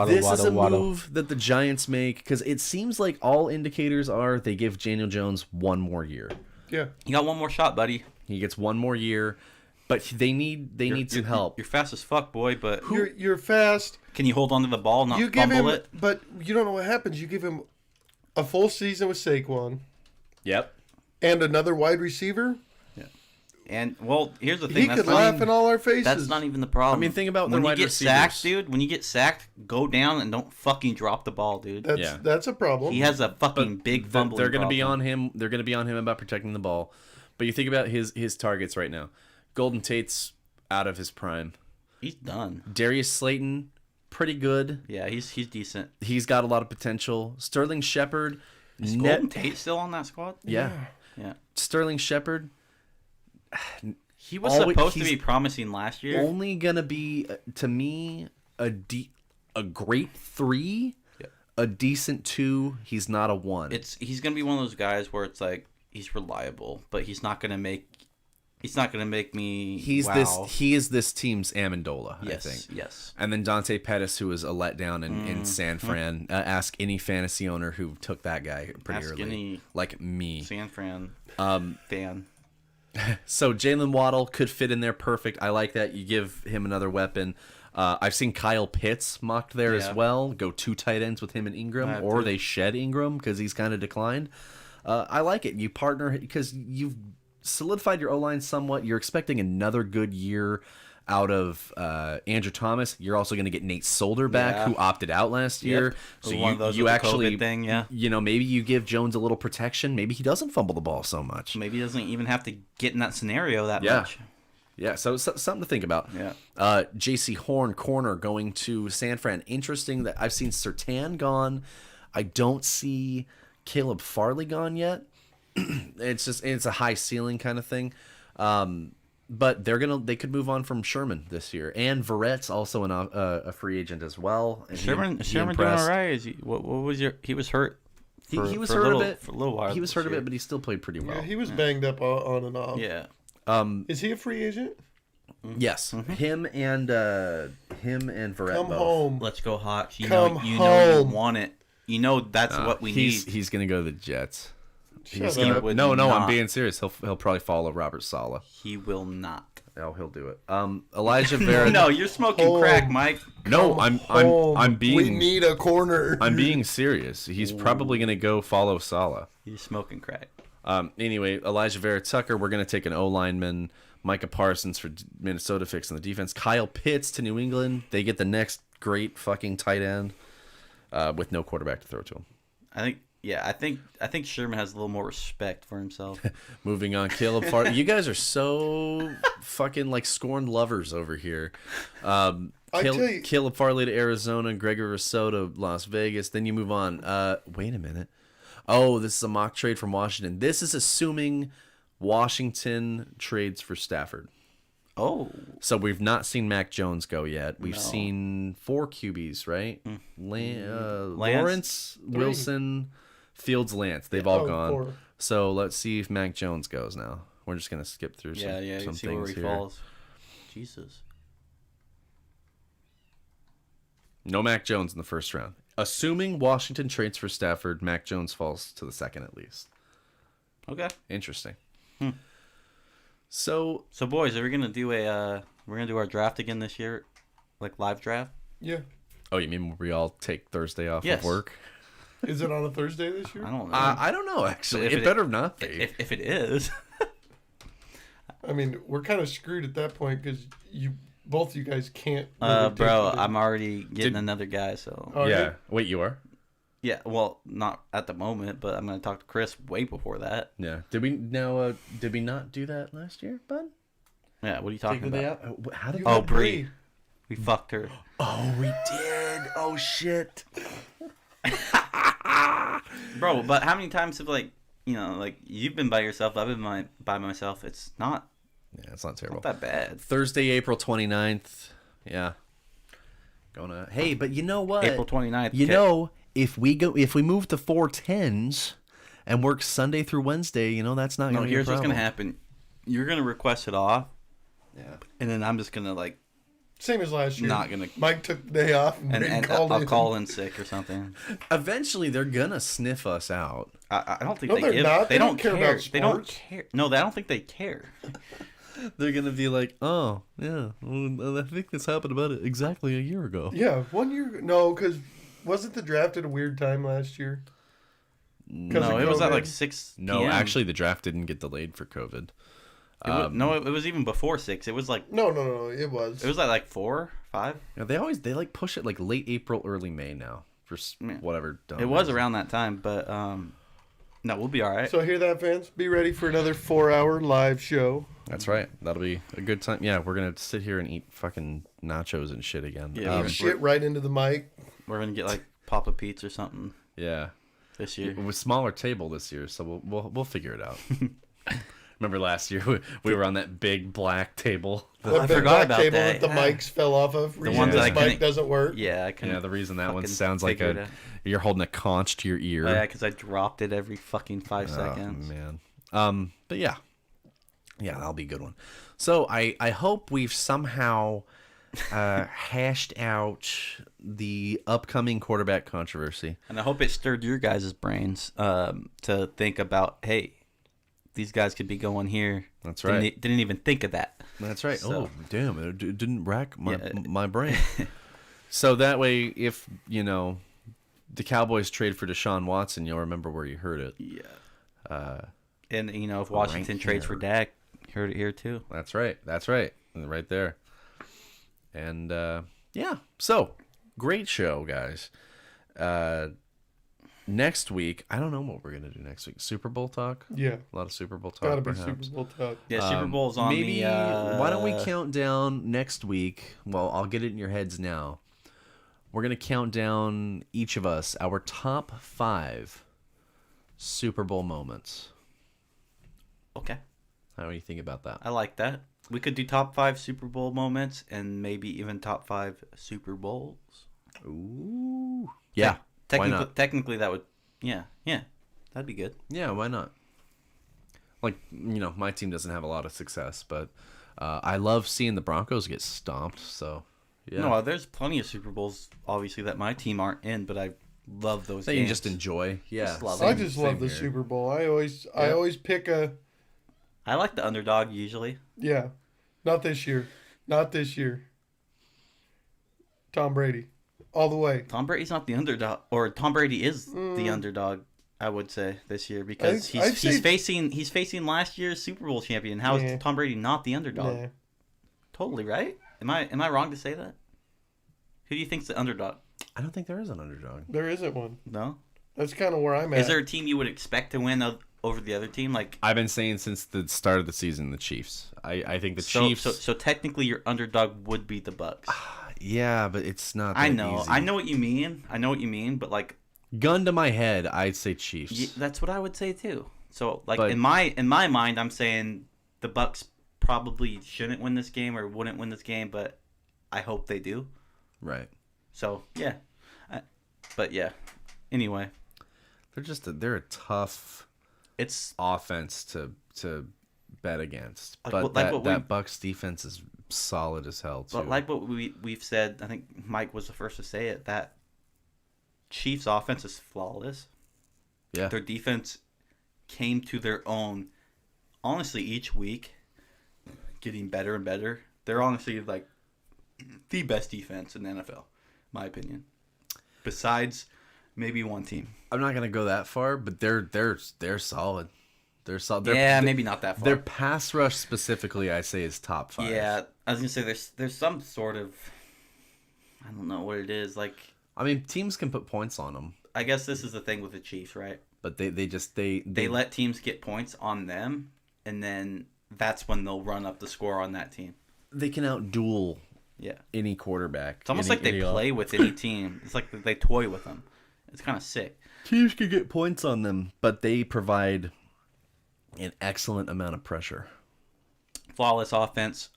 This is a move that the Giants make because it seems like all indicators are they give Daniel Jones 1 more year. Yeah, you got 1 more shot, buddy. He gets 1 more year, but they need some help. You're fast as fuck, boy, but you're fast. Can you hold on to the ball, and not fumble it? But you don't know what happens. You give him a full season with Saquon. Yep. And another wide receiver. Yeah. And here's the thing. He could laugh in all our faces. That's not even the problem. I mean, think about when the you wide get receivers. sacked, dude. When you get sacked, go down and don't fucking drop the ball, dude. That's a problem. He has a fucking big fumble. They're going to be on him. They're going to be on him about protecting the ball. But you think about his targets right now. Golden Tate's out of his prime. He's done. Darius Slayton, pretty good. Yeah, he's decent. He's got a lot of potential. Sterling Shepard. Is Golden Tate still on that squad? Yeah. Sterling Shepard. He was supposed to be promising last year. Only gonna be, to me, a great 3, a decent 2. He's not a 1. He's gonna be one of those guys where it's like he's reliable, but he's not gonna make He's not going to make me. He is this team's Amendola, yes, I think. Yes. And then Dante Pettis, who was a letdown in San Fran. Ask any fantasy owner who took that guy pretty early, any like me. San Fran fan. So Jalen Waddle could fit in there perfect. I like that. You give him another weapon. I've seen Kyle Pitts mocked there as well. Go 2 tight ends with him and Ingram, or they shed Ingram because he's kind of declined. I like it. You partner because you've solidified your O-line somewhat. You're expecting another good year out of Andrew Thomas. You're also going to get Nate Solder back, who opted out last year. So you actually, maybe you give Jones a little protection. Maybe he doesn't fumble the ball so much. Maybe he doesn't even have to get in that scenario that much. Yeah, so something to think about. Yeah. J.C. Horn, corner, going to San Fran. Interesting that I've seen Surtain gone. I don't see Caleb Farley gone yet. It's a high ceiling kind of thing. But they could move on from Sherman this year, and Verrett's also a free agent as well. And Sherman doing all right? What was he was hurt. He was hurt a bit for a little while. He was hurt a bit, but he still played pretty well. Yeah, he was banged up on and off. Yeah. Is he a free agent? Yes, him and Verrett. Come both. home. Let's go Hawks. You Come know home. you want it. You know that's what we need. He's gonna go to the Jets. Shut No, not. I'm being serious. He'll probably follow Robert Saleh. He will not. Oh, he'll do it. Elijah Vera. No, you're smoking crack, Mike. No, I'm being. We need a corner. I'm being serious. He's probably gonna go follow Saleh. He's smoking crack. Anyway, Elijah Vera Tucker. We're gonna take an O lineman. Micah Parsons for Minnesota fixing the defense. Kyle Pitts to New England. They get the next great fucking tight end with no quarterback to throw to him. I think Sherman has a little more respect for himself. Moving on, Caleb Farley. You guys are so fucking like scorned lovers over here. Caleb Farley to Arizona, Gregory Rousseau to Las Vegas. Then you move on. Wait a minute. Oh, this is a mock trade from Washington. This is assuming Washington trades for Stafford. Oh. So we've not seen Mac Jones go yet. We've seen 4 QBs, right? Lawrence, Wilson, Fields, Lance. They've all gone. 4. So let's see if Mac Jones goes now. We're just going to skip through some see things where he here. falls. Jesus. No Mac Jones in the first round. Assuming Washington trades for Stafford, Mac Jones falls to the second at least. Okay. Interesting. So boys, are we gonna do our draft again this year, like live draft? Yeah. Oh, you mean we all take Thursday off Yes. of work? Is it on a Thursday this year? I don't know. I don't know actually. It better not be. If it is. I mean, we're kind of screwed at that point because both you guys can't. Really bro, I'm already getting another guy. So. Oh, Yeah. Wait, you are? Yeah. Well, not at the moment, but I'm gonna talk to Chris way before that. Yeah. Did we not do that last year, bud? Yeah. What are you talking about? How did? Oh, Bree. We fucked her. Oh, we did. Oh shit. Bro, but how many times have you've been by yourself, I've been by myself. It's not. Yeah, it's not terrible. Not that bad. Thursday, April 29th. Yeah. Hey, but you know what? April 29th. You know, if we move to 410s and work Sunday through Wednesday, that's not going to be a problem. Here's what's going to happen. You're going to request it off. Yeah. And then I'm just going to same as last year. Not gonna. Mike took the day off and I'll call in sick or something. Eventually, they're gonna sniff us out. I don't think they're not. They don't care about sports. They don't care. No, I don't think they care. They're gonna be like, oh yeah, I think this happened about it exactly a year ago. Yeah, 1 year. No, because wasn't the draft at a weird time last year? No, it was at 6 p.m. No, actually, the draft didn't get delayed for COVID. It was even before 6. It was no, it was. It was at 4, 5. Yeah, they push it late April, early May now for whatever. It was around that time, but no, we'll be all right. So hear that, fans? Be ready for another 4-hour live show. That's right. That'll be a good time. Yeah, we're gonna sit here and eat fucking nachos and shit again. Yeah, shit right into the mic. We're gonna get Papa Pete's or something. Yeah, this year with smaller table this year, so we'll figure it out. Remember last year we were on that big black table. I forgot about that. The mics fell off of. The one that mic doesn't work. Yeah, the reason that one sounds like you're holding a conch to your ear. Oh, yeah, because I dropped it every fucking 5 seconds. Man. But yeah. Yeah, that'll be a good one. So I hope we've somehow hashed out the upcoming quarterback controversy. And I hope it stirred your guys' brains to think about, hey, these guys could be going here. That's right. Didn't even think of that. That's right. So, oh, damn. It didn't rack my brain. So that way, if, the Cowboys trade for Deshaun Watson, you'll remember where you heard it. Yeah. And, if Washington trades for Dak, you heard it here too. That's right. Right there. And, yeah. So, great show, guys. Next week, I don't know what we're going to do next week. Super Bowl talk? Yeah. A lot of Super Bowl talk, Gotta be perhaps. Super Bowl talk. Yeah, Super Bowl's on maybe, why don't we the... count down next week? Well, I'll get it in your heads now. We're going to count down, each of us, our top 5 Super Bowl moments. Okay. How do you think about that? I like that. We could do top 5 Super Bowl moments and maybe even top 5 Super Bowls. Ooh. Yeah. Why not? Technically, that would... Yeah. That'd be good. Yeah, why not? Like, my team doesn't have a lot of success, but I love seeing the Broncos get stomped, so... Yeah. No, there's plenty of Super Bowls, obviously, that my team aren't in, but I love those that games. you just enjoy. Yeah. Just love I it. just love the Super Bowl. I always pick a... I like the underdog, usually. Yeah. Not this year. Tom Brady. All the way. Tom Brady's not the underdog, or Tom Brady is the underdog, I would say, this year, because he's facing last year's Super Bowl champion. How is Tom Brady not the underdog? Nah. Totally, right? Am I wrong to say that? Who do you think's the underdog? I don't think there is an underdog. There isn't one. No? That's kind of where I'm at. Is there a team you would expect to win over the other team? Like, I've been saying since the start of the season, the Chiefs. I think the Chiefs... So technically your underdog would be the Bucks. Yeah, but it's not that I know. easy. I know what you mean, but like... Gun to my head, I'd say Chiefs. Yeah, that's what I would say too. So like But- in my mind, I'm saying the Bucks probably shouldn't win this game or wouldn't win this game, but I hope they do. Right. So yeah, but yeah. Anyway, They're a tough it's offense to bet against, Like but what- like what that we- Bucks defense is solid as hell too. but like what we've said. I think Mike was the first to say it. That Chiefs offense is flawless. Yeah. Their defense came to their own. Honestly, each week, getting better and better. They're honestly like the best defense in the NFL, my opinion. Besides maybe one team. I'm not gonna go that far, but they're solid. They're solid. Maybe not that far. Their pass rush specifically, I say, is top 5. Yeah, I was gonna say there's some sort of, I don't know what it is. Like, I mean, teams can put points on them, I guess this is the thing with the Chiefs, right? but they Let teams get points on them, and then that's when they'll run up the score on that team. they can outduel Yeah. any quarterback. It's almost like they play with any team. It's like they toy with them. It's kind of sick. Teams can get points on them, but they provide an excellent amount of pressure. Flawless offense,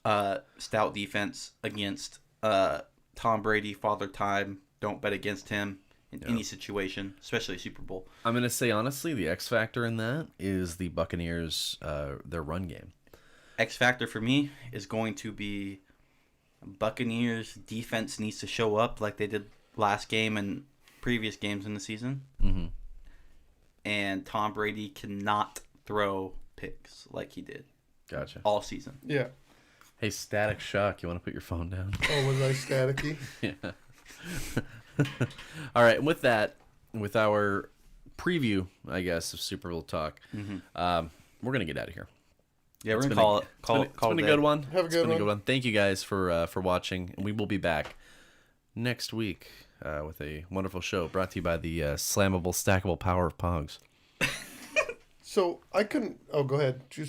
stout defense against Tom Brady, Father Time. Don't bet against him in any situation, especially Super Bowl. I'm going to say, honestly, the X factor in that is the Buccaneers, their run game. X factor for me is going to be Buccaneers defense needs to show up like they did last game and previous games in the season. Mm-hmm. And Tom Brady cannot throw picks like he did Gotcha. all season. Yeah. Hey, Static Shock, you want to put your phone down? Oh, was I staticky? Yeah. All right, and with that, with our preview, I guess, of Super Bowl talk, we're going to get out of here. Yeah, It's we're been gonna a- call It's been it a good one. Have a It's good been a one. good one. Thank you guys for watching, and we will be back next week with a wonderful show brought to you by the slammable, stackable power of Pogs. So I couldn't. Oh, go ahead. Just